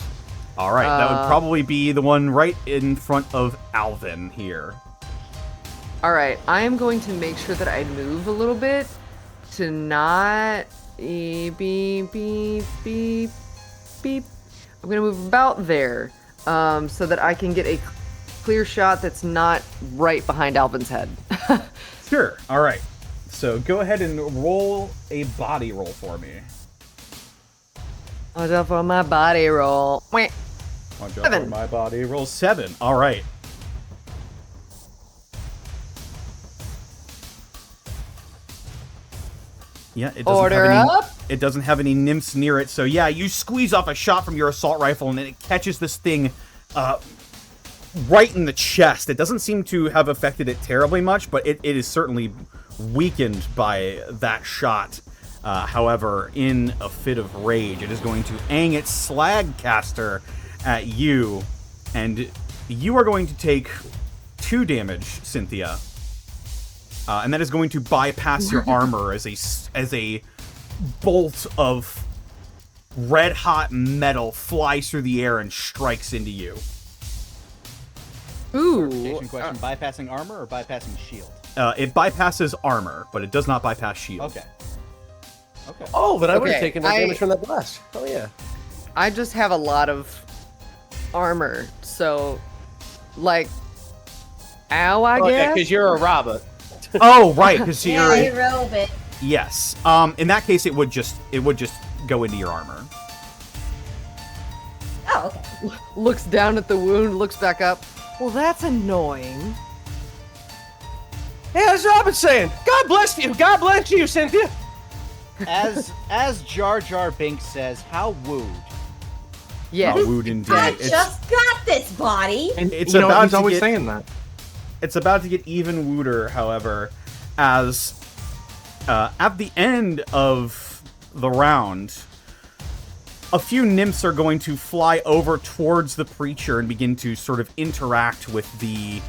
All right, that would probably be the one right in front of Alvin here. All right, I am going to make sure that I move a little bit to not beep beep beep beep beep. I'm gonna move about there, so that I can get a clear shot that's not right behind Alvin's head. Sure. All right. So go ahead and roll a body roll for me. Watch out for my body roll. Wait. Watch out 7. for my body roll 7. All right. Yeah, it doesn't Order have any, up. It doesn't have any nymphs near it. So yeah, you squeeze off a shot from your assault rifle and then it catches this thing right in the chest. It doesn't seem to have affected it terribly much, but it is certainly weakened by that shot. However, in a fit of rage, it is going to aim its slagcaster at you, and you are going to take 2 damage, Cynthia. And that is going to bypass your armor as a bolt of red-hot metal flies through the air and strikes into you. Ooh. Clarification question: bypassing armor or bypassing shield? It bypasses armor, but it does not bypass shield. Okay. Okay. Oh, but I would have Okay, taken that damage from that blast. Oh yeah. I just have a lot of armor, so like, ow, I Oh, yeah, guess. because you're a robot. Oh, right, because Yeah, you're... you robe it. Yes. In that case, it would just go into your armor. Oh, okay. Looks down at the wound, looks back up. Well, that's annoying. Hey, that's what I've been saying. God bless you. God bless you, Cynthia. As Jar Jar Binks says, how wooed. Yes. Wooed indeed. I just got this body. And It's you know, about he's to always get- saying that. It's about to get even wooder, however, as at the end of the round, a few nymphs are going to fly over towards the preacher and begin to sort of interact with the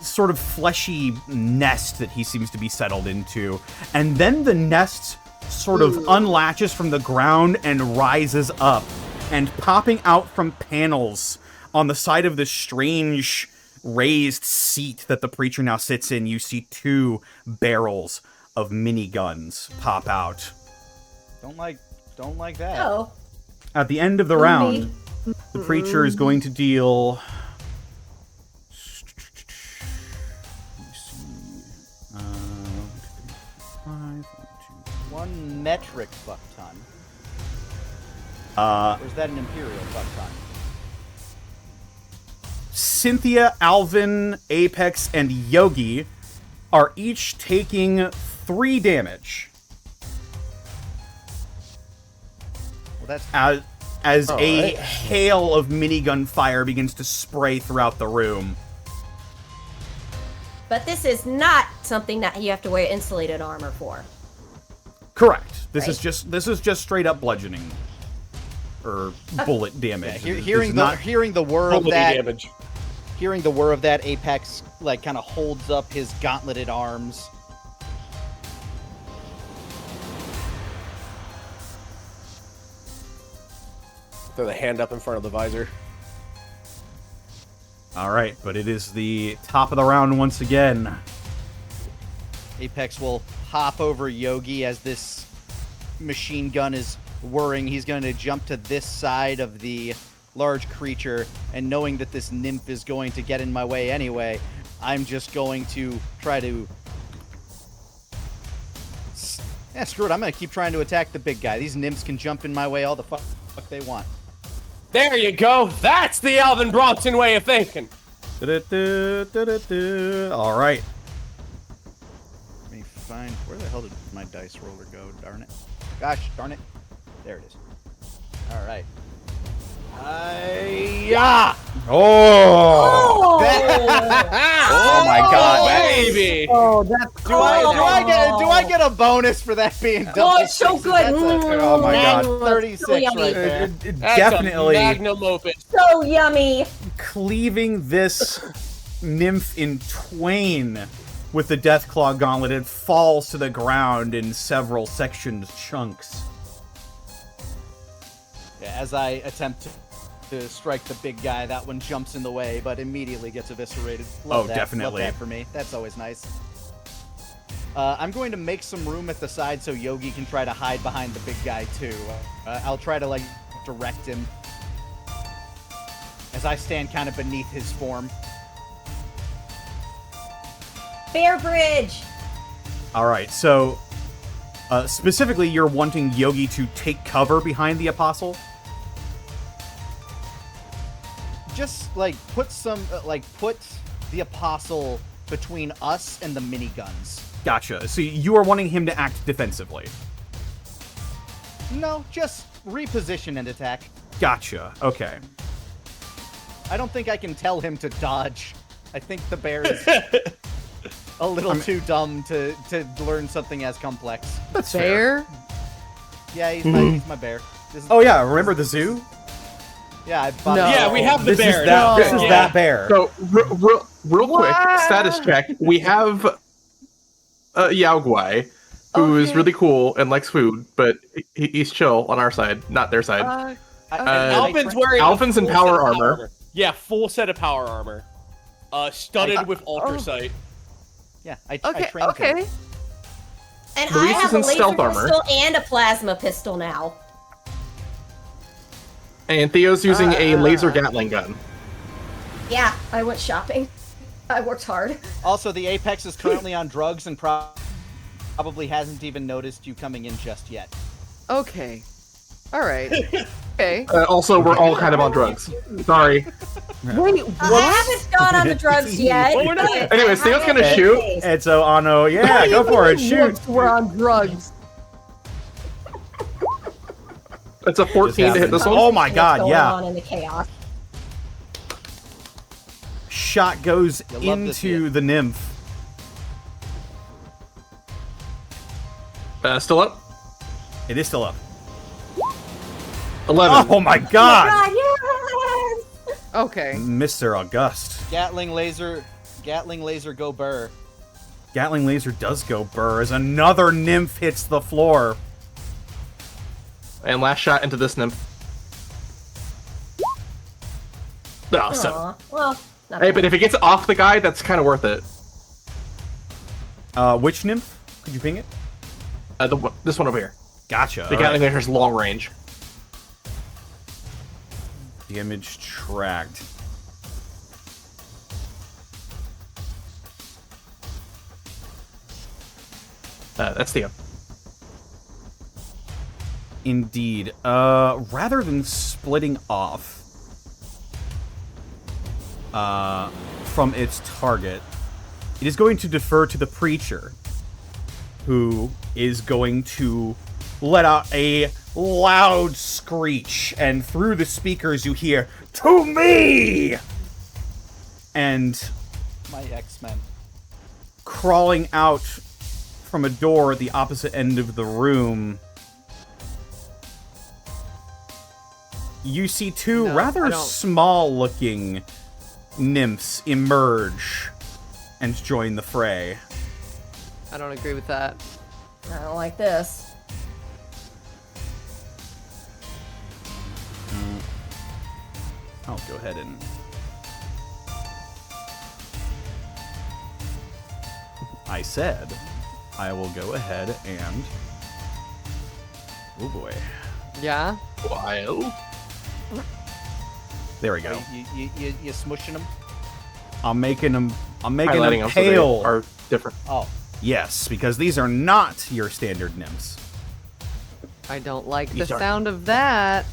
sort of fleshy nest that he seems to be settled into. And then the nest sort of unlatches from the ground and rises up. And popping out from panels on the side of this strange raised seat that the preacher now sits in, you see 2 barrels of miniguns pop out. Don't like that. Oh, At the end of the Who, round, me? the preacher is going to deal... Let me see. 1 metric buck ton. Or is that an imperial buck ton? Cynthia, Alvin, Apex, and Yogi are each taking 3 damage Well, that's as All a right. hail of minigun fire begins to spray throughout the room. but this is not something that you have to wear insulated armor for. Correct. This is Right. just straight up bludgeoning or bullet damage. yeah, This hearing is the not hearing the whir of Holy that. damage. Hearing the whir of that, Apex like kind of holds up his gauntleted arms. Throw the hand up in front of the visor. All right, but it is the top of the round once again. Apex will hop over Yogi as this machine gun is whirring. He's going to jump to this side of the large creature, and knowing that this nymph is going to get in my way anyway, I'm just going to try to... Yeah, screw it. I'm going to keep trying to attack the big guy. These nymphs can jump in my way all the fuck they want. There you go. That's the Alvin Bronson way of thinking. All right. Let me find... Where the hell did my dice roller go? Darn it. Gosh, darn it. There it is. All right. Yeah! Oh! Oh my God, baby! Oh, that's Do I get a bonus for that being double? Oh, it's so sixes? good. Oh my God. 36 So yummy. right there. That's Definitely a magnum opus. So yummy. cleaving this nymph in twain with the Deathclaw Gauntlet. It falls to the ground in several sectioned chunks. Yeah, as I attempt to strike the big guy, that one jumps in the way, but immediately gets eviscerated. Love that. Definitely. Love that for me. That's always nice. I'm going to make some room at the side so Yogi can try to hide behind the big guy too. I'll try to like direct him as I stand kind of beneath his form. Bear Bridge. All right, so specifically, you're wanting Yogi to take cover behind the Apostle? Just like put the Apostle between us and the miniguns. Gotcha. So you are wanting him to act defensively? No, just reposition and attack. Gotcha. Okay. I don't think I can tell him to dodge. I think the bear is a little too dumb to learn something as complex. That's fair. Bear? Yeah, he's my bear. This is, Oh yeah, remember the zoo? yeah, I bought No. Yeah, we have the This bear. is that. No. This is Yeah. that bear. So, real quick, status check. We have Yao Guai, who is Okay. really cool and likes food, but he's chill on our side, not their side. Alvin's wearing Alvin's a in full power set of armor. Yeah, full set of power armor. Studded with ultra sight. Yeah, I Okay, trained him. okay. And Louise I have is a in laser stealth armor. pistol and a plasma pistol now. And Theo's using a laser Gatling gun. Yeah, I went shopping. I worked hard. Also, the Apex is currently on drugs and probably hasn't even noticed you coming in just yet. Okay. All right. Okay. Also, we're all kind of on drugs. Sorry. Wait, I haven't gone on the drugs yet. Well, we're not- but Anyways, I Theo's have gonna a shoot. taste. And so Ano, yeah, go for it. Shoot. We're on drugs. It's a 14 to hit this one. Oh my What's God, going yeah. on in the chaos. Shot goes You'll love to see into it. the nymph. Still up? It is still up. 11. Oh my God! God, yes! Okay. Mr. August. Gatling laser, go burr. Gatling laser does go burr as another nymph hits the floor. And last shot into this nymph. Oh, 7. Aw, well, not Hey, bad. but if it gets off the guy, that's kind of worth it. Which nymph? Could you ping it? This one over here. Gotcha. The Gatling laser's long range. Damage tracked. That's Theo. Indeed. Rather than splitting off from its target, it is going to defer to the preacher, who is going to let out a loud screech, and through the speakers you hear, "To me!" And My X-Men. crawling out from a door at the opposite end of the room, you see two No, rather I don't. small-looking nymphs emerge and join the fray. I don't agree with that. I don't like this. I'll go ahead and... I said I will go ahead and... Oh boy. Yeah. Wild. There we go. You smushing them? I'm making them Highlighting them so they pale. are different. Oh. Yes, because these are not your standard nymphs. I don't like the These are- sound of that.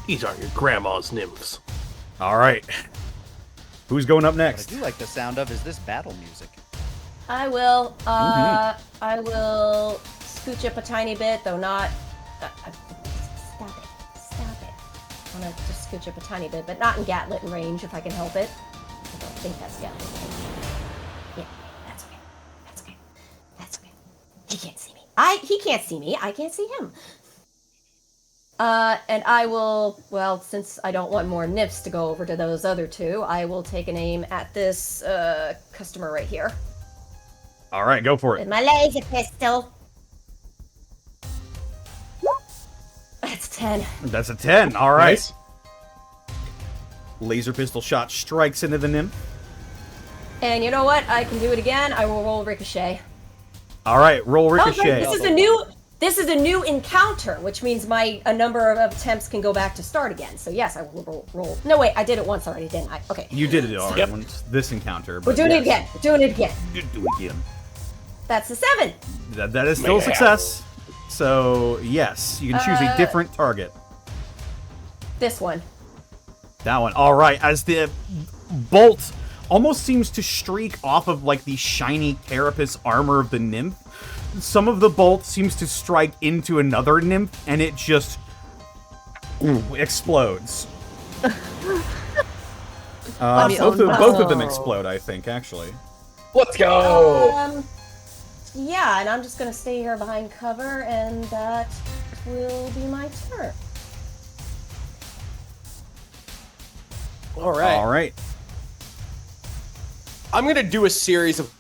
These aren't your grandma's nymphs. All right. Who's going up What I next? do like the sound of is this battle music. I will. I will scooch up a tiny bit, though not. Stop it! Stop it! I want to just scooch up a tiny bit, but not in Gatlit range if I can help it. I don't think that's Gatlit range. Yeah, that's okay. That's okay. That's okay. He can't see me. He can't see me. I can't see him. And I will, well, since I don't want more nymphs to go over to those other two, I will take an aim at this customer right here. All right, go for With it. my laser pistol. That's 10. That's a 10. All right. Nice. Laser pistol shot strikes into the nymph. And you know what? I can do it again. I will roll ricochet. All right, roll Oh, right, ricochet. this is a new encounter, which means a number of attempts can go back to start again. So yes, I will roll. No, wait, I did it once already, didn't I? Okay. You did it already Yep. once this encounter. We're But doing it yes. again. We're doing it again. You do it again. That's a 7. That is still a success. So yes, you can choose a different target. This one. That one. All right. As the bolt almost seems to streak off of like the shiny carapace armor of the nymph, some of the bolt seems to strike into another nymph, and it just explodes. Both of them explode, I think, actually. Let's go. Yeah, and I'm just gonna stay here behind cover, and that will be my turn. All right. All right. I'm gonna do a series of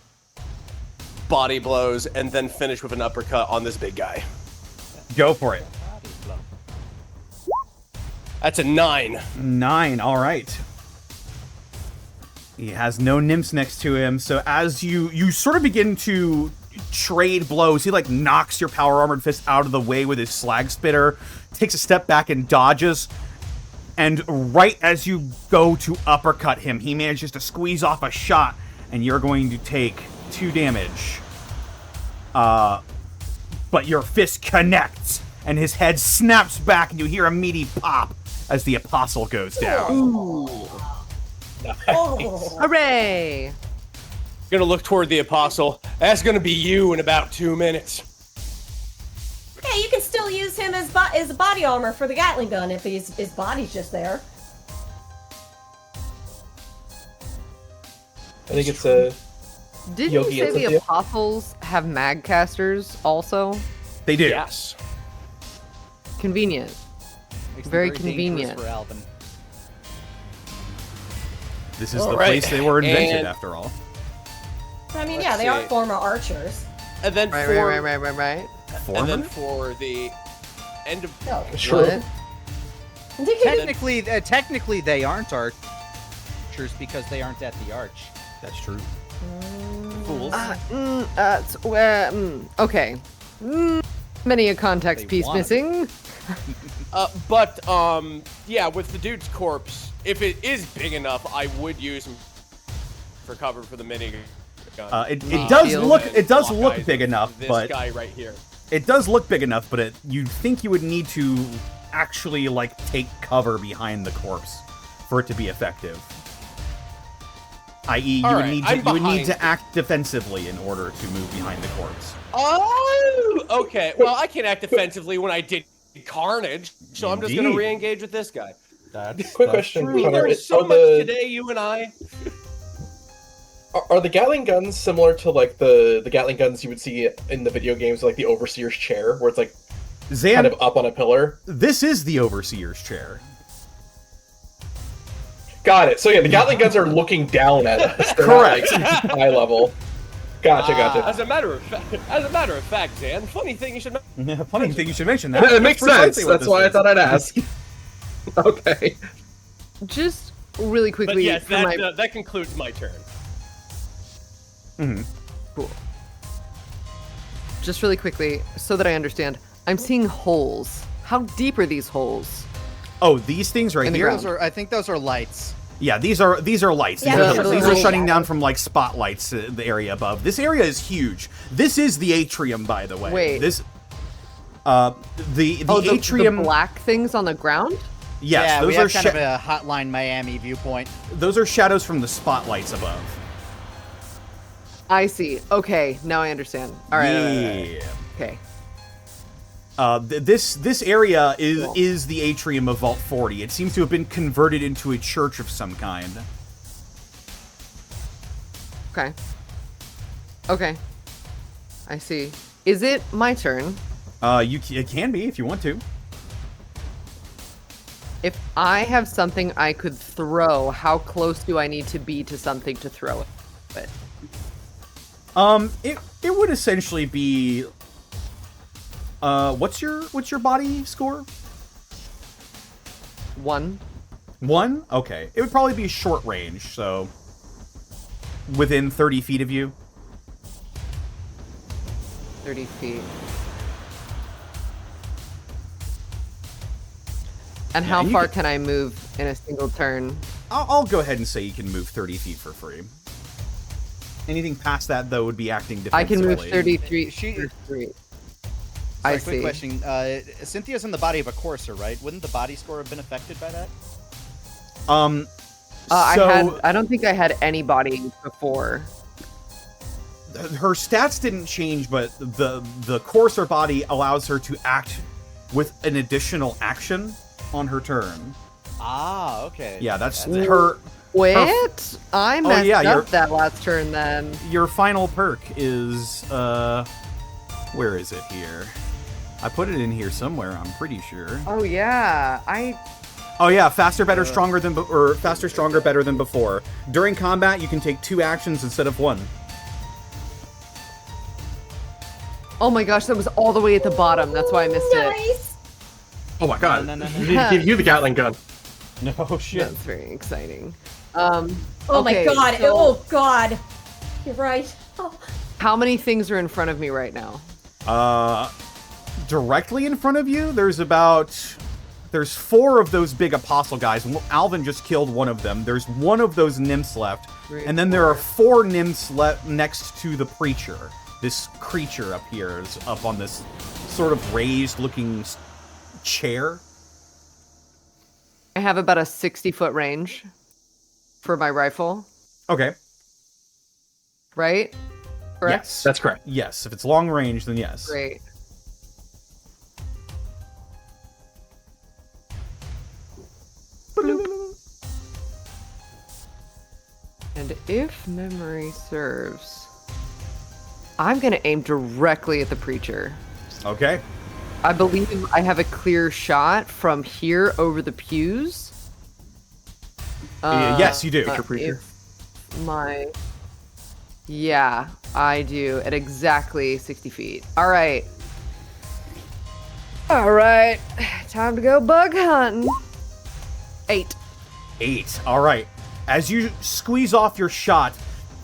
body blows and then finish with an uppercut on this big guy. Go for it. That's a 9. 9. All right. He has no nymphs next to him, so as you sort of begin to trade blows, he like knocks your power armored fist out of the way with his slag spitter, takes a step back and dodges, and right as you go to uppercut him, he manages to squeeze off a shot, and you're going to take 2 damage. But your fist connects, and his head snaps back, and you hear a meaty pop as the apostle goes down. Ooh. Oh. Hooray! Gonna look toward the apostle. That's gonna be you in about 2 minutes. Yeah, you can still use him as body armor for the Gatling gun if his body's just there. I think it's a. Did Yogi you say and the Cynthia? apostles have magcasters also? They do. Yes. Convenient. Makes them Very dangerous convenient. for Alvin. This is All the right. place they were invented, And- after all. I mean, Let's yeah, they are see. former archers. And then Right, for right. and then Former? for the end of No. True. What? Technically, they aren't archers because they aren't at the arch. That's true. Fools. Okay. Many a context They piece wanna be. missing. but yeah, with the dude's corpse, if it is big enough, I would use him for cover for the minigun. It does Shield look And block look eyes big with enough, this but guy right here. it does look big enough, but you'd think you would need to actually like take cover behind the corpse for it to be effective. I.e., you All would right, need I'm to behind. act defensively in order to move behind the corpse. Oh, okay. Well, I can act defensively when I did Carnage, so I'm just gonna Indeed. re-engage with this guy. Quick question, We Connor. learned so much today, you and I. Are the Gatling guns similar to like the Gatling guns you would see in the video games, like the Overseer's chair, where it's like Zan, kind of up on a pillar? this is the Overseer's chair. Got it. So yeah, the Gatling guns are looking down at us. They're Correct. Not, like, eye level. Gotcha. As a matter of fact, Zan, funny thing you should. Funny thing you should mention that. It makes That's sense. precisely what That's this why I is. thought I'd ask. Okay. Just really But quickly. yes, for my... that concludes my turn. Mhm. Cool. just really quickly, so that I understand. I'm seeing holes. How deep are these holes? Oh, these things right In the here. ground. I think those are lights. Yeah, these are lights. Yeah, These are those shutting are down from like spotlights. The area above. This area is huge. This is the atrium, by the way. Wait. This. The atrium. The black things on the ground. Yes, yeah, those we are have kind of a Hotline Miami viewpoint. those are shadows from the spotlights above. I see. Okay, now I understand. All right. Yeah. Okay. This area is the atrium of Vault 40. It seems to have been converted into a church of some kind. Okay. Okay. I see. Is it my turn? It can be if you want to. If I have something I could throw, how close do I need to be to something to throw it? It would essentially be. What's your body score? 1. 1? Okay. It would probably be short range, so within 30 feet of you. 30 feet. And Yeah, how and you far can- can I move in a single turn? I'll go ahead and say you can move 30 feet for free. Anything past that, though, would be acting defensively. I can move 33 She- for free. Sorry, I quick see. question. Cynthia's in the body of a courser, right? Wouldn't the body score have been affected by that? I don't think I had any body before. Her stats didn't change, but the coarser body allows her to act with an additional action on her turn. Ah, okay. Yeah, that's her. Wait, I Oh, messed yeah, up that last turn then. Your final perk is where is it here? I put it in here somewhere. I'm pretty sure. Oh yeah, Oh yeah, faster, better, stronger than or faster, stronger, better than before. During combat, you can take 2 actions instead of 1. Oh my gosh, that was all the way at the bottom. That's why I missed it. Nice. Oh my god. No. You need to give you the Gatling gun. No shit. That's very exciting. Oh Okay, my god. so Oh god. You're right. Oh. how many things are in front of me right now? Directly in front of you, there's 4 of those big apostle guys. Alvin just killed one of them. There's 1 of those nymphs left, and then there are 4 nymphs left next to the preacher. This creature up here is up on this sort of raised-looking chair. I have about a 60-foot range for my rifle, Okay. right? Correct? Yes. That's correct. Yes, if it's long range, then yes. Great. And if memory serves, I'm going to aim directly at the preacher. Okay. I believe I have a clear shot from here over the pews. Yes, you do. Preacher. Yeah, I do. At exactly 60 feet. All right. All right. Time to go bug hunting. 8. 8. All right. As you squeeze off your shot,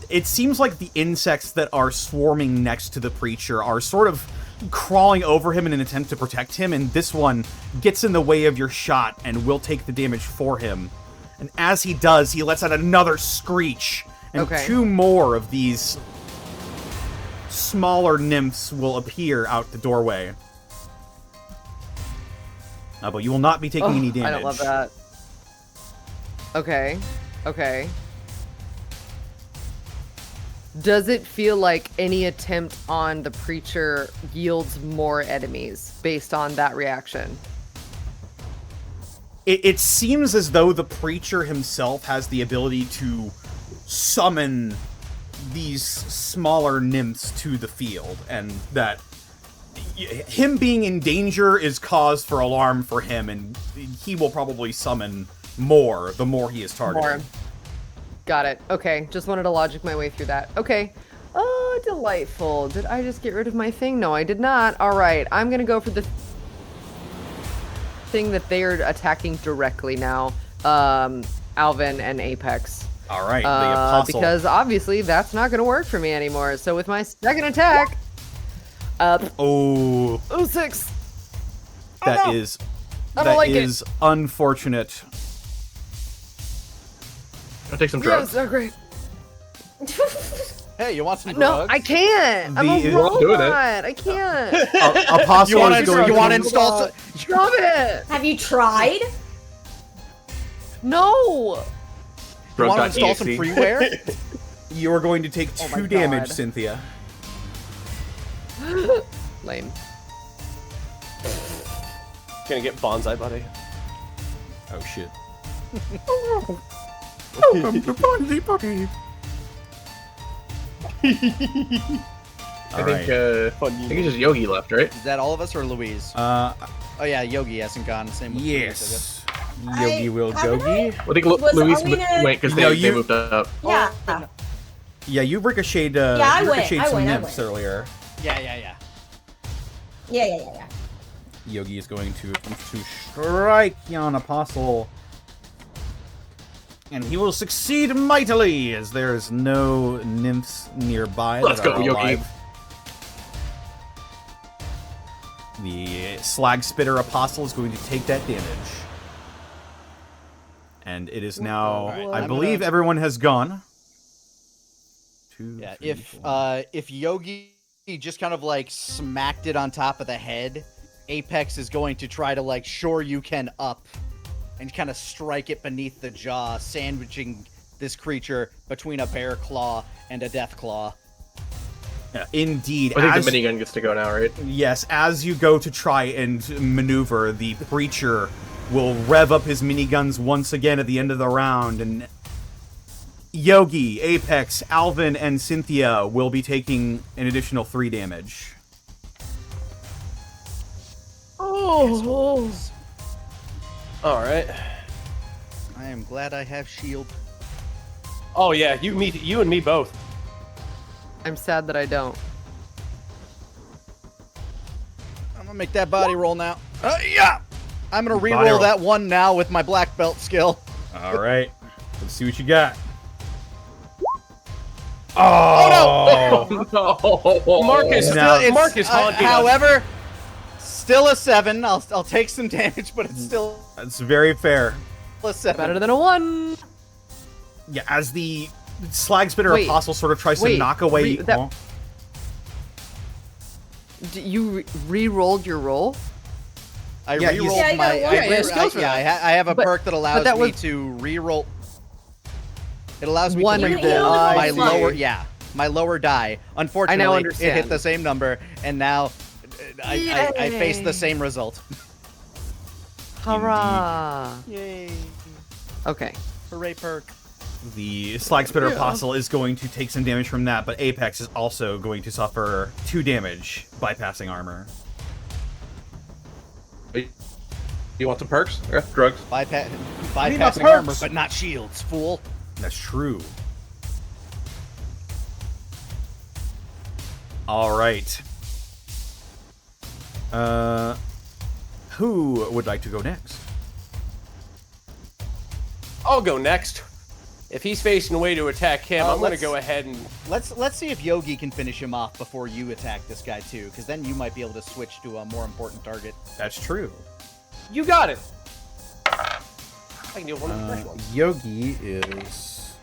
it seems like the insects that are swarming next to the preacher are sort of crawling over him in an attempt to protect him, and this one gets in the way of your shot and will take the damage for him. And as he does, he lets out another screech, and Okay. 2 more of these smaller nymphs will appear out the doorway. But you will not be taking any damage. I don't love that. Okay. Okay. Does it feel like any attempt on the preacher yields more enemies based on that reaction? It seems as though the preacher himself has the ability to summon these smaller nymphs to the field, and that him being in danger is cause for alarm for him, and he will probably summon more the more he is targeted. More. Got it. Okay, just wanted to logic my way through that. Okay. Oh, delightful. Did I just get rid of my thing? No, I did not. All right, I'm gonna go for the thing that they are attacking directly now. Alvin and Apex. All right, the apostle. Because obviously that's not gonna work for me anymore. So with my second attack, Oh, 6. that no. is I don't like it. unfortunate. I'll take some drugs. Yes, they're great. Hey, you want some No, drugs? I can't. I'm a We're all doing it. robot. I can't. Apostle You want is going to to install some? Drop it. Have you tried? No. You want to install Drug.exe. some freeware? You are going to take Oh my 2 damage, God. Cynthia. Lame. Gonna get bonsai buddy. Oh shit. I think it's just Yogi left, right? Is that all of us or Louise? Oh yeah, Yogi hasn't gone. Same with Louise, I guess. Yes. Yogi will gogi. I think Was- Luis are we gonna- went because No, they you- moved up. Yeah. Yeah, you ricocheted. I you went, ricocheted I some went, I nymphs went. earlier. Yeah. Yeah. Yogi is going to attempt to strike yon apostle. And he will succeed mightily, as there is no nymphs nearby. Let's that go, are Yogi. alive. The slag spitter apostle is going to take that damage. And it is now, Alright, I I'm believe gonna- everyone has gone. 2, Yeah, 3, 4. if Yogi just kind of like smacked it on top of the head, Apex is going to try to like sure you can up and kind of strike it beneath the jaw, sandwiching this creature between a bear claw and a death claw. Yeah, indeed. I think as- the minigun gets to go now, right? Yes, as you go to try and maneuver, the preacher will rev up his miniguns once again at the end of the round, and Yogi, Apex, Alvin, and Cynthia will be taking an additional 3 damage. Oh. All right. I am glad I have shield. Oh yeah, you and me both. I'm sad that I don't. I'm gonna make that body roll now. Yeah! I'm gonna Body re-roll roll. that one now with my black belt skill. All right, let's see what you got. Oh, No. Marcus, No. Marcus haunting us. However, still a 7. I'll take some damage, but it's still That's very fair. a 7. Better than a 1. Yeah, as the slag spitter Wait, apostle sort of tries to wait, knock away. that- You re-rolled your roll? I Yeah, you- re-rolled Yeah, you my. got one. I, Yeah, yeah, skills for yeah, that. I have a But- perk that allows that me was- to re-roll. It allows me One to and re-roll one. my Oh, lower. fuck. Yeah, my lower die. Unfortunately, it hit understand. the same number, and now I face the Yay. same result. Hurrah! Yay! Okay. Hooray perk! The slag spitter apostle is going to take some damage from that, but Apex is also going to suffer 2 damage, bypassing armor. You want some perks? Yeah, drugs. Bypassing my armor, perks. but not shields, fool. That's true. All right. Who would like to go next? I'll go next. If he's facing a way to attack him, I'm gonna let's- go ahead and. Let's see if Yogi can finish him off before you attack this guy too, because then you might be able to switch to a more important target. That's true. You got it. I can deal with one of the first ones. Yogi is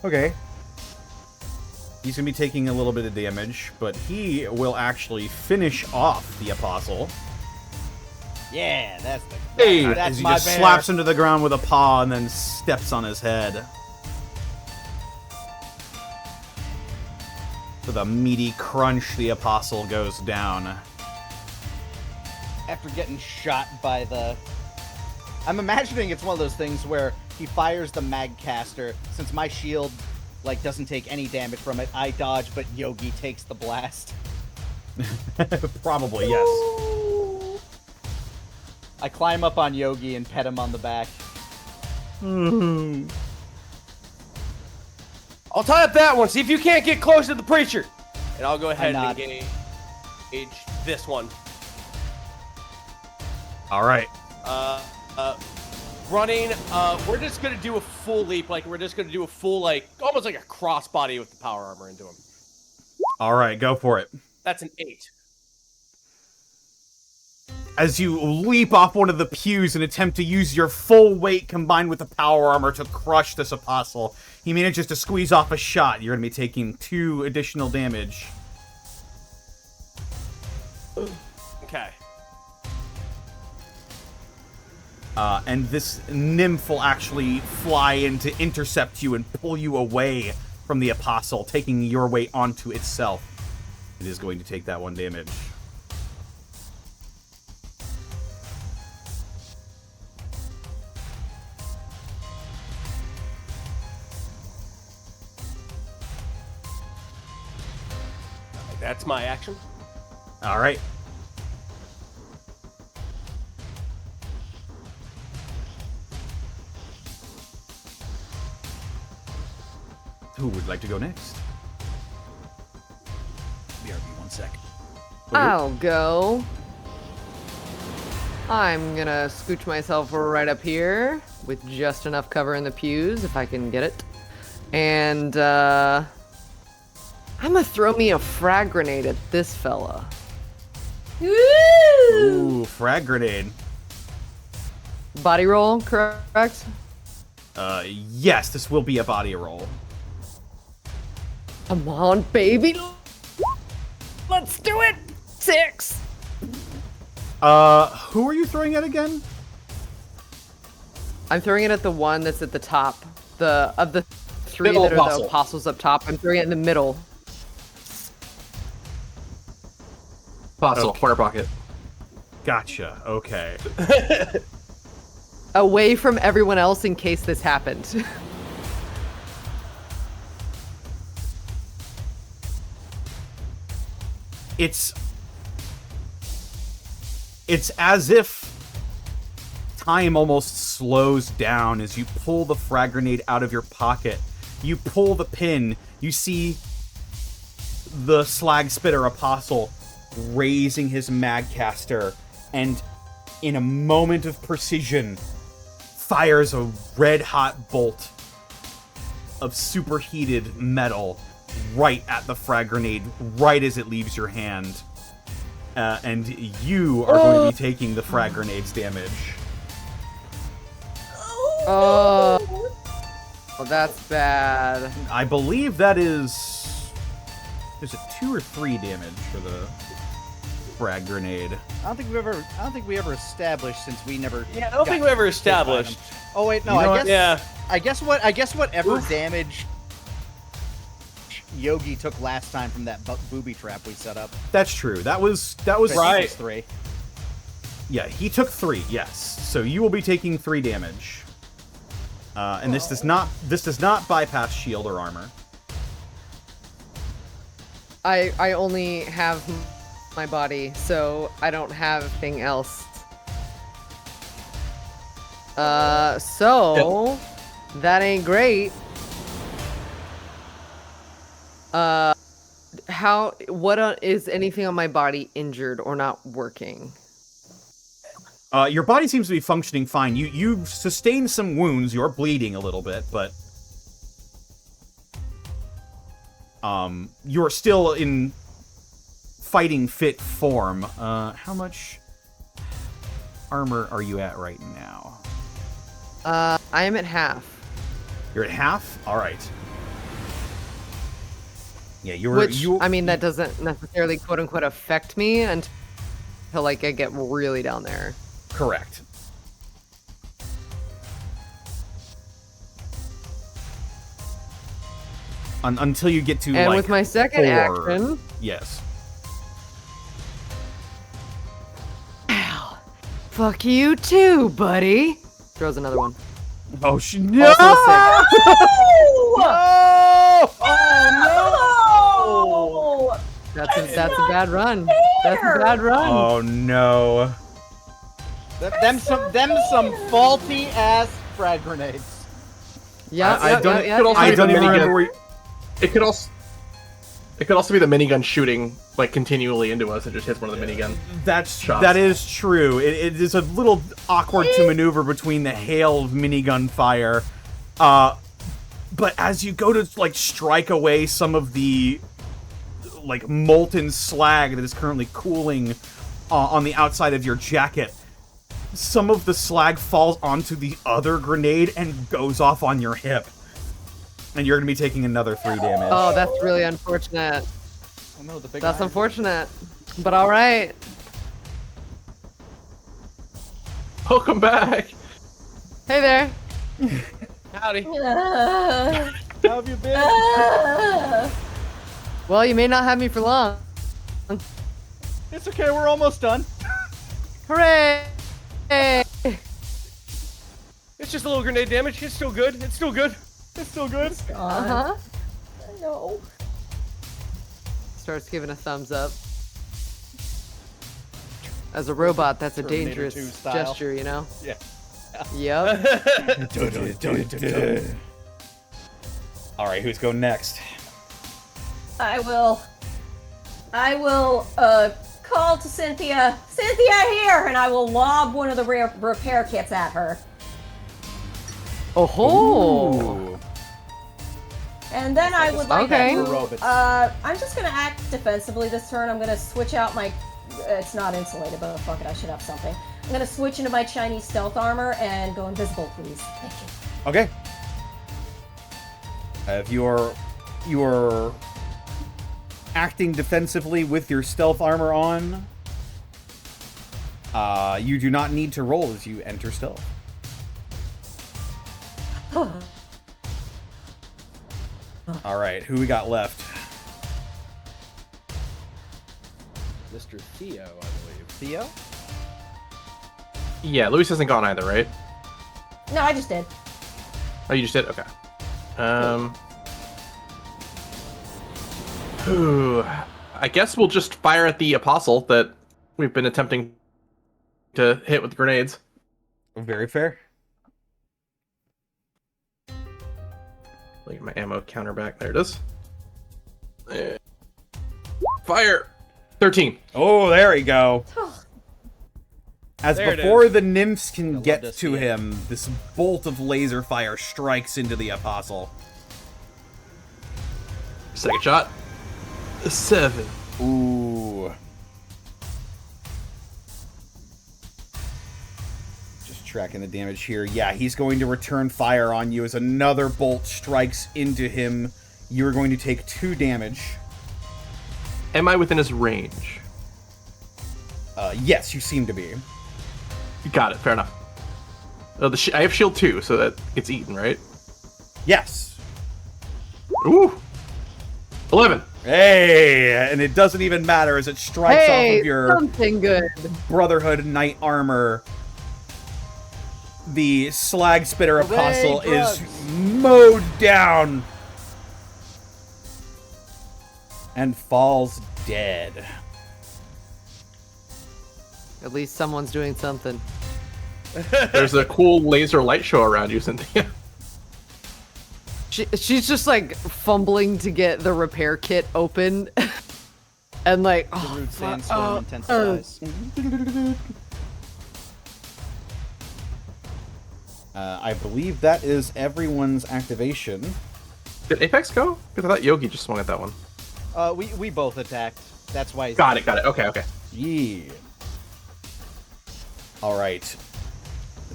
okay. He's gonna be taking a little bit of damage, but he will actually finish off the apostle. Yeah, that's the. Hey, that's as he my just bear. slaps into the ground with a paw and then steps on his head. With a meaty crunch, the apostle goes down. After getting shot by the. I'm imagining it's one of those things where he fires the mag caster. Since my shield like doesn't take any damage from it, I dodge, but Yogi takes the blast. Probably, yes. I climb up on Yogi and pet him on the back. I'll tie up that one. See if you can't get close to the preacher. And I'll go ahead and nod. engage this one. All right. Running. We're just gonna do a full leap. Like we're just gonna do a full almost like a crossbody with the power armor into him. All right, go for it. That's an 8. As you leap off one of the pews and attempt to use your full weight combined with the power armor to crush this apostle, he manages to squeeze off a shot. You're going to be taking 2 additional damage. Okay. And this nymph will actually fly in to intercept you and pull you away from the apostle, taking your weight onto itself. It is going to take that 1 damage. That's my action. All right. Who would like to go next? BRB, 1 sec. I'll go. I'm gonna scooch myself right up here with just enough cover in the pews if I can get it. And I'm gonna throw me a frag grenade at this fella. Ooh, frag grenade. Body roll, correct? Yes, this will be a body roll. Come on, baby. Let's do it. 6. Who are you throwing at again? I'm throwing it at the one that's at the top. Of the 3 Middle that are apostle. the apostles up top. I'm throwing it in the middle. Apostle, Okay. corner pocket. Gotcha. Okay. Away from everyone else in case this happened. It's as if time almost slows down as you pull the frag grenade out of your pocket. You pull the pin. You see the slag spitter apostle raising his magcaster, and in a moment of precision fires a red-hot bolt of superheated metal right at the frag grenade, right as it leaves your hand. And you are going to be taking the frag grenade's damage. Oh, that's bad. I believe that is... There's a 2 or 3 damage for the frag grenade. I don't think we ever established, since we never. Yeah, I don't think we ever established. Oh wait, no. You know I what? guess. Yeah. I guess whatever damage Yogi took last time from that booby trap we set up. That's true. That was Right. 3. Yeah, he took 3. Yes. So you will be taking 3 damage. And this does not bypass shield or armor. I only have my body, so I don't have anything else. So that ain't great. Is anything on my body injured or not working? Your body seems to be functioning fine. You've sustained some wounds. You're bleeding a little bit, but you're still in fighting fit form. How much armor are you at right now? I am at half. You're at half? All right. Yeah, I mean, that doesn't necessarily quote unquote affect me until like I get really down there. Correct. Until you get to, And like, with my second 4. action, Yes. fuck you too, buddy. Throws another one. Oh, no! Also Oh no! That's a bad run. That's a bad run. Oh, no. Them some faulty ass frag grenades. Yeah, I don't even remember where it could also be the minigun shooting like continually into us and just hits one of the minigun. That is true. It is a little awkward to maneuver between the hail of minigun fire. But as you go to like strike away some of the like molten slag that is currently cooling on the outside of your jacket. Some of the slag falls onto the other grenade and goes off on your hip. And you're going to be taking another 3 damage. Oh, that's really unfortunate. Oh no, the big That's iron. unfortunate. But all right. Welcome back. Hey there. Howdy. Uh, How have you been? Well, you may not have me for long. It's okay, we're almost done. Hooray! Hey. It's just a little grenade damage. It's still good. It's still good. It's still good. Uh-huh. no. Starts giving a thumbs up. As a robot, that's a Terminator 2 dangerous style. gesture, you know? Yeah. Yep. Alright, who's going next? I will call to Cynthia. Cynthia, here! And I will lob one of the repair kits at her. Oh ho! Ooh. And then I would like Okay. to. Robots. I'm just gonna act defensively this turn. I'm gonna switch out my. It's not insulated, but fuck it, I should have something. I'm gonna switch into my Chinese stealth armor and go invisible, please. Thank you. Okay. If you're acting defensively with your stealth armor on, you do not need to roll as you enter stealth. All right, who we got left? Mr. Theo, I believe. Theo? Yeah, Louis hasn't gone either, right? No, I just did. Oh, you just did? Okay. Whew. I guess we'll just fire at the apostle that we've been attempting to hit with grenades. Very fair. Look at my ammo counter back. There it is. Fire! 13. Oh, there we go. As There it before is. the nymphs can love get to to see it. him, this bolt of laser fire strikes into the apostle. Second shot. 7. Ooh. Just tracking the damage here. Yeah, he's going to return fire on you as another bolt strikes into him. You're going to take 2 damage. Am I within his range? Yes, you seem to be. Got it. Fair enough. I have shield 2, so that gets eaten, right? Yes. Ooh. 11. Hey, and it doesn't even matter as it strikes off Hey, of your something good. Brotherhood Knight armor. The slag spitter Hooray, apostle drugs. is mowed down and falls dead. At least someone's doing something. There's a cool laser light show around you, Cynthia. She's just like fumbling to get the repair kit open. And like, The oh, rude fuck, sandstorm intensifies. I believe that is everyone's activation. Did Apex go? Because I thought Yogi just swung at that one. We both attacked. That's why he's Got it. Okay. Yeah. All right.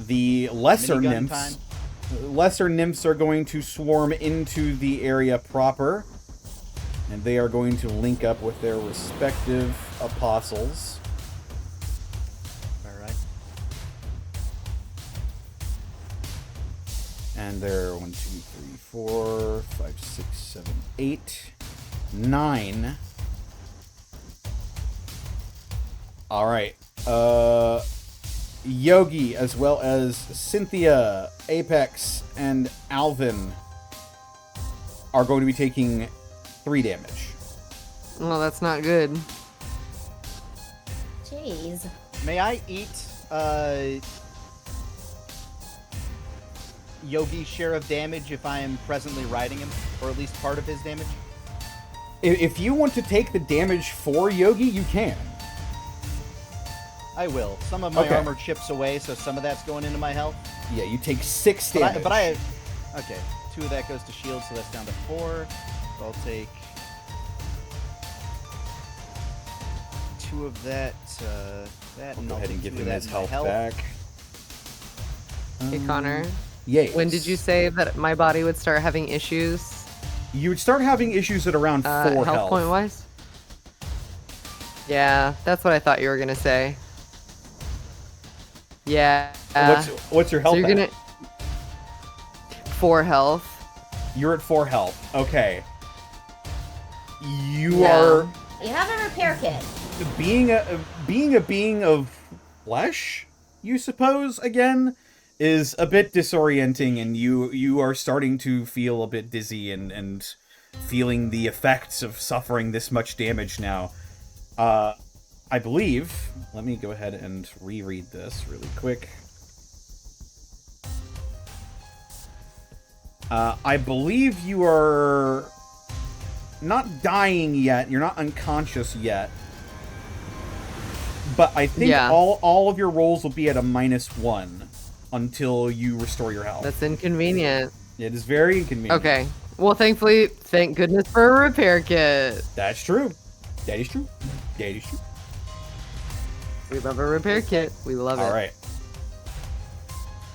The lesser Minigun nymphs. Lesser nymphs are going to swarm into the area proper, and they are going to link up with their respective apostles. Alright. And they're 1, 2, 3, 4, 5, 6, 7, 8, 9. All right. Yogi, as well as Cynthia, Apex, and Alvin are going to be taking 3 damage. well, that's not good. Jeez. May I eat Yogi's share of damage if I am presently riding him? Or at least part of his damage? If you want to take the damage for Yogi, you can. I will. Some of my Okay. armor chips away, so some of that's going into my health. Yeah, you take 6 But damage. okay. 2 of that goes to shield, so that's down to 4. So I'll take 2 of that. That. I'll And go I'll ahead put and give 2 him of that his in my health health. back. Hey, Connor. Yes. When did you say that my body would start having issues? You would start having issues at around 4 health point wise? Yeah, that's what I thought you were gonna say. Yeah. What's your health? So you're at? gonna 4 health. You're at 4 health. Okay. You Yeah. are You have a repair kit. being a being of flesh, you suppose, again, is a bit disorienting, and you are starting to feel a bit dizzy and feeling the effects of suffering this much damage now. I believe, let me go ahead and reread this really quick. I believe you are not dying yet, you're not unconscious yet, but I think all of your rolls will be at a -1 until you restore your health. That's inconvenient. It is very inconvenient. Okay. Well, thankfully, thank goodness for a repair kit. That's true. That is true. That is true. We love a repair kit. We love it. All right.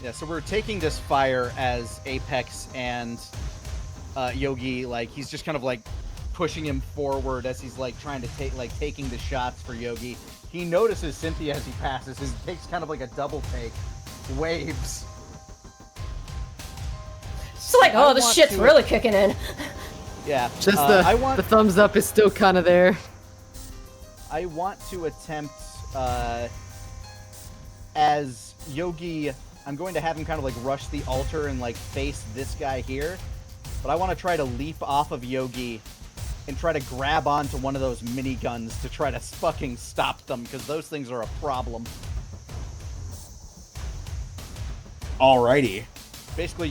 Yeah, so we're taking this fire as Apex and Yogi, like, he's just kind of like pushing him forward as he's like trying to taking the shots for Yogi. He notices Cynthia as he passes. He takes kind of like a double take, waves. It's like, oh, this shit's really kicking in. Yeah. Just the thumbs up is still kind of there. I want to attempt as Yogi. I'm going to have him kind of like rush the altar and like face this guy here, but I want to try to leap off of Yogi and try to grab onto one of those miniguns to try to fucking stop them, because those things are a problem. Alrighty. Basically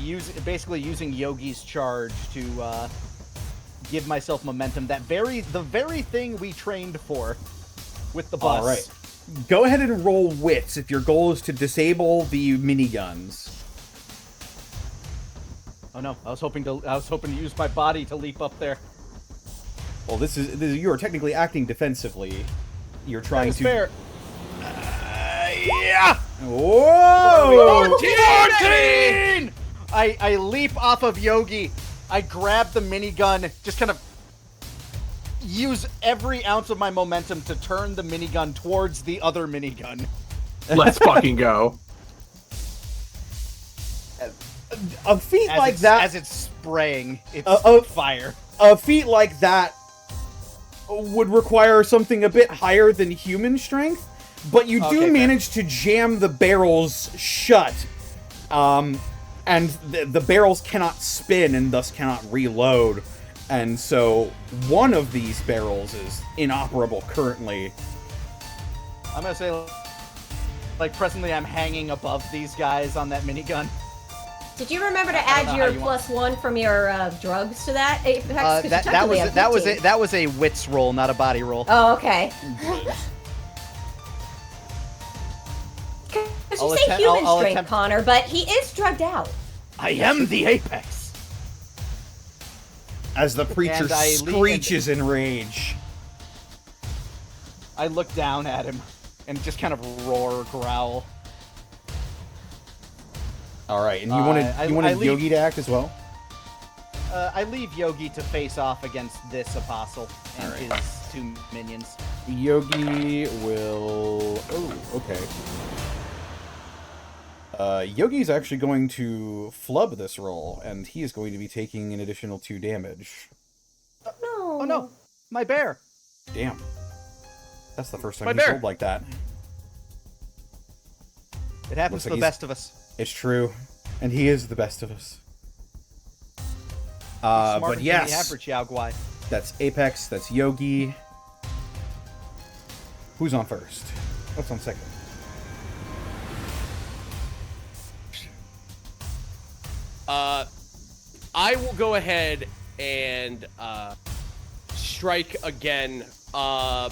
using Yogi's charge to give myself momentum. The very thing we trained for with the bus. All right. Go ahead and roll wits if your goal is to disable the miniguns. Oh no! I was hoping to use my body to leap up there. Well, this is you are technically acting defensively. You're trying to. Fair. Yeah. Whoa! 14! I leap off of Yogi. I grab the minigun, just kind of use every ounce of my momentum to turn the minigun towards the other minigun. Let's fucking go. A feat like that, as it's spraying, it's fire. A feat like that would require something a bit higher than human strength, but you do manage to jam the barrels shut, and the barrels cannot spin and thus cannot reload, and so one of these barrels is inoperable currently. I'm gonna say, like, presently I'm hanging above these guys on that minigun. Did you remember to add your +1 from your drugs to that, Apex? That was a wits roll, not a body roll. Oh, okay. Because you say human strength, Connor, but he is drugged out. I am the Apex. As the preacher screeches in rage. I look down at him and just kind of growl. All right, and you wanted Yogi to act as well? I leave Yogi to face off against this apostle and his 2 minions. Yogi will... Oh, okay. Yogi's actually going to flub this roll, and he is going to be taking an additional 2 damage. No. Oh no, my bear. Damn. That's the first time he's rolled like that. It happens to the best of us. It's true, and he is the best of us. But yes, the average Yao Guai. That's Apex, that's Yogi. Who's on first? What's on second? I will go ahead and strike again. I'm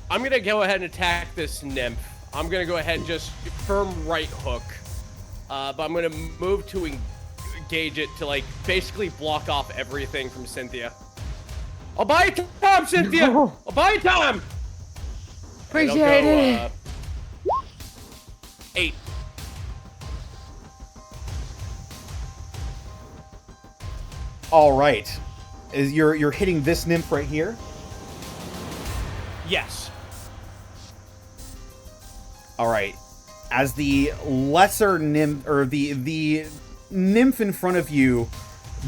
gonna go ahead and attack this nymph. I'm gonna go ahead and just firm right hook. But I'm gonna move to engage it to, like, basically block off everything from Cynthia. I'll buy you time, Cynthia! I'll buy you time! Appreciate it. 8. All right. You're hitting this nymph right here? Yes. All right. As the lesser nymph, or the nymph in front of you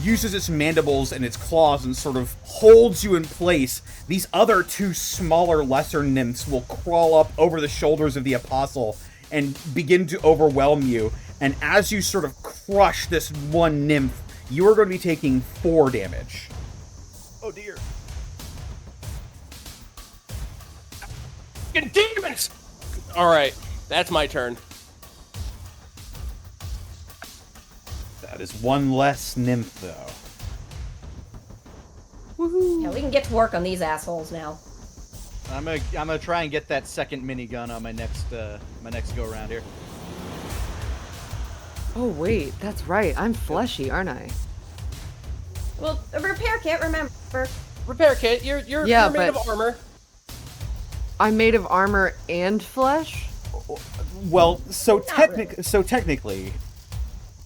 uses its mandibles and its claws and sort of holds you in place, these other two smaller, lesser nymphs will crawl up over the shoulders of the apostle and begin to overwhelm you. And as you sort of crush this one nymph, you are going to be taking 4 damage. Oh dear. Fucking demons! Alright, that's my turn. That is one less nymph, though. Woohoo. Yeah, we can get to work on these assholes now. I'm gonna try and get that second minigun on my next go around here. Oh wait, that's right. I'm fleshy, aren't I? Well, a repair kit, remember. Repair kit, you're Yeah, made but- of armor. I'm made of armor and flesh? Well, so really. technically,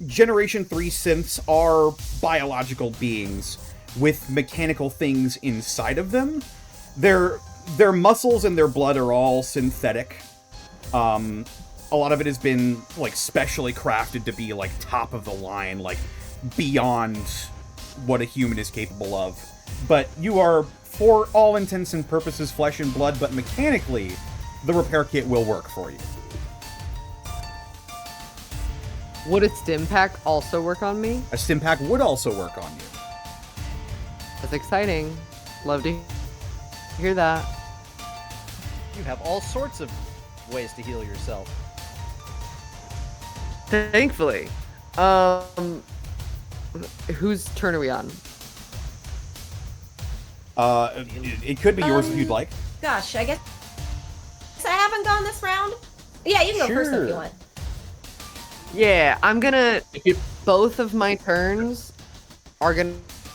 Generation 3 synths are biological beings with mechanical things inside of them. Their muscles and their blood are all synthetic. A lot of it has been like specially crafted to be like top of the line, like beyond what a human is capable of. But you are, for all intents and purposes, flesh and blood, but mechanically, the repair kit will work for you. Would a stim pack also work on me? A stim pack would also work on you. That's exciting. Love to hear that. You have all sorts of ways to heal yourself. Thankfully. Whose turn are we on? It could be yours if you'd like. Gosh, I guess I haven't gone this round. Yeah, you can go first if Sure. you want. Yeah, I'm gonna. Both of my turns are gonna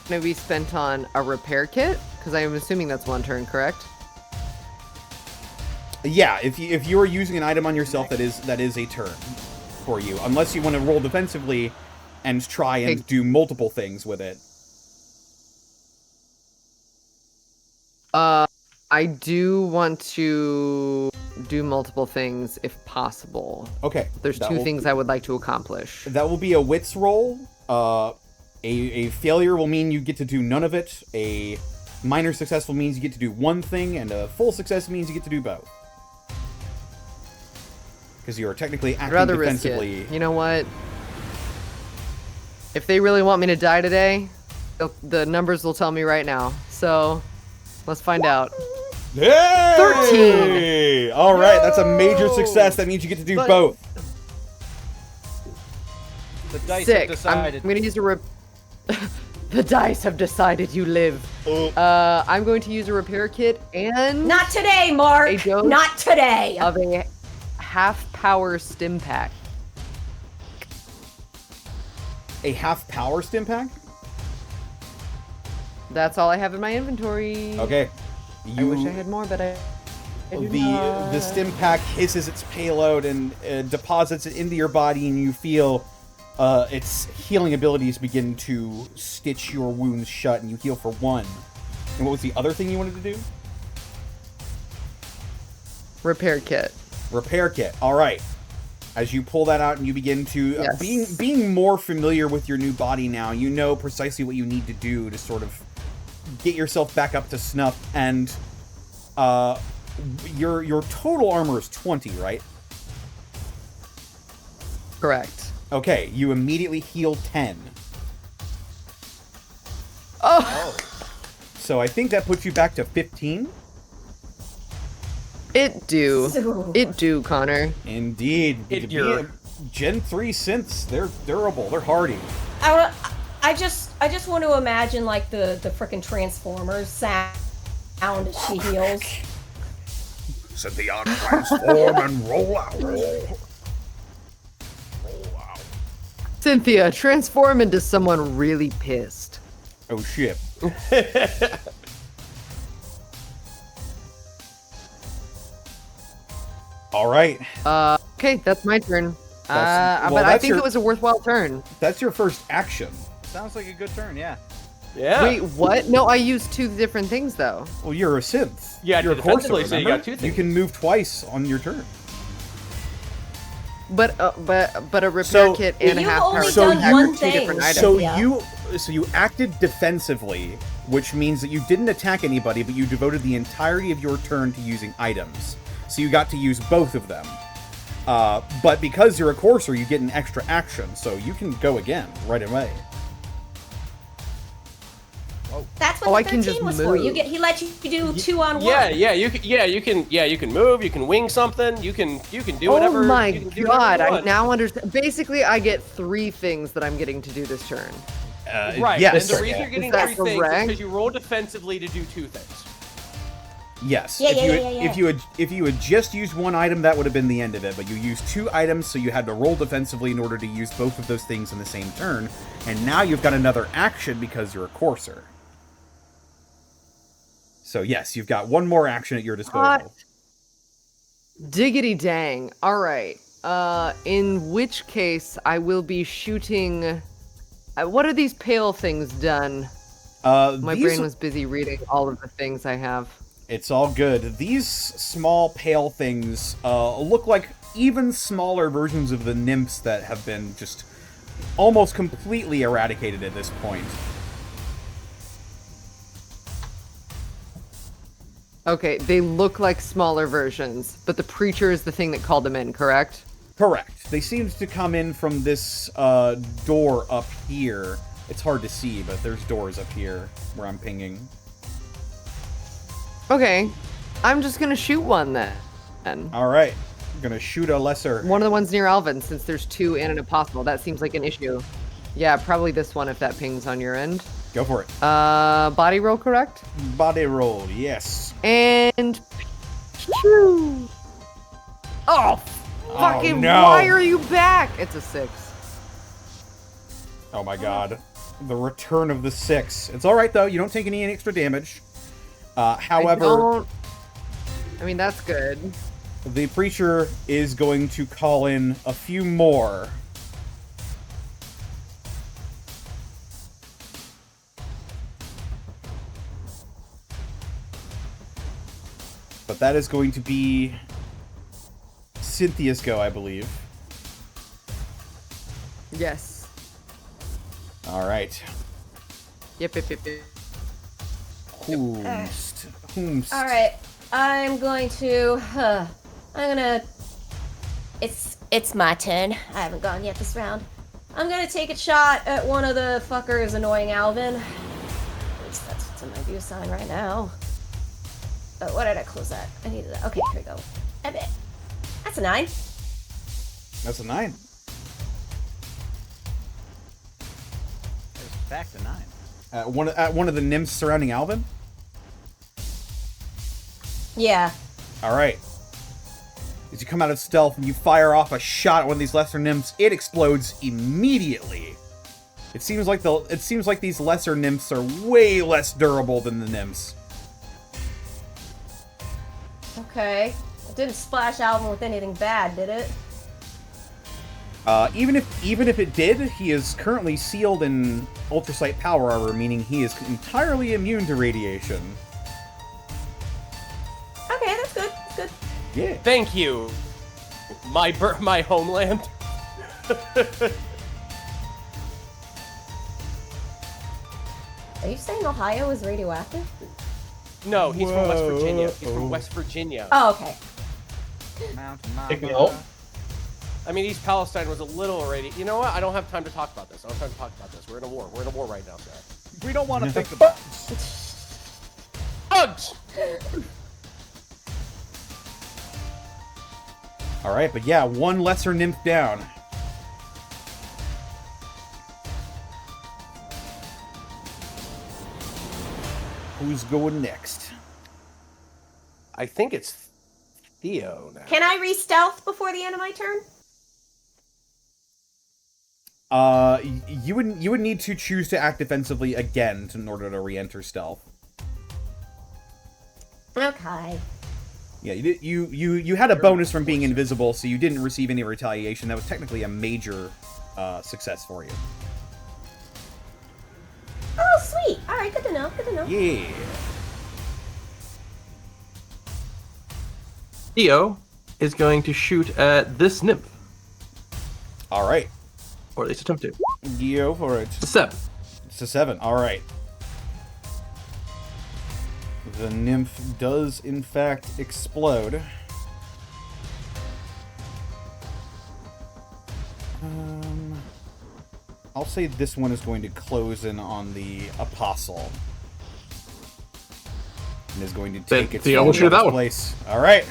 be spent on a repair kit because I'm assuming that's one turn, correct? Yeah, if you are using an item on yourself, that is a turn for you, unless you want to roll defensively and try and do multiple things with it. I do want to do multiple things if possible. Okay. There's two things I would like to accomplish. That will be a wits roll. A failure will mean you get to do none of it. A minor successful means you get to do one thing, and a full success means you get to do both. Because you are technically I'd acting rather risk defensively. it. You know what? If they really want me to die today, the numbers will tell me right now. So, let's find out. Hey! 13! All right, that's a major success. That means you get to do both. The dice Sick. have decided. I'm gonna use a The dice have decided you live. I'm going to use a repair kit and Not today, Mark. a dose Not today. of a half-power stim pack. A half power stim pack? That's all I have in my inventory. Okay. I wish I had more, but I do not. The stim pack hisses its payload and deposits it into your body, and you feel its healing abilities begin to stitch your wounds shut, and you heal for 1. And what was the other thing you wanted to do? Repair kit. Repair kit. All right. As you pull that out and you begin to Yes. being more familiar with your new body now, you know precisely what you need to do to sort of get yourself back up to snuff. And your total armor is 20, right? Correct. Okay, you immediately heal 10. Oh! So I think that puts you back to 15. It do. So- It do, Connor. Indeed. It Being a Gen 3 synths, they're durable, they're hardy. I just want to imagine like the frickin' Transformers sound as she heals. Cynthia, transform and roll out. Cynthia, transform into someone really pissed. Oh shit. All right. Okay, that's my turn. That's- but I that's think your- it was a worthwhile turn. That's your first action. Sounds like a good turn, yeah. Yeah. Wait, what? No, I used 2 different things though. Well, you're a synth. Yeah, you're a courser, defensively, so you remember? got 2 You things. can move twice on your turn. But a repair So- kit and a You've half power only So done attack are one 2 thing. different items. So Yeah. you acted defensively, which means that you didn't attack anybody, but you devoted the entirety of your turn to using items. So you got to use both of them. But because you're a courser, you get an extra action, so you can go again right away. That's Oh, what I the can 13 just was for. move. He let you do 2 on 1. You can move, you can wing something, you can do whatever. Oh my you can do god, whatever you I want. now understand. Basically, I get 3 things that I'm getting to do this turn. Right. Yes. And the reason you're getting Is that 3 things is correct? because you roll defensively to do 2 things. Yes. Yeah, if yeah, you yeah, had, yeah. if you had just used one item, that would have been the end of it. But you used 2 items, so you had to roll defensively in order to use both of those things in the same turn. And now you've got another action because you're a courser. So yes, you've got one more action at your disposal. Hot diggity dang. All right. In which case, I will be shooting. What are these pale things done? My brain was busy reading all of the things I have. It's all good. These small pale things look like even smaller versions of the nymphs that have been just almost completely eradicated at this point. Okay, they look like smaller versions, but the preacher is the thing that called them in, correct? Correct. They seem to come in from this door up here. It's hard to see, but there's doors up here where I'm pinging. Okay, I'm just gonna shoot one then. All right, I'm gonna shoot a lesser. One of the ones near Alvin, since there's 2 and an apostle. That seems like an issue. Yeah, probably this one if that pings on your end. Go for it. Body roll, correct? Body roll, yes. And... Phew. Oh, fucking no. why are you back? It's a 6. Oh my god. The return of the 6. It's alright though, you don't take any extra damage. However, I mean, that's good. the preacher is going to call in a few more. But that is going to be Cynthia's go, I believe. Yes. All right. Yep. Whomst. All right, I'm going to. It's my turn. I haven't gone yet this round. I'm gonna take a shot at one of the fuckers annoying Alvin. At least that's what's in my view sign right now. Oh, what did I close that? I needed that. Okay, here we go. I bet. That's a 9. That's a 9. There's back to 9. At one of the nymphs surrounding Alvin? Yeah. Alright. As you come out of stealth and you fire off a shot at one of these lesser nymphs, it explodes immediately. It seems like these lesser nymphs are way less durable than the nymphs. Okay. It didn't splash Alvin with anything bad, did it? Even if it did, he is currently sealed in ultrasight power armor, meaning he is entirely immune to radiation. Okay, that's good. That's good. Yeah. Thank you, my homeland. Are you saying Ohio is radioactive? No, he's from West Whoa. Virginia. He's from West Virginia. Oh, okay. Mountain Take me Mama. out. I mean, East Palestine was a little already. You know what? I don't have time to talk about this. I don't have time to talk about this. We're in a war. We're in a war right now, sir. We don't want to think about it. Hugs! Alright, but yeah, one lesser nymph down. Who's going next? I think it's Theo now. Can I re-stealth before the end of my turn? You would need to choose to act defensively again in order to re-enter stealth. Okay. Yeah, you had a bonus from being invisible, so you didn't receive any retaliation. That was technically a major success for you. Oh, sweet. All right, good to know. Good to know. Yeah. Theo is going to shoot at this nymph, All right. or at least attempt to. Go for it. It's a 7. It's a 7. All right. The nymph does, in fact, explode. I'll say this one is going to close in on the apostle. And is going to take its Theo will shoot that one. place. All right.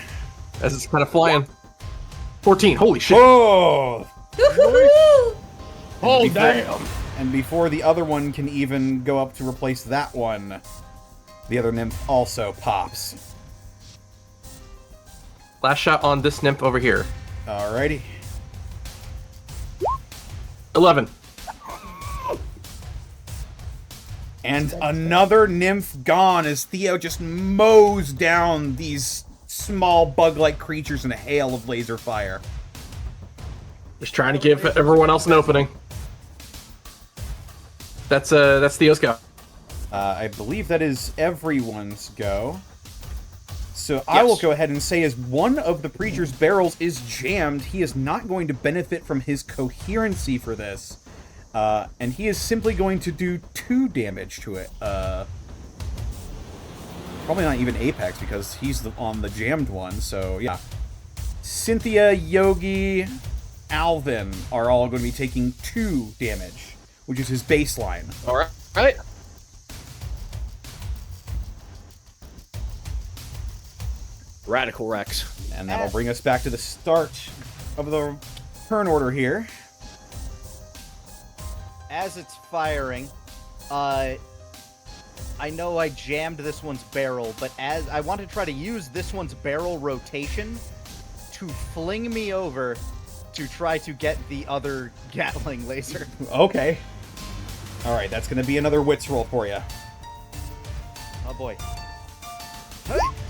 As it's kind of flying. 14. Holy shit. Oh! Oh, before, damn. And before the other one can even go up to replace that one, the other nymph also pops. Last shot on this nymph over here. Alrighty. 11. And another nymph gone as Theo just mows down these small bug-like creatures in a hail of laser fire. Just trying to give everyone else an opening. That's Theo's go. I believe that is everyone's go. So I will go ahead and say as one of the preacher's barrels is jammed, he is not going to benefit from his coherency for this. And he is simply going to do 2 damage to it. Probably not even Apex because he's on the jammed one, so yeah. Cynthia, Yogi, Alvin are all going to be taking 2 damage, which is his baseline. All right. Radical Rex. And that'll bring us back to the start of the turn order here. As it's firing, I know I jammed this one's barrel, but as I want to try to use this one's barrel rotation to fling me over to try to get the other Gatling laser. Okay. Alright, that's going to be another wits roll for you. Oh boy.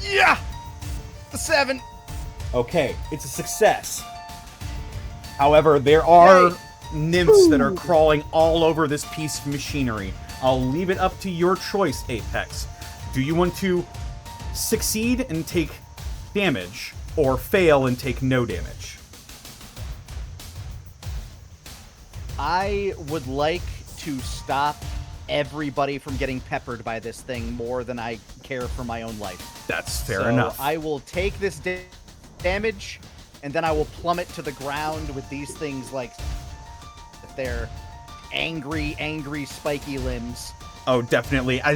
Yeah! The 7! Okay, it's a success. However, there are nymphs that are crawling all over this piece of machinery. I'll leave it up to your choice, Apex. Do you want to succeed and take damage, or fail and take no damage? I would like to stop everybody from getting peppered by this thing more than I care for my own life. That's fair enough. I will take this damage, and then I will plummet to the ground with these things like their angry, spiky limbs. Oh, definitely. How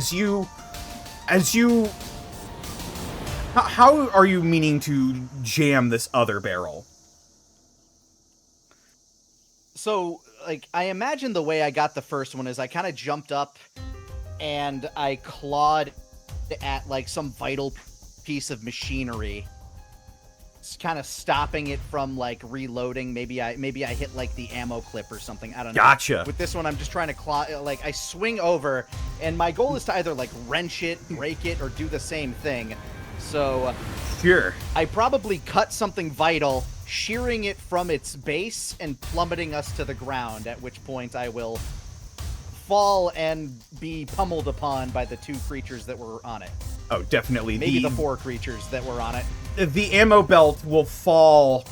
are you meaning to jam this other barrel? So, like, I imagine the way I got the first one is I kind of jumped up and I clawed at, like, some vital piece of machinery. It's kind of stopping it from, like, reloading. Maybe I hit, like, the ammo clip or something. I don't know. Gotcha. With this one, I'm just trying to claw, like, I swing over, and my goal is to either, like, wrench it, break it, or do the same thing. So, sure. I probably cut something vital, shearing it from its base and plummeting us to the ground, at which point I will fall and be pummeled upon by the 2 creatures that were on it. Oh, definitely. Maybe the 4 creatures that were on it. The ammo belt will fall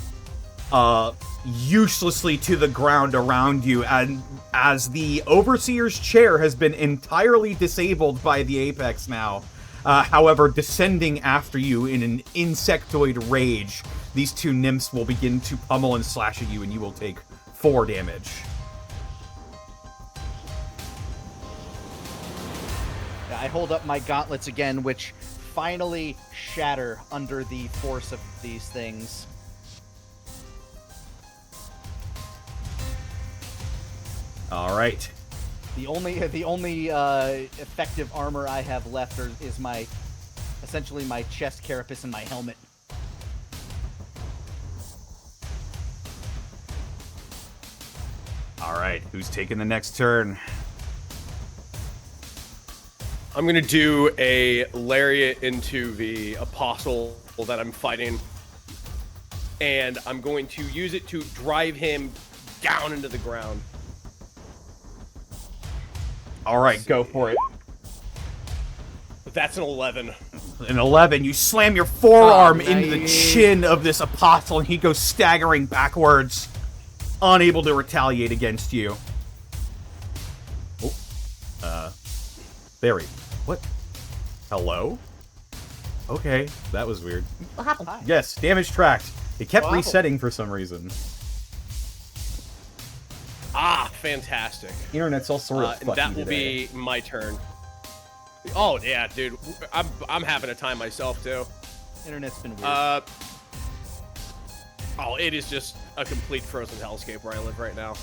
uselessly to the ground around you, and as the Overseer's chair has been entirely disabled by the Apex now. However, descending after you in an insectoid rage, these 2 nymphs will begin to pummel and slash at you, and you will take 4 damage. I hold up my gauntlets again, which finally shatter under the force of these things. All right. The only effective armor I have left is essentially my chest carapace and my helmet. All right, who's taking the next turn? I'm gonna do a lariat into the apostle that I'm fighting, and I'm going to use it to drive him down into the ground. All right, go for it. That's an 11. An 11. You slam your forearm into the nice. chin of this apostle, and he goes staggering backwards, unable to retaliate against you. Oh. Barry. What? Hello? Okay, that was weird. What happened? Yes, damage tracked. It kept Wow. resetting for some reason. Ah, fantastic. Internet's all sort of And that fucky will today. be my turn. Oh yeah, dude, I'm having a time myself too. Internet's been weird. Oh, it is just a complete frozen hellscape where I live right now.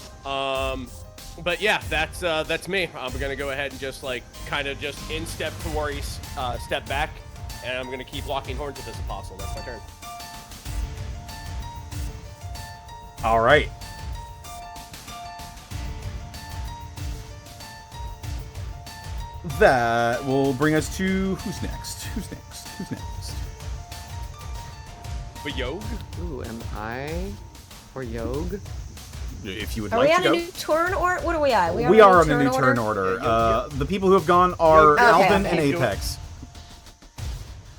But yeah, that's me. I'm gonna go ahead and just like kind of just in-step Tori, step back, and I'm gonna keep locking horns with this apostle. That's my turn. All right. That will bring us to who's next? Who's next? Who's next? But Yog? Ooh, am I? Or Yog? If you would Are like we to on go. a new turn or what are we at? We are on a new turn order. The people who have gone are Okay, Alvin okay. and Apex.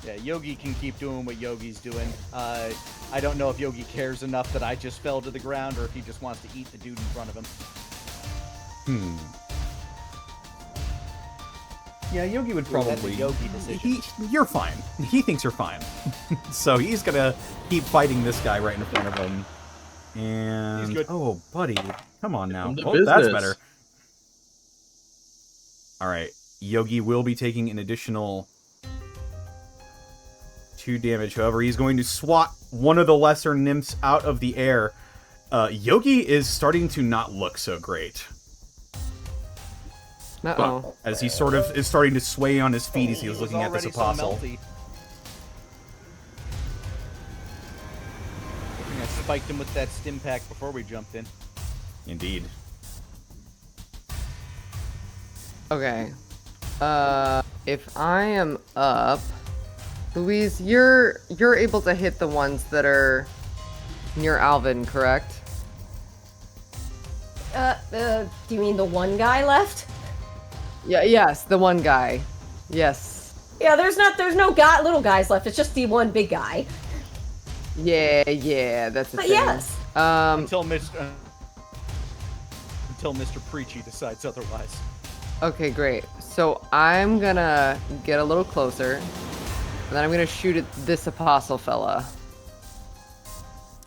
Yeah, Yogi can keep doing what Yogi's doing. I don't know if Yogi cares enough that I just fell to the ground or if he just wants to eat the dude in front of him. Yeah, Yogi would Ooh, that's a probably. Yogi decision. You're fine. He thinks you're fine. So he's gonna keep fighting this guy right in front of him. And He's good. oh, buddy, come on now. Come to Oh, that's business. better. All right, Yogi will be taking an additional 2 damage. However, he's going to swat one of the lesser nymphs out of the air. Yogi is starting to not look so great. Uh-oh. As he sort of is starting to sway on his feet as he was He was looking at this already so apostle. melty. I think I spiked him with that stim pack before we jumped in. Indeed. Okay. If I am up, Louise, you're able to hit the ones that are near Alvin, correct? Do you mean the one guy left? Yeah, yes, the one guy. Yes. Yeah, there's no little guys left. It's just the one big guy. Yeah, that's the But thing. yes. Until Mr. Preachy decides otherwise. Okay, great. So I'm gonna get a little closer, and then I'm gonna shoot at this apostle fella.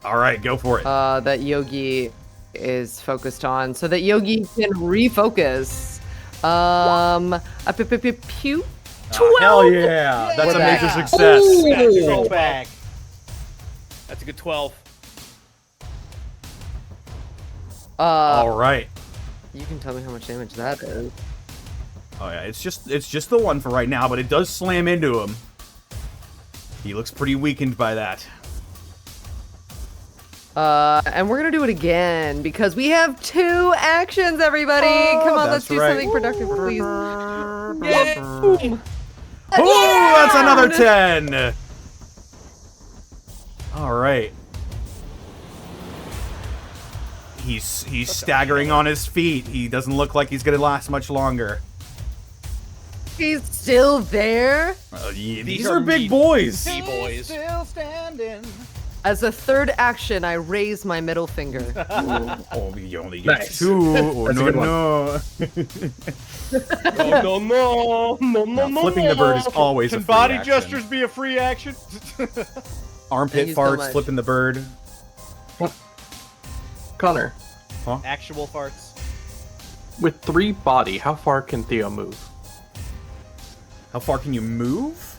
All right, go for it. That Yogi is focused on, so that Yogi can refocus. Pew. 12. Hell yeah! That's a that? major success. Roll back. That's a good 12. All right. You can tell me how much damage that is. Oh yeah, it's just the one for right now, but it does slam into him. He looks pretty weakened by that. And we're gonna do it again because we have 2 actions, everybody. Come on, let's that's do right. something productive, please. Oh, that's another 10. All right. He's staggering on his feet. He doesn't look like he's gonna last much longer. He's still there. These are big boys. boys. Still standing. As a third action, I raise my middle finger. Oh, you only get Nice. 2. Oh, That's a no, good one. no. Flipping the bird is always a Can free body action. gestures be a free action? Armpit Thank you so farts, much. flipping the bird. Connor, Actual farts. with 3 body, how far can Theo move? How far can you move?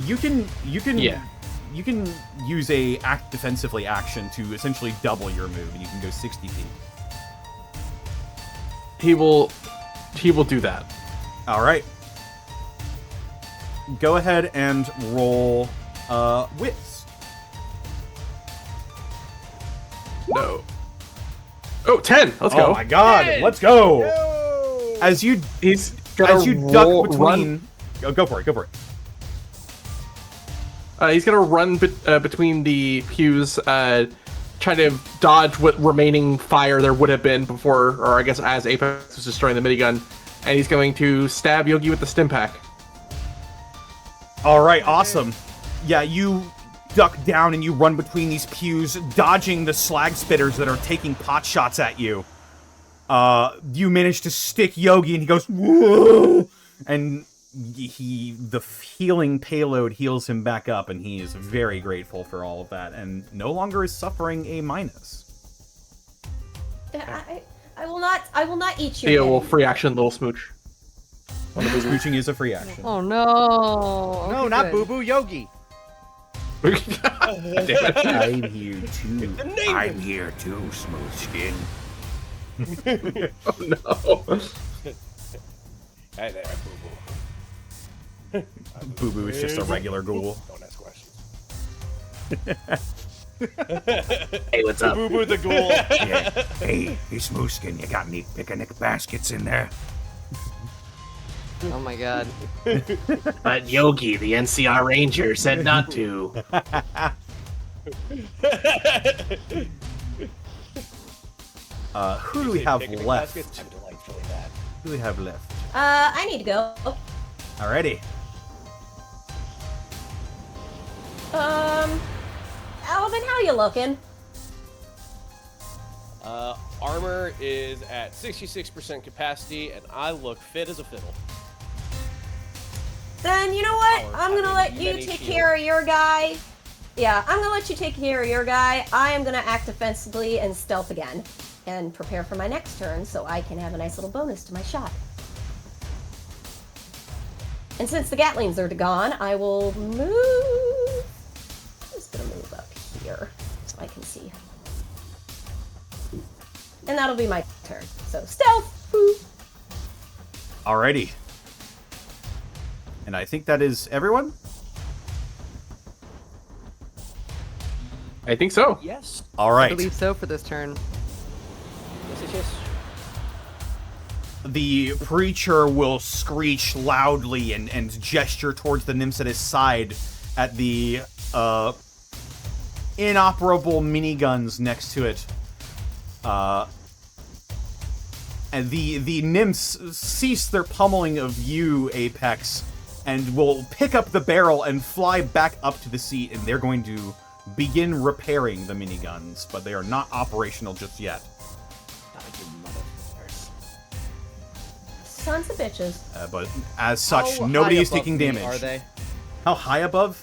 You can Yeah. you can use a act defensively action to essentially double your move, and you can go 60 feet. He will do that. All right. Go ahead and roll wits. No. Oh, 10. Let's Oh go. my god, let's go. As you He's as you duck between... Oh, go for it, go for it. He's gonna run between the pews, trying to dodge what remaining fire there would have been before, or I guess as Apex was destroying the minigun, and he's going to stab Yogi with the stim pack. All right, awesome. Yeah, you duck down and you run between these pews, dodging the slag spitters that are taking pot shots at you. You manage to stick Yogi, and he goes, whoa! And the healing payload heals him back up, and he is very grateful for all of that, and no longer is suffering a minus. I will not eat your Theo head. will free action little smooch. Smooching is a free action. Oh no! No, Okay, not good. Boo Boo, Yogi. Damn it. I'm here too. I'm here too, Smoothskin. Oh no. Hey there, boo-boo. Boo Boo is just a regular ghoul. Don't ask questions. Hey, what's up? Boo Boo the Ghoul. Yeah. Hey, Smoothskin, you got any picnic baskets in there? Oh my god. But Yogi, the NCR Ranger, said not to. Who do we have Picnic left? baskets? I'm delightfully bad. Who do we have left? I need to go. Alrighty. Alvin, how you looking? Armor is at 66% capacity, and I look fit as a fiddle. Then you know what? Power I'm gonna having let you many take shields. care of your guy. Yeah, I'm gonna let you take care of your guy. I am gonna act defensively and stealth again, and prepare for my next turn so I can have a nice little bonus to my shot. And since the Gatlings are gone, I will move. I'm just gonna move up here so I can see. And that'll be my turn. So stealth. Woo. Alrighty. And I think that is everyone? I think so. Yes. All I right. believe so for this turn. Yes. The preacher will screech loudly and gesture towards the nymphs at his side at the inoperable miniguns next to it. And the nymphs cease their pummeling of you, Apex, and will pick up the barrel and fly back up to the seat, and they're going to begin repairing the miniguns, but they are not operational just yet. Sons of bitches. But as such, How nobody high is above taking me damage. Are they? How high above?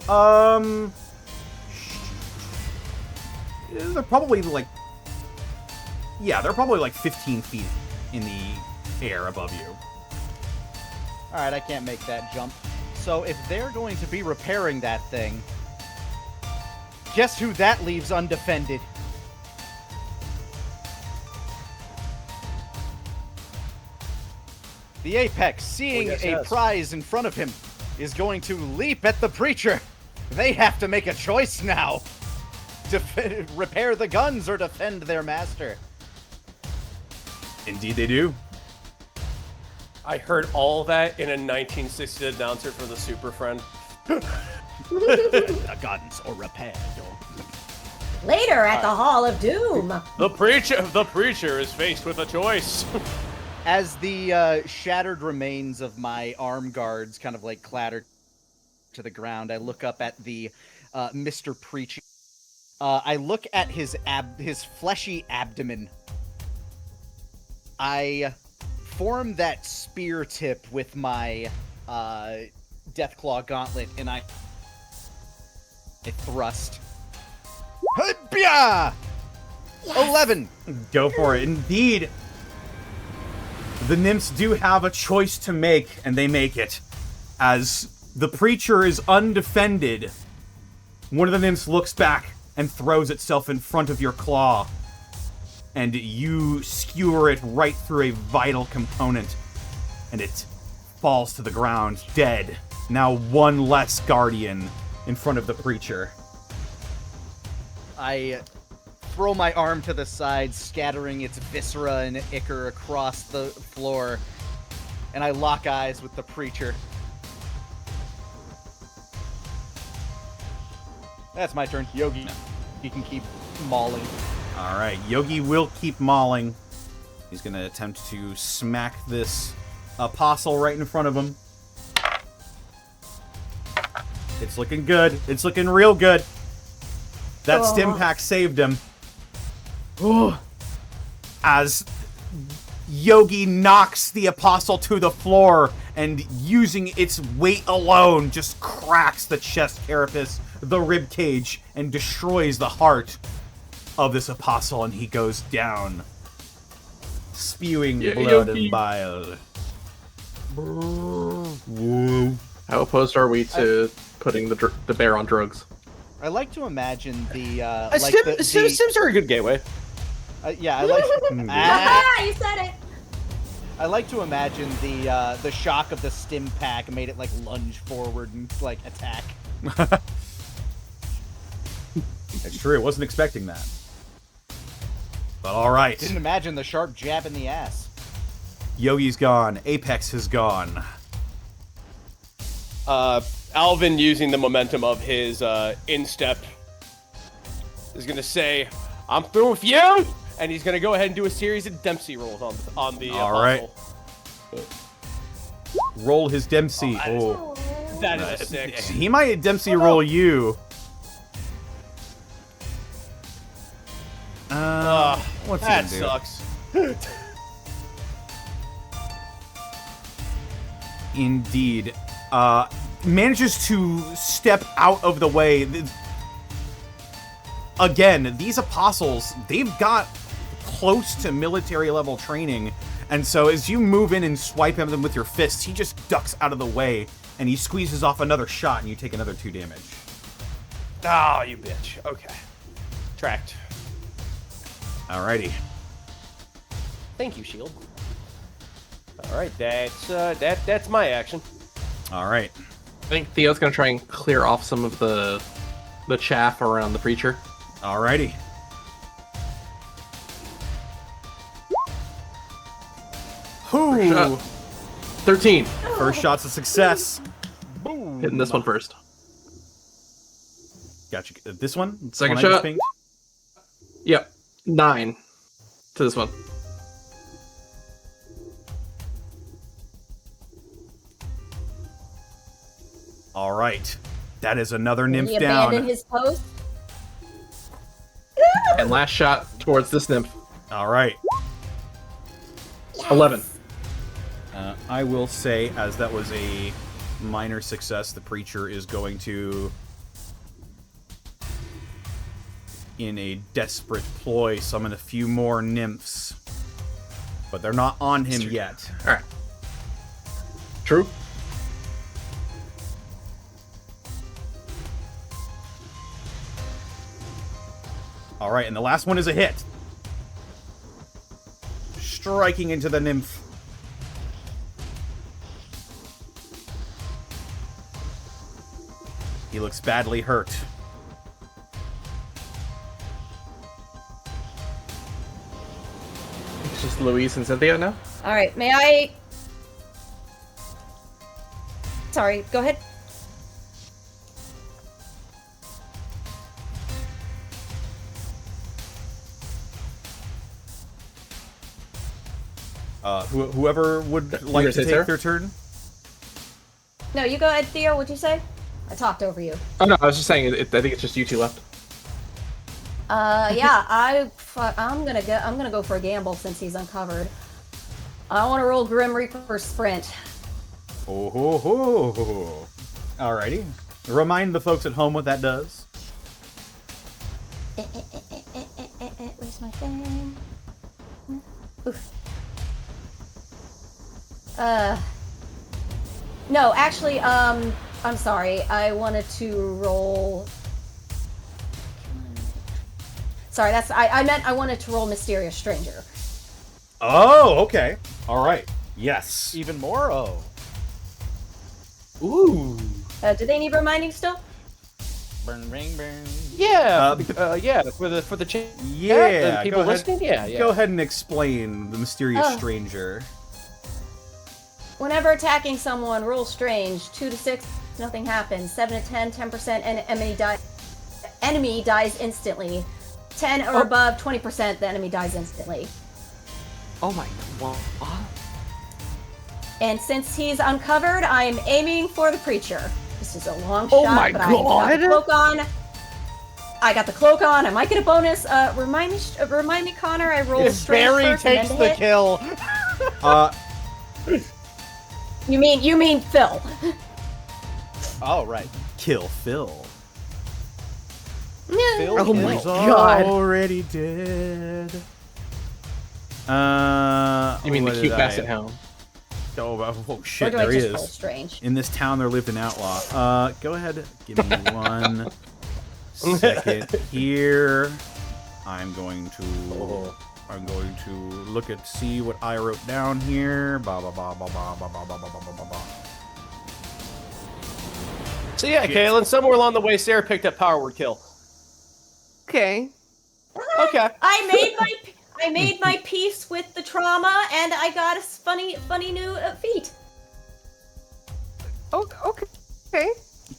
They're probably like... Yeah, they're probably like 15 feet in the air above you. All right, I can't make that jump. So if they're going to be repairing that thing, guess who that leaves undefended? The Apex, seeing a prize in front of him, is going to leap at the preacher. They have to make a choice now. Repair the guns or defend their master. Indeed they do. I heard all that in a 1960 announcer for the Super Friend. The guns or repair. Later at the Hall of Doom. The preacher is faced with a choice. As the shattered remains of my arm guards kind of like clatter to the ground, I look up at the Mr. Preacher. I look at his fleshy abdomen. I form that spear tip with my Deathclaw gauntlet, and I thrust. Hudbya! 11! Go for it. Indeed. The nymphs do have a choice to make, and they make it. As the preacher is undefended, one of the nymphs looks back and throws itself in front of your claw. And you skewer it right through a vital component, and it falls to the ground, dead. Now one less guardian in front of the preacher. I throw my arm to the side, scattering its viscera and ichor across the floor. and I lock eyes with the preacher. That's my turn. Yogi, he can keep mauling. All right, Yogi will keep mauling. He's going to attempt to smack this apostle right in front of him. It's looking good. It's looking real good. That stim pack saved him. As Yogi knocks the apostle to the floor and using its weight alone just cracks the chest carapace, the rib cage, and destroys the heart of this apostle, and he goes down, spewing blood and bile. Whoa. How opposed are we to putting the bear on drugs? I like to imagine the Sims are a good gateway. Yeah, I like. You said it. I like to imagine the shock of the stim pack made it like lunge forward and like attack. That's true. I wasn't expecting that. But all right. Didn't imagine the sharp jab in the ass. Yogi's gone. Apex has gone. Alvin, using the momentum of his instep, is going to say, I'm through with you! And he's going to go ahead and do a series of Dempsey rolls on the All apostle. right. Roll his Dempsey. That is a 6. He might Dempsey roll you. What's he That gonna do? sucks. Indeed. Manages to step out of the way. Again, these apostles, they've got close to military level training. And so as you move in and swipe at them with your fists, he just ducks out of the way and he squeezes off another shot and you take another 2 damage. Oh, you bitch. Okay. Tracked. Alrighty. Thank you, Shield. All right, that's my action. Alright. I think Theo's gonna try and clear off some of the chaff around the preacher. Alrighty. First shot. 13. First shot's a success. Boom. Hitting this one first. Gotcha. This one? Second one I just shot. pinged? Yep. 9 to this one. All right. That is another nymph He down. abandoned his post. And last shot towards this nymph. All right. 11. I will say, as that was a minor success, the preacher is going to, in a desperate ploy, summon a few more nymphs. But they're not on him yet. Alright. True. All right, and the last one is a hit. Striking into the nymph. He looks badly hurt. It's just Louise and Cynthia now? All right, may I? Sorry, go ahead. Whoever would like to say take Sarah? their turn. No, you go ahead, Theo. What'd you say? I talked over you. Oh no, I was just saying. I think it's just you two left. Yeah, I'm gonna go for a gamble since he's uncovered. I want to roll Grim Reaper Sprint. Oh ho ho! Alrighty. Remind the folks at home what that does. Where's my thing? Oof. No, actually, I'm sorry. I wanted to roll. Sorry, I meant I wanted to roll Mysterious Stranger. Oh, okay. All right. Yes. Even more. Oh. Ooh. Do they need reminding still? Burn, ring, burn. Yeah. Yeah. For the chat. Yeah. The people go ahead. listening. Yeah. Go ahead and explain the mysterious Oh. stranger. Whenever attacking someone, roll strange. 2 to 6, nothing happens. 7 to 10, 10%, and enemy dies instantly. 10 or above, 20%, the enemy dies instantly. Oh my god. And since he's uncovered, I'm aiming for the preacher. This is a long Oh shot, my but I got the God. cloak on. I got the cloak on. I might get a bonus. Remind me, Connor. I rolled If strength Barry first and takes then the hit. kill. You mean Phil? Oh, right. Kill Phil. Phil Oh my kills God. Already dead. You mean the what cute did basset I- hound? Oh Or shit, do I there he just roll is. strange? In this town, there lived an outlaw. Go ahead, give me 1 second here. I'm going to look at see what I wrote down here. Ba ba ba ba ba ba ba ba ba ba ba ba. So yeah, Kaylin, somewhere along the way, Sarah picked up power word kill. Okay. Okay. I made my peace with the trauma, and I got a funny new feat. Oh, okay.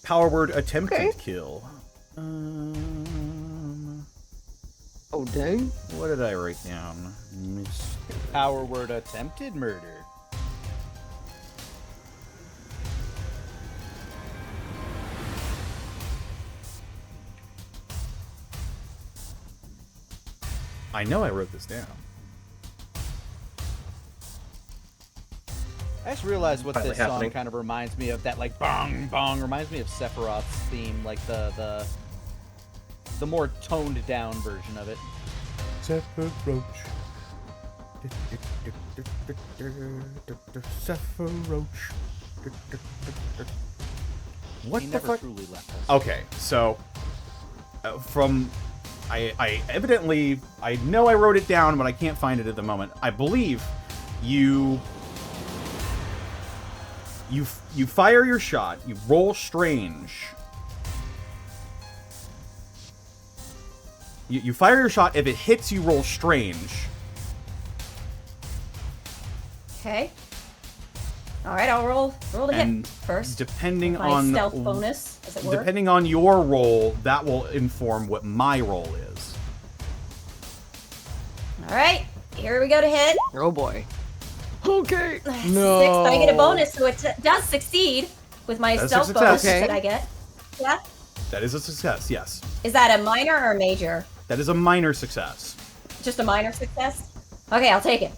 Power word attempted Okay. kill. Oh, dang. What did I write down? Power word attempted murder. I know I wrote this down. I just realized what Finally this song happening. kind of reminds me of. That like bong bong reminds me of Sephiroth's theme, like the more toned down version of it. Sephiroth. Sephiroth. What He the never fuck? truly left us. Okay, so from I evidently I know I wrote it down, but I can't find it at the moment. I believe you fire your shot, you roll strange. You fire your shot. If it hits, you roll strange. Okay. All right, I'll roll the And hit first. Depending My on stealth bonus, as it were. depending on your roll, that will inform what my roll is. All right, here we go to hit. Oh boy. Okay. No. 6, but I get a bonus, so it does succeed with my That's a stealth success. bonus Okay. that I get. Yeah. That is a success. Yes, Is that a minor or a major? that is a minor success. Just a minor success? Okay, I'll take it.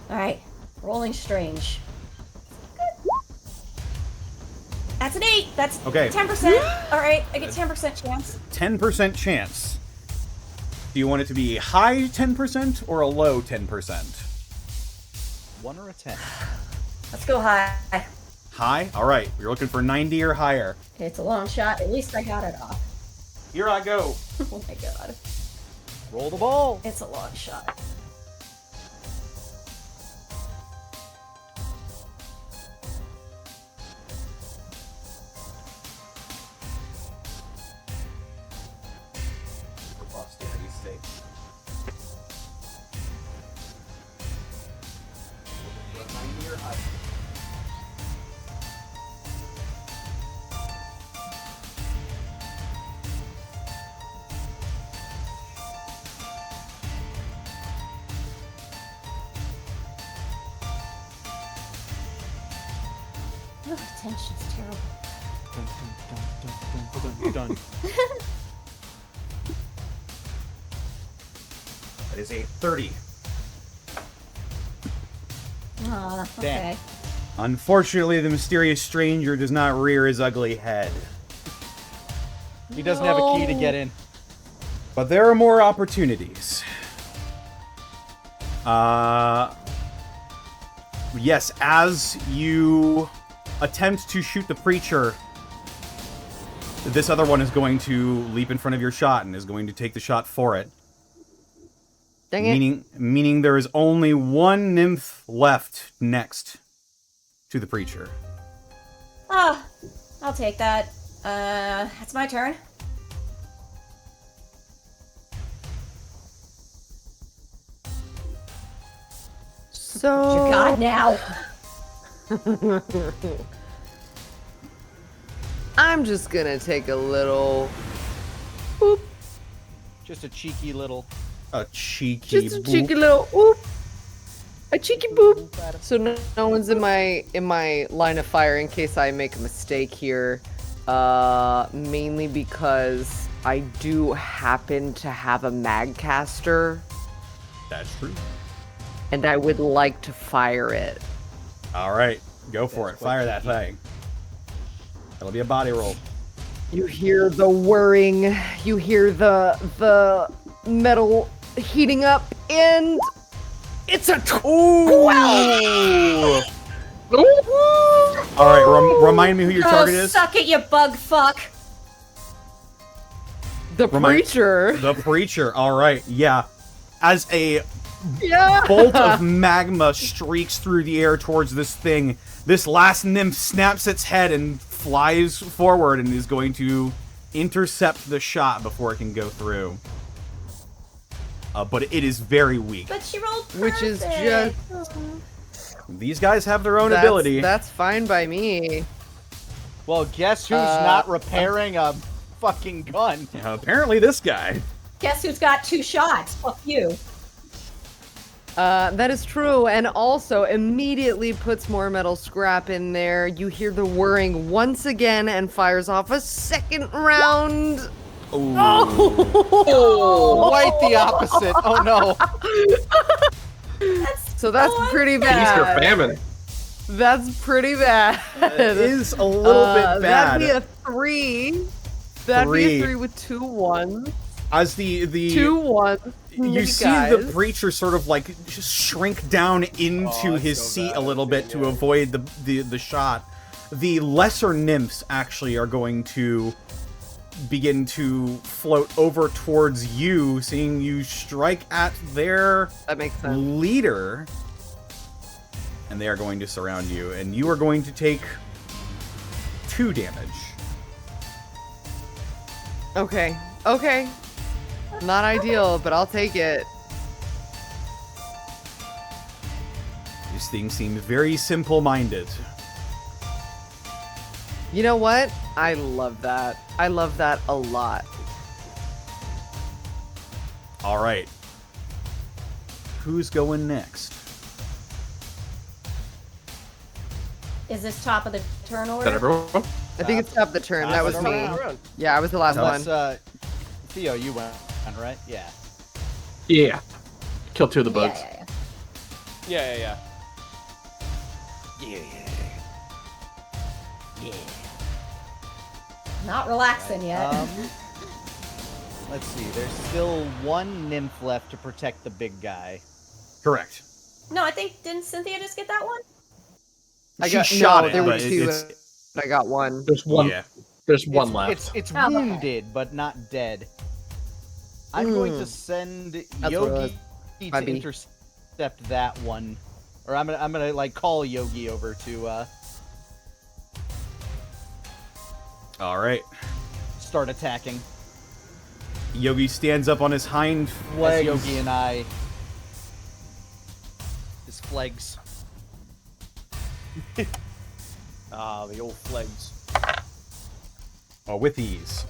All right, rolling strange. Good. That's an 8. That's Okay. 10%. All right, I get 10% chance. 10% chance. Do you want it to be a high 10% or a low 10%? 1 or a 10. Let's go high. High? All right. You're looking for 90 or higher. It's a long shot. At least I got it off. Here I go. Oh my god. Roll the ball. It's a long shot. For posterity's sake. Looking for 90 or higher. Ugh, tension's terrible. Done. That is a 30. Aw, Damn. okay. Unfortunately, the mysterious stranger does not rear his ugly head. He doesn't have a key to get in. But there are more opportunities. Yes, as you attempt to shoot the preacher, this other one is going to leap in front of your shot and is going to take the shot for it. Dang it. Meaning there is only one nymph left next to the preacher. Ah, I'll take that. It's my turn. So. God, now. I'm just gonna take a little. Boop. Just a cheeky little. A cheeky. Just a boop. cheeky little. Oop. A cheeky boop. So no one's in my line of fire in case I make a mistake here. Mainly because I do happen to have a magcaster, That's true. and I would like to fire it. All right, go for it. Fire that thing. That'll be a body roll. You hear the whirring, you hear the metal heating up, and it's a 12! All right, remind me who your target is. Suck it, you bug fuck. The preacher. The preacher. All right, yeah. As a Yeah. bolt of magma streaks through the air towards this thing, this last nymph snaps its head and flies forward and is going to intercept the shot before it can go through. But it is very weak. But she rolled perfect. Which is just. These guys have their own ability. That's fine by me. Well, guess who's not repairing a fucking gun? Apparently this guy. Guess who's got 2 shots? Fuck you. That is true, and also immediately puts more metal scrap in there. You hear the whirring once again and fires off a second round. Oh, quite the opposite. Oh no. So that's pretty bad. Feast or famine. That's pretty bad. It is a little bit bad. That'd be a 3. That'd be a 3 with 2 1s. As the 2 1s. you see the preacher sort of like just shrink down into his seat a little bit to avoid the shot. The lesser nymphs actually are going to begin to float over towards you, seeing you strike at their that makes sense. leader, and they are going to surround you, and you are going to take 2 damage. Okay. Okay. Not ideal, but I'll take it. These things seem very simple-minded. You know what? I love that. I love that a lot. All right. Who's going next? Is this top of the turn Is order? that everyone? I think it's top of the turn. That was me. Around. Yeah, I was the last one. Theo, you went, right? Yeah. Yeah. Kill 2 of the bugs. Yeah. Not relaxing yet. Let's see. There's still 1 nymph left to protect the big guy. Correct. No, I think, didn't Cynthia just get that one? I She got shot no. it, There were but 2. it's- I got 1. There's one. Yeah. There's one left. It's Okay. wounded, but not dead. I'm going to send what it Yogi was. to Might be. intercept that one, or I'm gonna like call Yogi over to All right. start attacking. Yogi stands up on his hind As legs. Yogi and I, his flags. The old flags. With ease.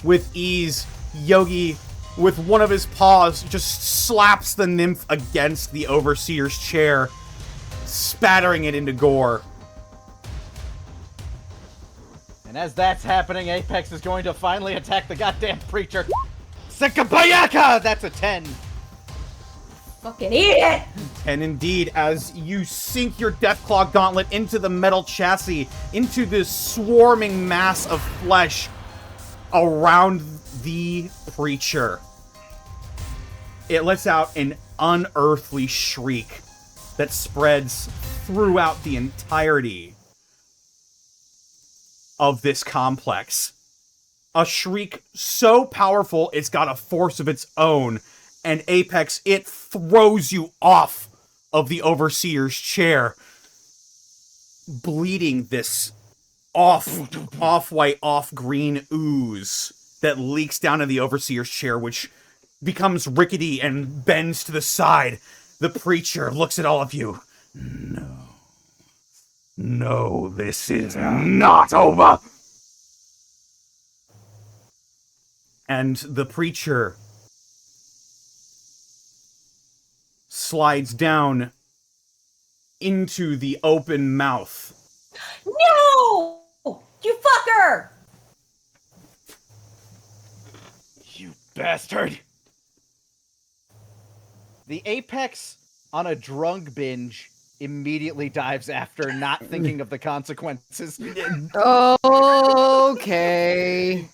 With ease, Yogi, with one of his paws, just slaps the nymph against the overseer's chair, spattering it into gore. And as that's happening, Apex is going to finally attack the goddamn preacher. Sekabayaka! That's a 10. Fucking eat it! And indeed, as you sink your Deathclaw gauntlet into the metal chassis, into this swarming mass of flesh around the preacher, it lets out an unearthly shriek that spreads throughout the entirety of this complex. A shriek so powerful it's got a force of its own, and Apex, it throws you off of the overseer's chair, bleeding this off-white, off-green ooze that leaks down to the overseer's chair, which becomes rickety and bends to the side. The preacher looks at all of you. No, this is not over. And the preacher slides down into the open mouth. No! You fucker! You bastard! The apex on a drunk binge immediately dives after, not thinking of the consequences. Okay.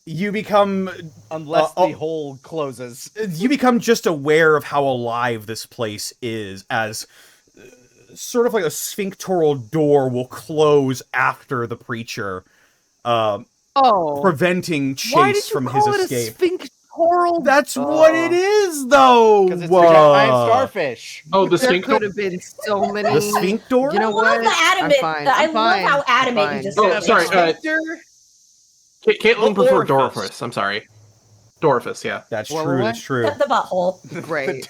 You become... Unless the hole closes. You become just aware of how alive this place is, as sort of like a sphinctoral door will close after the preacher, preventing Chase from his escape. Sphinctoral. That's what it is, though. Because it's a giant starfish. Oh, the There sphincter. could have been so many. The sphincter? You know what? I'm fine. I I'm love fine. how I'm adamant fine. you just Oh, said. sorry. Caitlin preferred Orifice. Dorifus. I'm sorry. Dorifus, yeah. That's What, true, what? that's true. The butthole. Great.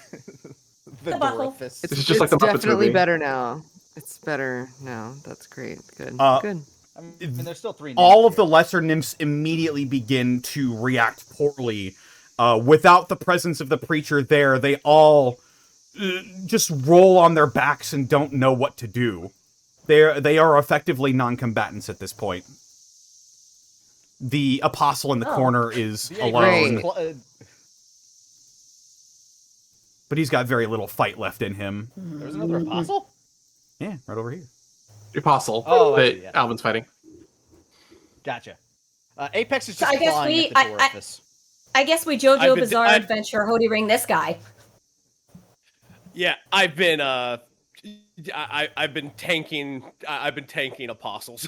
The The buckle. orifice. This is just like the Muppets definitely movie. better now. It's better now. That's great. Good. Good. I mean, there's still 3 All nymphs of the here. lesser nymphs immediately begin to react poorly. Without the presence of the preacher there, they all just roll on their backs and don't know what to do. They are effectively non-combatants at this point. The apostle in the corner is The alone, Great. but he's got very little fight left in him. There's another apostle? Yeah, right over here. The apostle Oh, I that see, yeah. Alvin's fighting. Gotcha. Apex is So just I guess clawing we- at the orifice. I guess we JoJo I've been- Bizarre I've- Adventure Hody Ring this guy. Yeah, I've been I've been tanking apostles.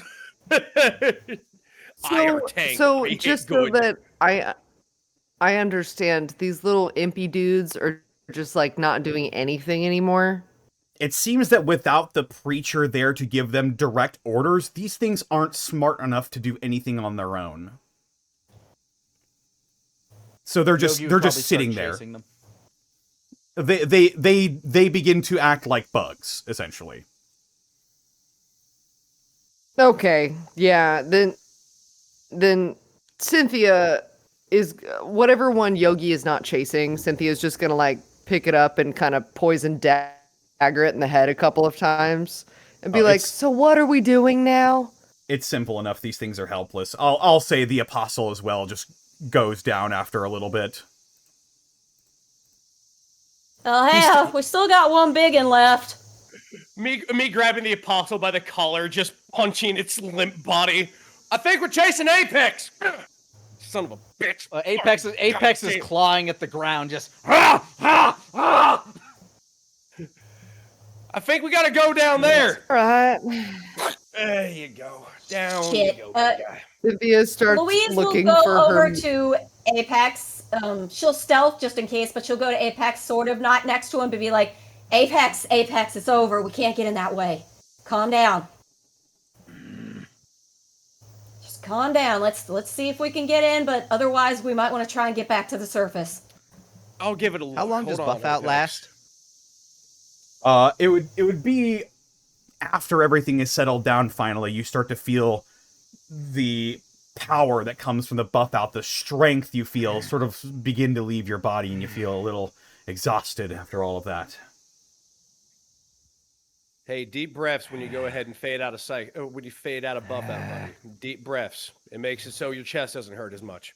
Iron tank. So I ain't just good. so that I understand, these little impy dudes are just like not doing anything anymore. It seems that without the preacher there to give them direct orders, these things aren't smart enough to do anything on their own. So they're just Yogi would they're probably just sitting start there. chasing them. They begin to act like bugs, essentially. Okay, yeah, then Cynthia is whatever one Yogi is not chasing. Cynthia's just gonna like pick it up and kind of poison dagger it in the head a couple of times and be Oh, like, it's- "So what are we doing now?" It's simple enough. These things are helpless. I'll say the apostle as well just goes down after a little bit. Oh, hey, we still got one biggin left. Me grabbing the apostle by the collar, just punching its limp body. I think we're chasing Apex. Son of a bitch. Apex is Goddamn. clawing at the ground, just I think we gotta go down there. All right. There you go. Down Shit. you go, big guy. Cynthia starts Louise will looking go for over her. to Apex. She'll stealth just in case, but she'll go to Apex, sort of not next to him, but be like, Apex, it's over. We can't get in that way. Calm down. Just calm down. Let's see if we can get in, but otherwise we might want to try and get back to the surface. I'll give it a look. How long Hold does on, buff out Apex. last? It would be after everything is settled down finally, you start to feel the power that comes from the buff out, the strength you feel sort of begin to leave your body, and you feel a little exhausted after all of that. Hey, deep breaths when you go ahead and fade out of sight. When you fade out of buff out, buddy. Deep breaths. It makes it so your chest doesn't hurt as much.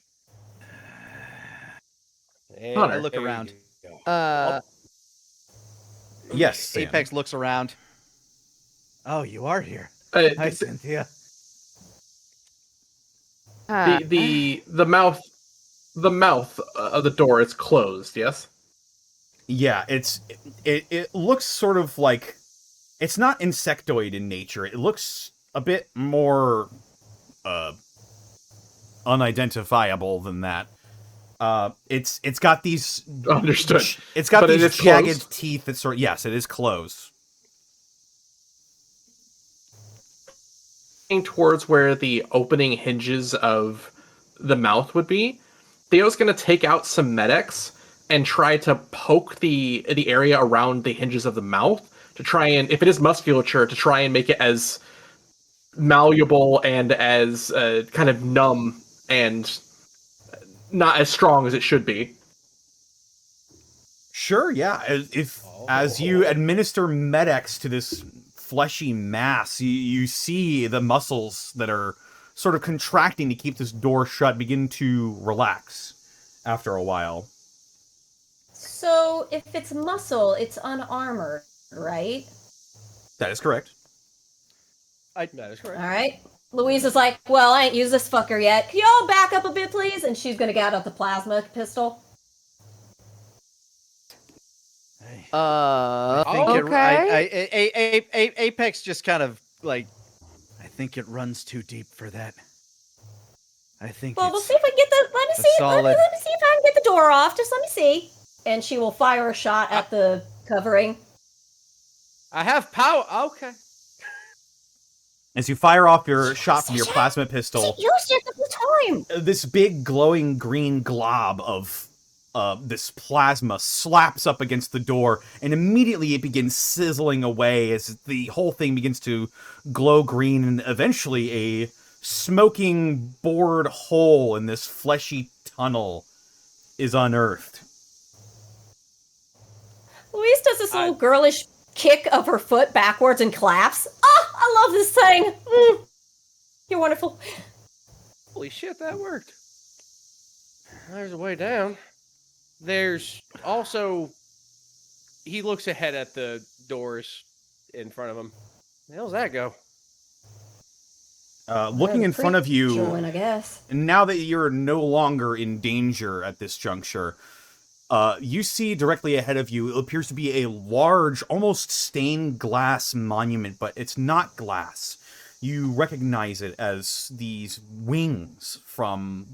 And Hunter. I look there you around. go. Yes, Sam. Apex looks around. Oh, you are here. Hi, Cynthia. The mouth of the door is closed. Yes. Yeah, it looks sort of like, it's not insectoid in nature. It looks a bit more unidentifiable than that. It's got these Understood. It's got But it these is jagged closed? teeth that sort. Yes, it is closed. Towards where the opening hinges of the mouth would be, Theo's going to take out some medics and try to poke the area around the hinges of the mouth to try and, if it is musculature, to try and make it as malleable and as kind of numb and not as strong as it should be. Sure, yeah. As you administer Med-X to this fleshy mass, you see the muscles that are sort of contracting to keep this door shut begin to relax after a while. So if it's muscle, it's unarmored, right? That is correct. That is correct. All right. Louise is like, well, I ain't used this fucker yet. Can y'all back up a bit, please? And she's gonna get out the plasma pistol. Apex just kind of like, I think it runs too deep for that. I think. Well, we'll see if we can get the. Let me see. Let me see if I can get the door off. Just let me see. And she will fire a shot at the covering. I have power. Okay. As you fire off your shot from your plasma pistol, Used it the time. this big glowing green glob of this plasma slaps up against the door, and immediately it begins sizzling away as the whole thing begins to glow green, and eventually a smoking bored hole in this fleshy tunnel is unearthed. Louise does this little girlish kick of her foot backwards and claps. Ah, I love this thing. You're wonderful. Holy shit, that worked. There's a way down. There's also... He looks ahead at the doors in front of him. Where the hell's that go? Looking in front of you, Join, I guess. now that you're no longer in danger at this juncture, you see directly ahead of you, it appears to be a large, almost stained glass monument, but it's not glass. You recognize it as these wings from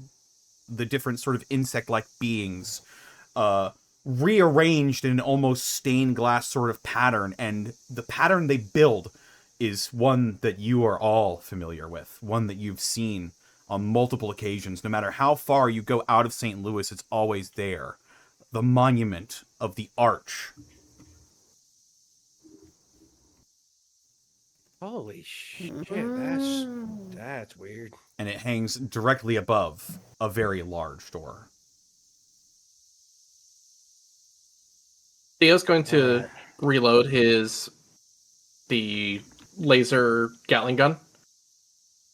the different sort of insect-like beings, rearranged in an almost stained glass sort of pattern, and the pattern they build is one that you are all familiar with, one that you've seen on multiple occasions. No matter how far you go out of St. Louis, it's always there. The monument of the Arch. Holy shit, that's weird. And it hangs directly above a very large door. Theo's going to reload the laser Gatling gun.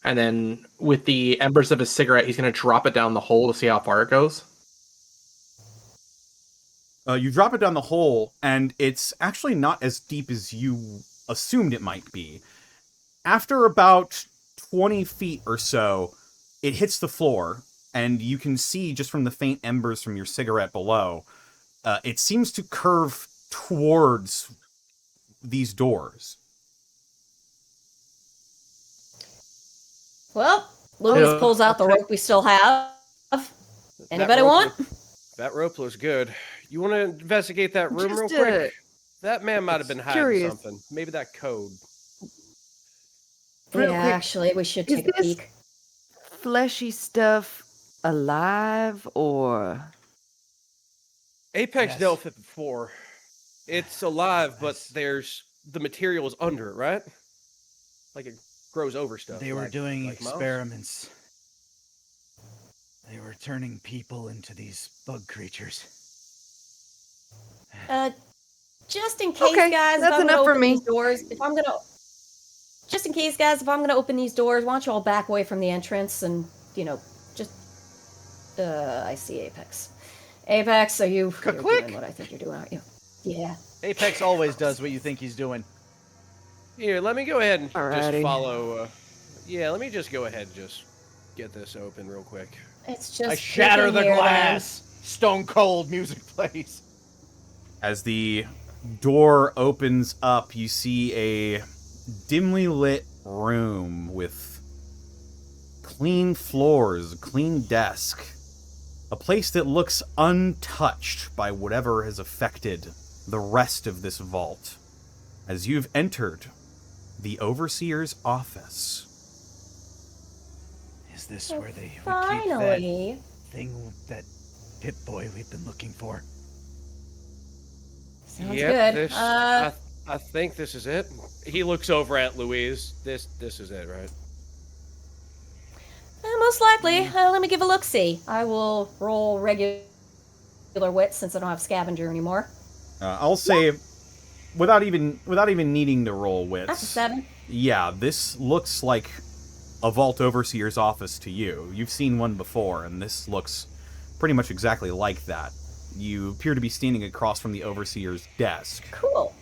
And then with the embers of his cigarette, he's going to drop it down the hole to see how far it goes. You drop it down the hole, and it's actually not as deep as you assumed it might be. After about 20 feet or so, it hits the floor, and you can see just from the faint embers from your cigarette below, it seems to curve towards these doors. Well, Louise pulls out the rope we still have. Anybody want? That rope looks good. You want to investigate that room real Just, quick? That man might have been hiding curious. something. Maybe that code. Real Yeah, quick, actually, we should is take a this peek. fleshy stuff alive or? Apex Yes. dealt with it before. It's alive, but there's the material is under it, right? Like it grows over stuff. They were like- doing like mouse? experiments. They were turning people into these bug creatures. Just in case, Okay, guys, that's if I'm enough gonna for open me. these doors, just in case, guys, if I'm gonna open these doors, why don't you all back away from the entrance and, just, I see Apex. Apex, are you you're doing what I think you're doing, aren't you? Yeah. Apex always does what you think he's doing. Here, let me go ahead and just Alrighty. follow. Let me just go ahead and just get this open real quick. It's just I shatter peeking the here, glass. Stone cold music plays. As the door opens up, you see a dimly lit room with clean floors, a clean desk, a place that looks untouched by whatever has affected the rest of this vault. As you've entered the Overseer's office. Is this then. where they would keep Finally. that thing, that Pip-Boy we've been looking for? Sounds Yep, good. I think this is it. He looks over at Louise. This is it, right? Most likely. Let me give a look-see. I will roll regular wit since I don't have scavenger anymore. I'll say, without even needing to roll wits. That's a 7. Yeah, this looks like a Vault Overseer's office to you. You've seen one before, and this looks pretty much exactly like that. You appear to be standing across from the Overseer's desk. Cool.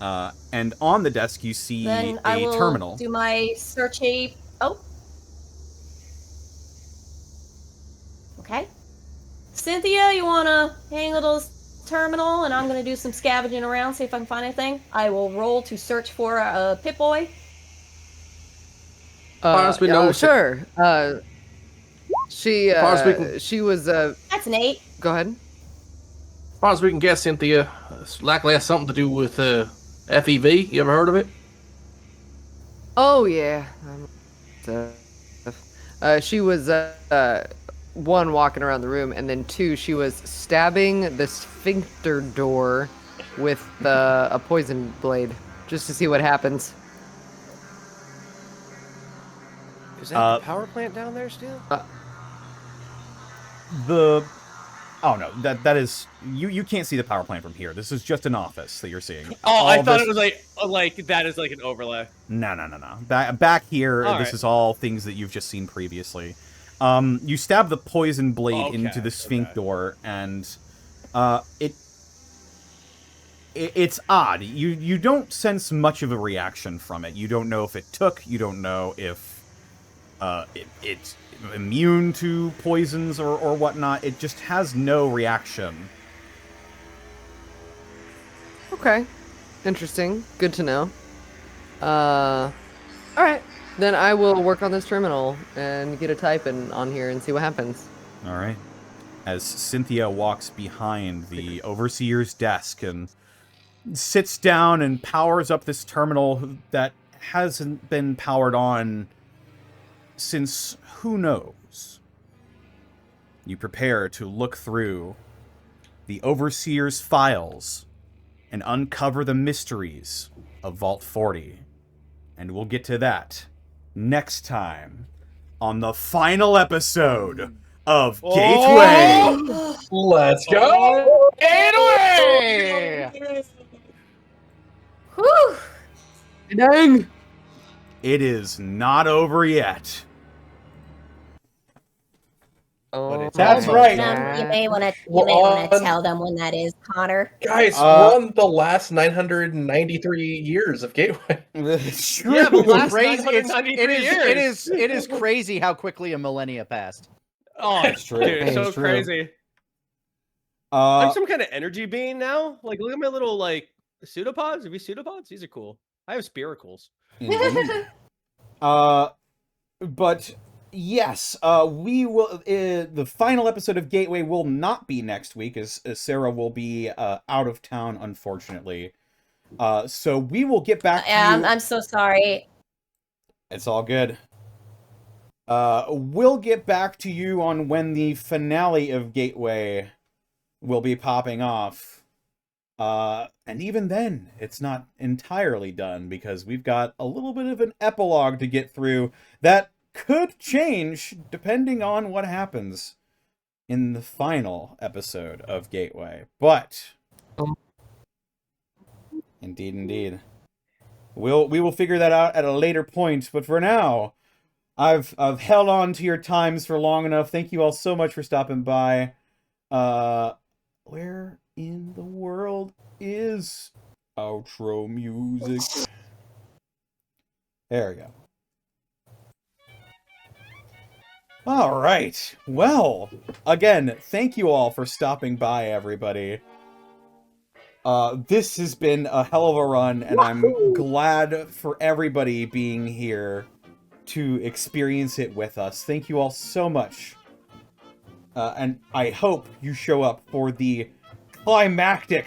And on the desk you see Then I will terminal. do my searchy. Oh. Okay. Cynthia, you wanna hang a little terminal, and I'm gonna do some scavenging around, see if I can find anything. I will roll to search for a Pip-Boy. Sure. She was That's an 8. Go ahead. As far as we can guess, Cynthia, it's likely has something to do with FEV. You ever heard of it? Oh yeah. She was one, walking around the room, and then 2, she was stabbing the sphincter door with a poison blade just to see what happens. Is that the power plant down there still? Oh no, that is you can't see the power plant from here. This is just an office that you're seeing. Oh, I thought it was like that is like an overlay. No. Back here, All this right. is all things that you've just seen previously. You stab the poison blade into the sphincter, and it's odd. You don't sense much of a reaction from it. You don't know if it took. You don't know if it's immune to poisons or whatnot. It just has no reaction. Okay. Interesting. Good to know. Alright. Then I will work on this terminal and get a type in on here and see what happens. All right. As Cynthia walks behind the Overseer's desk and sits down and powers up this terminal that hasn't been powered on since who knows. You prepare to look through the Overseer's files and uncover the mysteries of Vault 40. And we'll get to that next time on the final episode of Gateway. Let's go! Gateway! Whew! Dang! It is not over yet. Oh, That's right. You may want to tell them when that is, Connor. Guys, we're on the last 993 years of Gateway. It's true. Yeah, but last Crazy. 993 years. It is crazy how quickly a millennia passed. Oh, It's true. dude, It's so true. crazy. I'm some kind of energy being now. Like, look at my little like pseudopods. Have you pseudopods? These are cool. I have spiracles. Indeed. But yes, we will. The final episode of Gateway will not be next week, as Sarah will be out of town, unfortunately. So we will get back to you. I'm so sorry. It's all good. We'll get back to you on when the finale of Gateway will be popping off. And even then, it's not entirely done, because we've got a little bit of an epilogue to get through that could change depending on what happens in the final episode of Gateway. But indeed. We will figure that out at a later point, but for now, I've held on to your times for long enough. Thank you all so much for stopping by. Where in the world is outro music? There we go. All right. Well, again, thank you all for stopping by, everybody. This has been a hell of a run, and I'm glad for everybody being here to experience it with us. Thank you all so much. And I hope you show up for the climactic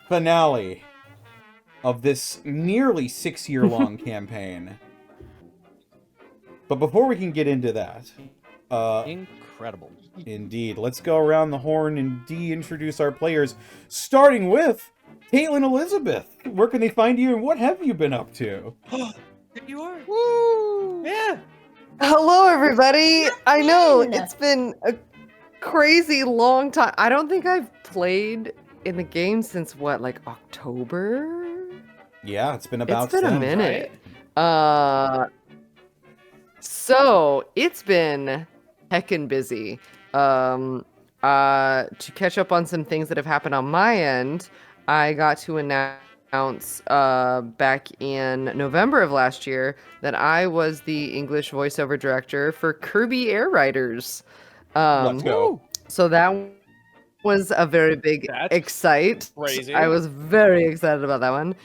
finale of this nearly 6-year-long campaign. But before we can get into that, Incredible. Indeed. Let's go around the horn and de-introduce our players, starting with Caitlin Elizabeth. Where can they find you, and what have you been up to? There you are. Woo! Yeah. Hello, everybody. I know Fun. it's been a crazy long time. I don't think I've played in the game since what, like October? Yeah, it's been about It's been a since. minute. So it's been heckin' busy. To catch up on some things that have happened on my end, I got to announce back in November of last year that I was the English voiceover director for Kirby Air Riders. Let's go. So that was a very big That's excite. crazy. I was very excited about that one.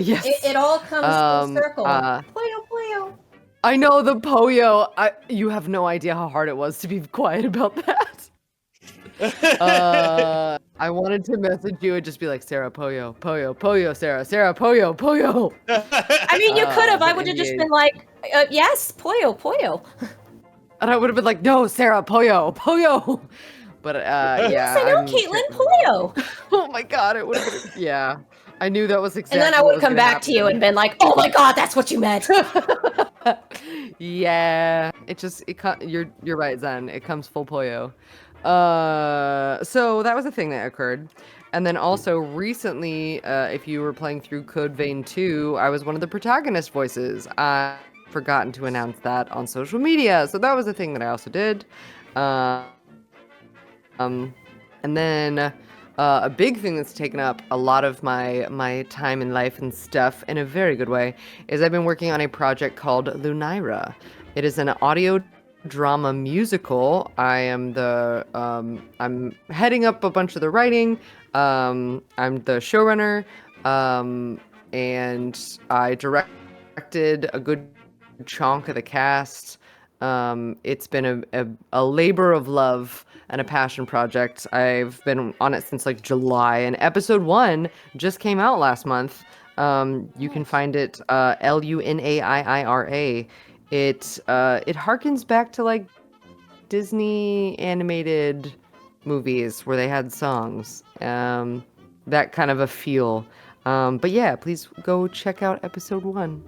Yes. It all comes full circle. uh, Puyo. I know the Poyo. You have no idea how hard it was to be quiet about that. I wanted to message you and just be like, Sarah, Poyo, Sarah, Poyo. I mean, you could have. I but would have just anyways. been like, yes, Puyo. And I would have been like, no, Sarah, Poyo. But yeah. Yes, I know, I'm- Caitlin, Puyo. Oh my god, it would have been. Yeah. I knew that was exactly. And then I would come back to you and been like, oh my god, that's what you meant. Yeah, you're right, Zen. It comes full Poyo. So that was a thing that occurred. And then also recently, if you were playing through Code Vein 2, I was one of the protagonist voices. I've forgotten to announce that on social media. So that was a thing that I also did. And then a big thing that's taken up a lot of my time in life and stuff in a very good way is I've been working on a project called Lunira. It is an audio drama musical. I'm heading up a bunch of the writing. I'm the showrunner, and I directed a good chunk of the cast. It's been a labor of love and a passion project. I've been on it since like July, and episode 1 just came out last month. You can find it Lunaira. It harkens back to like Disney animated movies where they had songs. That kind of a feel. But yeah, please go check out episode 1,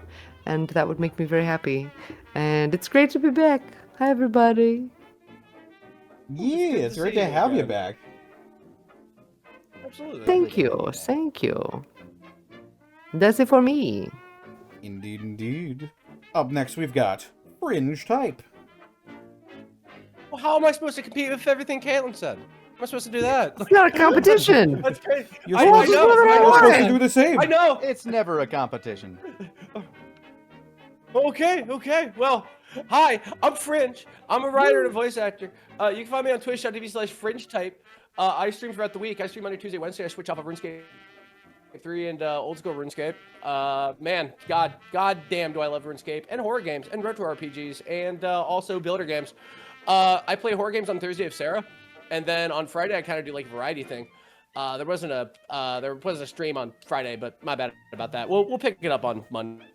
and that would make me very happy. And it's great to be back. Hi, everybody. Yeah, it's great to have you back. Absolutely. Thank you. That's it for me. Indeed. Up next, we've got Fringe Type. Well, how am I supposed to compete with everything Caitlin said? How am I supposed to do that? It's not a competition. That's crazy. You're I supposed, know. you're supposed to do the same. I know. It's never a competition. Okay. Well, hi, I'm Fringe. I'm a writer and a voice actor. You can find me on twitch.tv/FringeType. I stream throughout the week. I stream Monday, Tuesday, Wednesday. I switch off of RuneScape 3 and old school RuneScape. Man, god damn do I love RuneScape and horror games and retro RPGs and also builder games. I play horror games on Thursday of Sarah, and then on Friday I kind of do like a variety thing. There wasn't a stream on Friday, but my bad about that. We'll pick it up on Monday.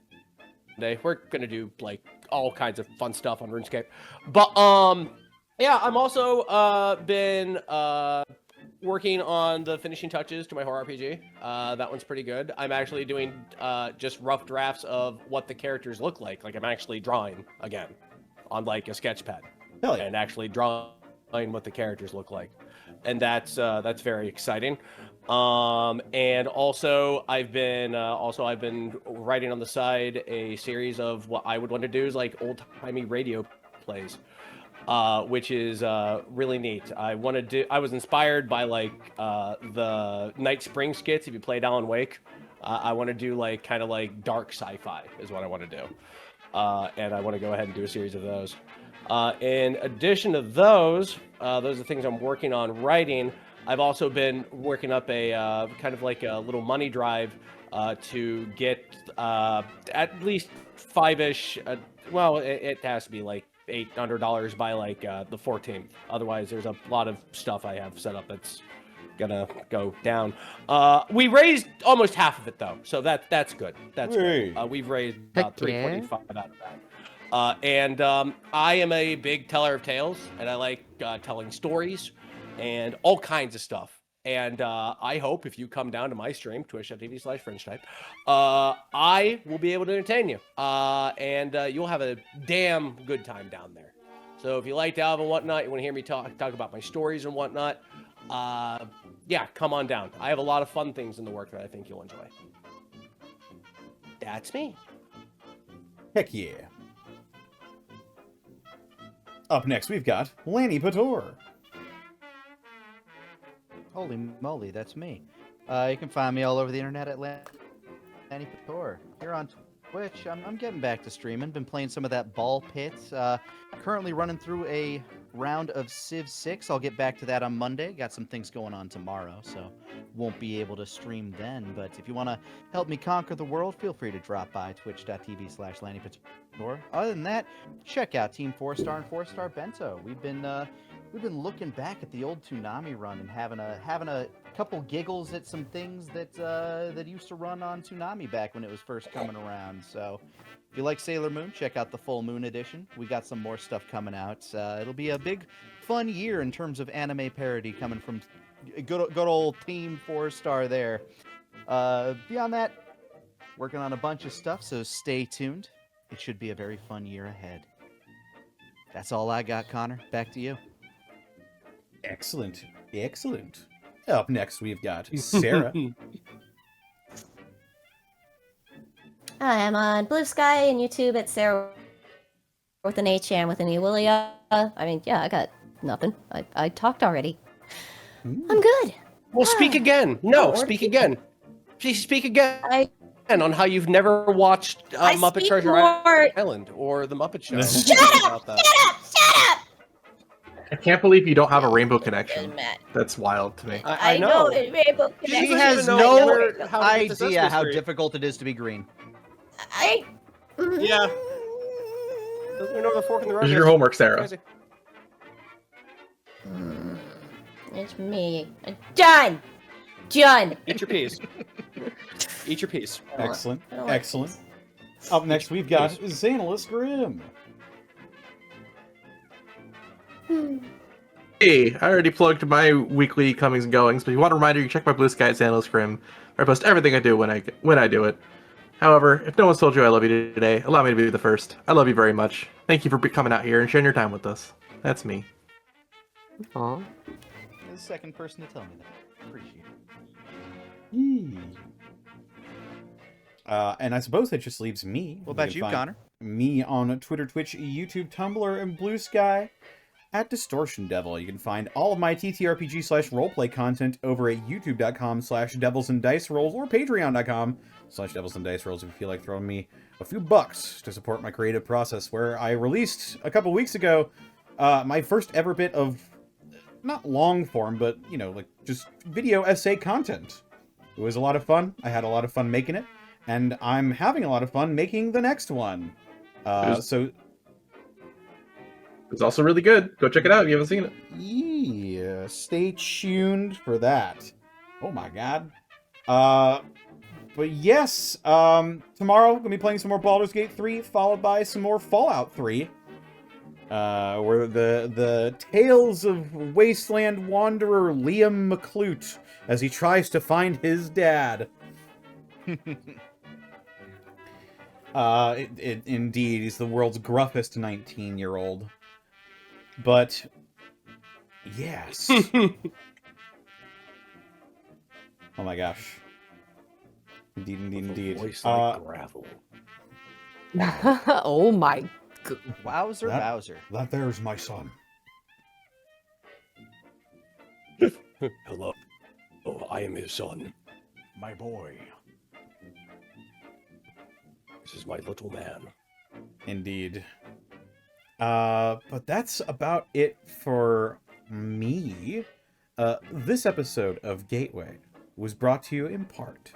We're gonna do like all kinds of fun stuff on RuneScape, but yeah, I'm also been working on the finishing touches to my horror RPG. That one's pretty good. I'm actually doing just rough drafts of what the characters look like. Like I'm actually drawing again on like a sketch pad, and actually drawing what the characters look like, and that's very exciting. And also I've been writing on the side a series of what I would want to do is like old-timey radio plays, which is really neat. I was inspired by like the Night Spring skits. If you played Alan Wake, I want to do like kind of like dark sci-fi is what I want to do, and I want to go ahead and do a series of those. In addition to those are the things I'm working on writing. I've also been working up a kind of like a little money drive to get at least $5-ish. Well, it has to be like $800 by like the 14th. Otherwise, there's a lot of stuff I have set up that's gonna go down. We raised almost half of it though, so that's good. That's good. We've raised about 325 out of that. And I am a big teller of tales, and I like telling stories and all kinds of stuff. And I hope if you come down to my stream, twitch.tv/FrenchType, I will be able to entertain you. And you'll have a damn good time down there. So if you like Alvin and whatnot, you want to hear me talk about my stories and whatnot, yeah, come on down. I have a lot of fun things in the work that I think you'll enjoy. That's me. Heck yeah. Up next, we've got Lanny Pator. Holy moly, that's me. You can find me all over the internet at Lanny Pator. Here on Twitch, I'm getting back to streaming. Been playing some of that ball pit. Currently running through a round of Civ 6. I'll get back to that on Monday. Got some things going on tomorrow, so won't be able to stream then. But if you want to help me conquer the world, feel free to drop by twitch.tv/Lanny Pator. Other than that, check out Team 4-Star and 4-Star Bento. We've been looking back at the old Toonami run and having a couple giggles at some things that used to run on Toonami back when it was first coming around. So if you like Sailor Moon, check out the Full Moon edition. We got some more stuff coming out. It'll be a big, fun year in terms of anime parody coming from good old Team 4-Star there. Beyond that, working on a bunch of stuff, so stay tuned. It should be a very fun year ahead. That's all I got, Connor. Back to you. Excellent. Excellent. Up next, we've got Sarah. I'm on Blue Sky and YouTube at Sarah with an H and with an E. Willia. I mean, yeah, I got nothing. I talked already. I'm good. Well, speak again. No, speak again. Please speak again. On how you've never watched Muppet Treasure Island or The Muppet Show. Shut up! Shut up! Shut up! I can't believe you don't have a rainbow connection. That's wild to me. I know. Rainbow connection. He has no idea how difficult it is to be green. Yeah. Doesn't know the fork in the road. This is your homework, Sarah. It's me. Done. Done. Eat your peas. Eat your peas. Excellent. Excellent. Up next, we've got Xanalis Grimm. Hey, I already plugged my weekly comings and goings, but if you want a reminder, you can check my Blue Sky at Xanalis Grimm, where I post everything I do when I do it. However, if no one's told you I love you today, allow me to be the first. I love you very much. Thank you for coming out here and sharing your time with us. That's me. Aw. You're the second person to tell me that. Appreciate it. And I suppose that just leaves me. What about you, Connor? Me on Twitter, Twitch, YouTube, Tumblr, and Blue Sky at Distortion Devil. You can find all of my TTRPG/roleplay content over at youtube.com/devilsanddicerolls or patreon.com/devilsanddicerolls if you feel like throwing me a few bucks to support my creative process, where I released a couple weeks ago my first ever bit of, not long form, but, you know, like just video essay content. It was a lot of fun. I had a lot of fun making it, and I'm having a lot of fun making the next one. So it's also really good. Go check it out if you haven't seen it. Yeah, stay tuned for that. Oh my god. But yes, tomorrow we're gonna be playing some more Baldur's Gate 3, followed by some more Fallout 3. Where the tales of Wasteland wanderer Liam MacLeod as he tries to find his dad. Indeed, he's the world's gruffest 19-year-old. But yes. Oh my gosh. Indeed. Voice like gravel. Oh my god. Wowzer, Bowser. That there's my son. Hello. Oh, I am his son. My boy. This is my little man. Indeed. But that's about it for me. This episode of Gateway was brought to you in part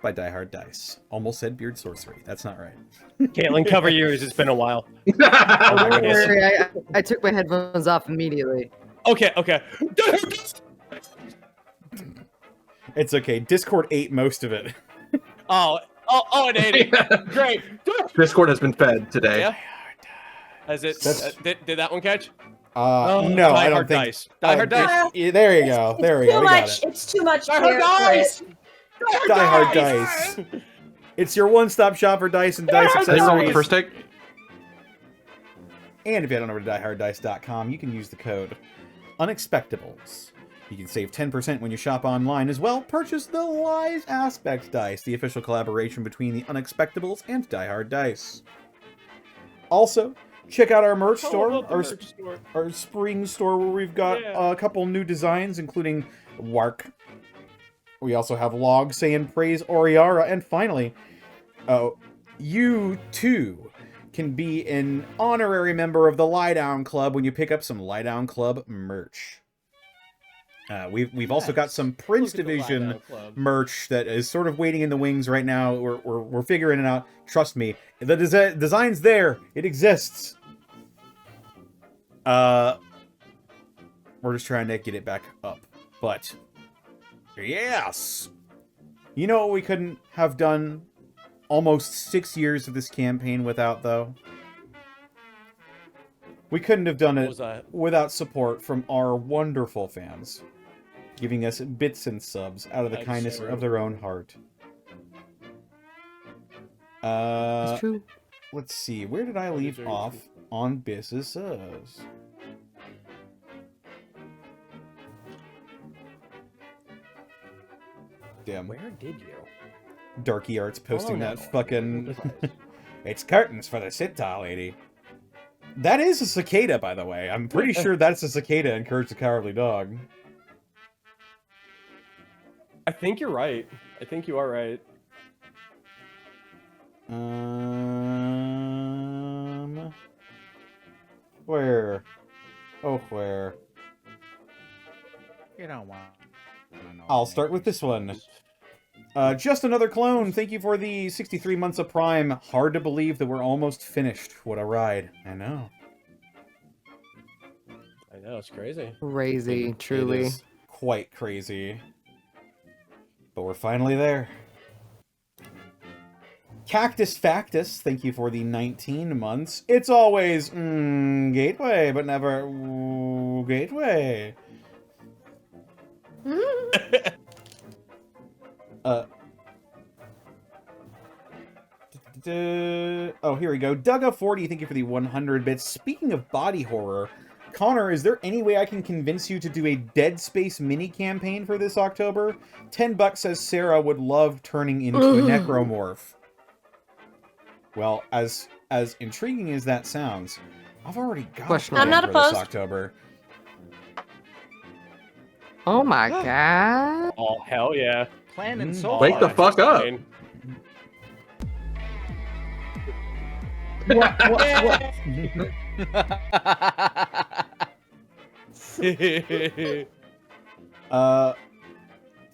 by Die Hard Dice. Almost said Beard Sorcery. That's not right. Caitlin, cover yours. It's been a while. Don't worry, I took my headphones off immediately. Okay. It's okay. Discord ate most of it. Oh, it ate it. Great. Discord has been fed today. Yeah. Has it? That's- Did that one catch? No, Die I don't Hard think. Dice. Die Hard Dice. Yeah, there you go. There we It's go. too We got much. it. It's too much. Die Hard care for it. Dice. Die Hard Dice. It's your one-stop shop for dice and dice Is anyone with the accessories. first take? And if you head on over to dieharddice.com, you can use the code Unexpectables. You can save 10% when you shop online as well. Purchase the Wise Aspect Dice, the official collaboration between the Unexpectables and Die Hard Dice. Also, check out our merch store, our spring store, where we've got a couple new designs, including Wark. We also have Log saying praise Oriara, and finally, you too can be an honorary member of the Lie Down Club when you pick up some Lie Down Club merch. We've also got some Prince Division merch that is sort of waiting in the wings right now. We're figuring it out. Trust me, the design's there. It exists. We're just trying to get it back up. But yes, you know what we couldn't have done almost 6 years of this campaign without, though? We couldn't have done it without support from our wonderful fans, giving us bits and subs out of the kindness of their own heart. It's true. Let's see, where did I leave off on businesses? Damn. Where did you? Darky Arts posting that fucking... It's curtains for the sit-down lady. That is a cicada, by the way. I'm pretty sure that's a cicada in Courage the Cowardly Dog. I think you're right. I think you are right. Where? Oh, where? You don't want. I'll start with this one. Just another clone. Thank you for the 63 months of Prime. Hard to believe that we're almost finished. What a ride. I know. I know, it's crazy. Crazy, It truly. is quite crazy. But we're finally there. Cactus Factus, thank you for the 19 months. It's always, Gateway, but never, Gateway. Oh, here we go. Dugga40, thank you for the 100 bits. Speaking of body horror, Connor, is there any way I can convince you to do a Dead Space mini campaign for this October? $10 says Sarah would love turning into a necromorph. Well, as intriguing as that sounds, I've already got a I'm not for opposed. this October. Oh my god. Oh, hell yeah. Planning so Wake the fuck up.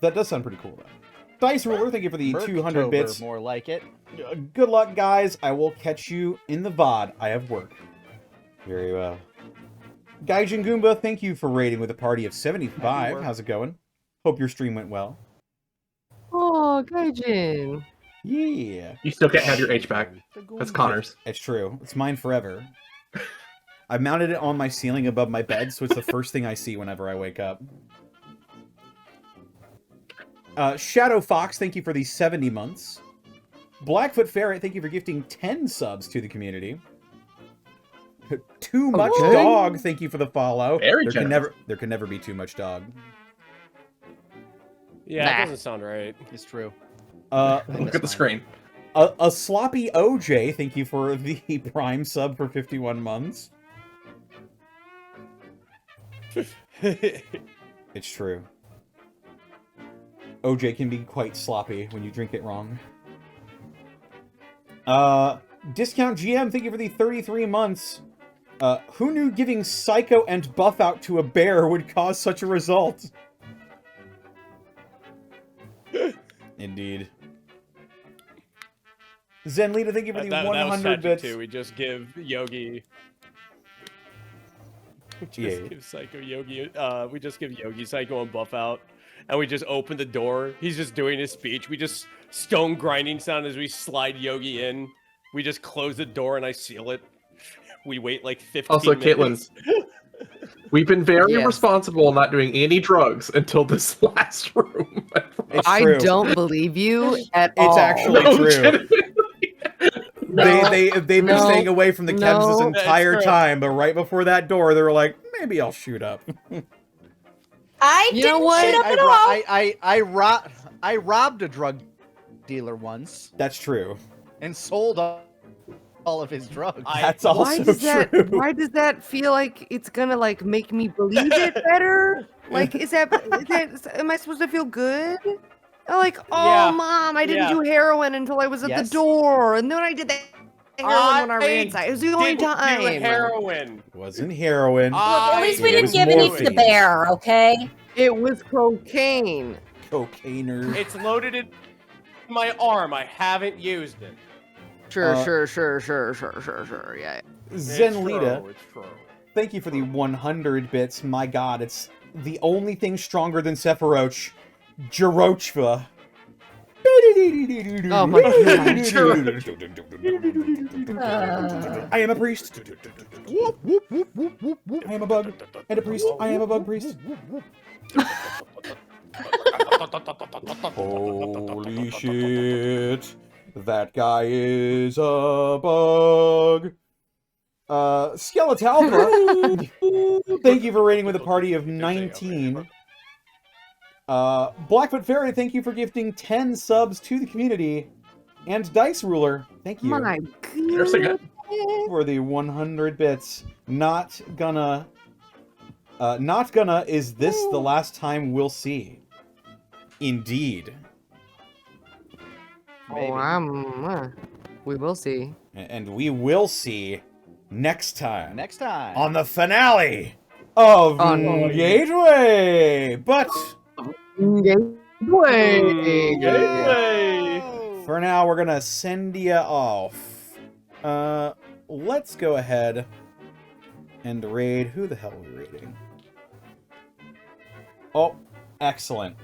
That does sound pretty cool, though. Dice Ruler, thank you for the 200 bits. More like it. Good luck, guys. I will catch you in the VOD. I have work. Very well. Gaijin Goomba, thank you for raiding with a party of 75. How's it going? Hope your stream went well. Oh, Gaijin. Yeah. You still can't have your H back. That's Connor's. It's true. It's mine forever. I mounted it on my ceiling above my bed, so it's the first thing I see whenever I wake up. Shadow Fox, thank you for the 70 months. Blackfoot Ferret, thank you for gifting 10 subs to the community. Too much Okay. dog, thank you for the follow. Very there generous. can never be too much dog. Yeah, Nah. it doesn't sound right. It's true. Look at the screen. A sloppy OJ, thank you for the Prime sub for 51 months. It's true. OJ can be quite sloppy when you drink it wrong. Discount GM, thank you for the 33 months. Who knew giving Psycho and Buff out to a bear would cause such a result? Indeed. Zenlita, thank you for the That was 100 tragic bits. too. We just give Yogi. We just Yeah. give Psycho Yogi. We just give Yogi Psycho and Buff out, and we just open the door. He's just doing his speech. We just stone grinding sound as we slide Yogi in. We just close the door and I seal it. We wait like 15 Also, minutes. Caitlin, we've been very Yes. responsible not doing any drugs until this last room. It's I true. don't believe you at It's all. actually No, true. legitimately. They've been No, staying away from the Kebs this no. entire That's true. time, but right before that door, they were like, maybe I'll shoot up. I You know didn't what? shoot up at all. I robbed a drug dealer once That's true. and sold all of his drugs. That's also Why does that? true. Why does that feel like it's gonna like make me believe it better? Like, is that? Am I supposed to feel good? Like, oh, Yeah. mom, I didn't Yeah. do heroin until I was at Yes. the door, and then I did the heroin when I ran I inside. It was the only didn't time. do heroin. Wasn't heroin. Look, at least we It didn't was give any to the morphine. bear, okay? It was cocaine. Cocainer. It's loaded in my arm. I haven't used it. Sure, Uh, sure. Yeah. Zenlita, It's true. thank you for the 100 bits. My god, it's the only thing stronger than Sephiroth. Jirochva. Oh my I am a priest. I am a bug. And a priest. I am a bug priest. Holy shit. That guy is a bug. Skeletalpa, thank you for rating with a party of 19. Blackfoot Fairy, thank you for gifting 10 subs to the community. And Dice Ruler, thank you My You're so good. for the 100 bits. Not gonna, is this the last time we'll see? Indeed. Maybe. We will see. And we will see next time. Next time. On the finale of On- Gateway. But for now, we're gonna send you off. Let's go ahead and raid. Who the hell are we raiding? Oh, excellent.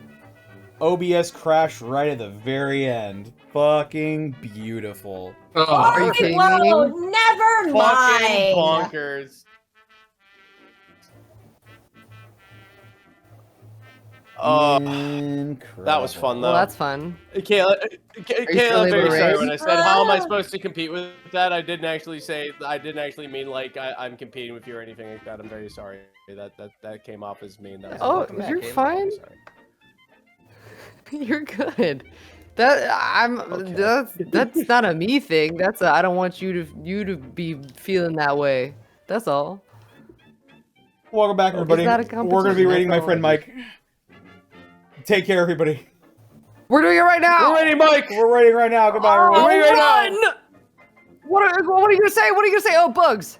OBS crashed right at the very end. Fucking beautiful. Are you kidding Whoa, me? never Fucking mind. bonkers. Incredible. That was fun though. Well, that's fun. Kayla, still I'm very able to sorry race? when I said how am I supposed to compete with that. I didn't actually mean like I'm competing with you or anything like that. I'm very sorry. That came off as mean. That was Oh, welcome back, you're Kayla. I'm fine. very sorry. You're good. That's not a me thing. That's a I don't want you to be feeling that way. That's all. Welcome back, everybody. not a We're gonna be competition, raiding my that's all. friend Mike. Take care, everybody. We're doing it right now. We're ready, Mike. We're raiding right now. Goodbye, Oh, everybody. We're ready right now. run! What are you gonna say? What are you gonna say? Oh, bugs.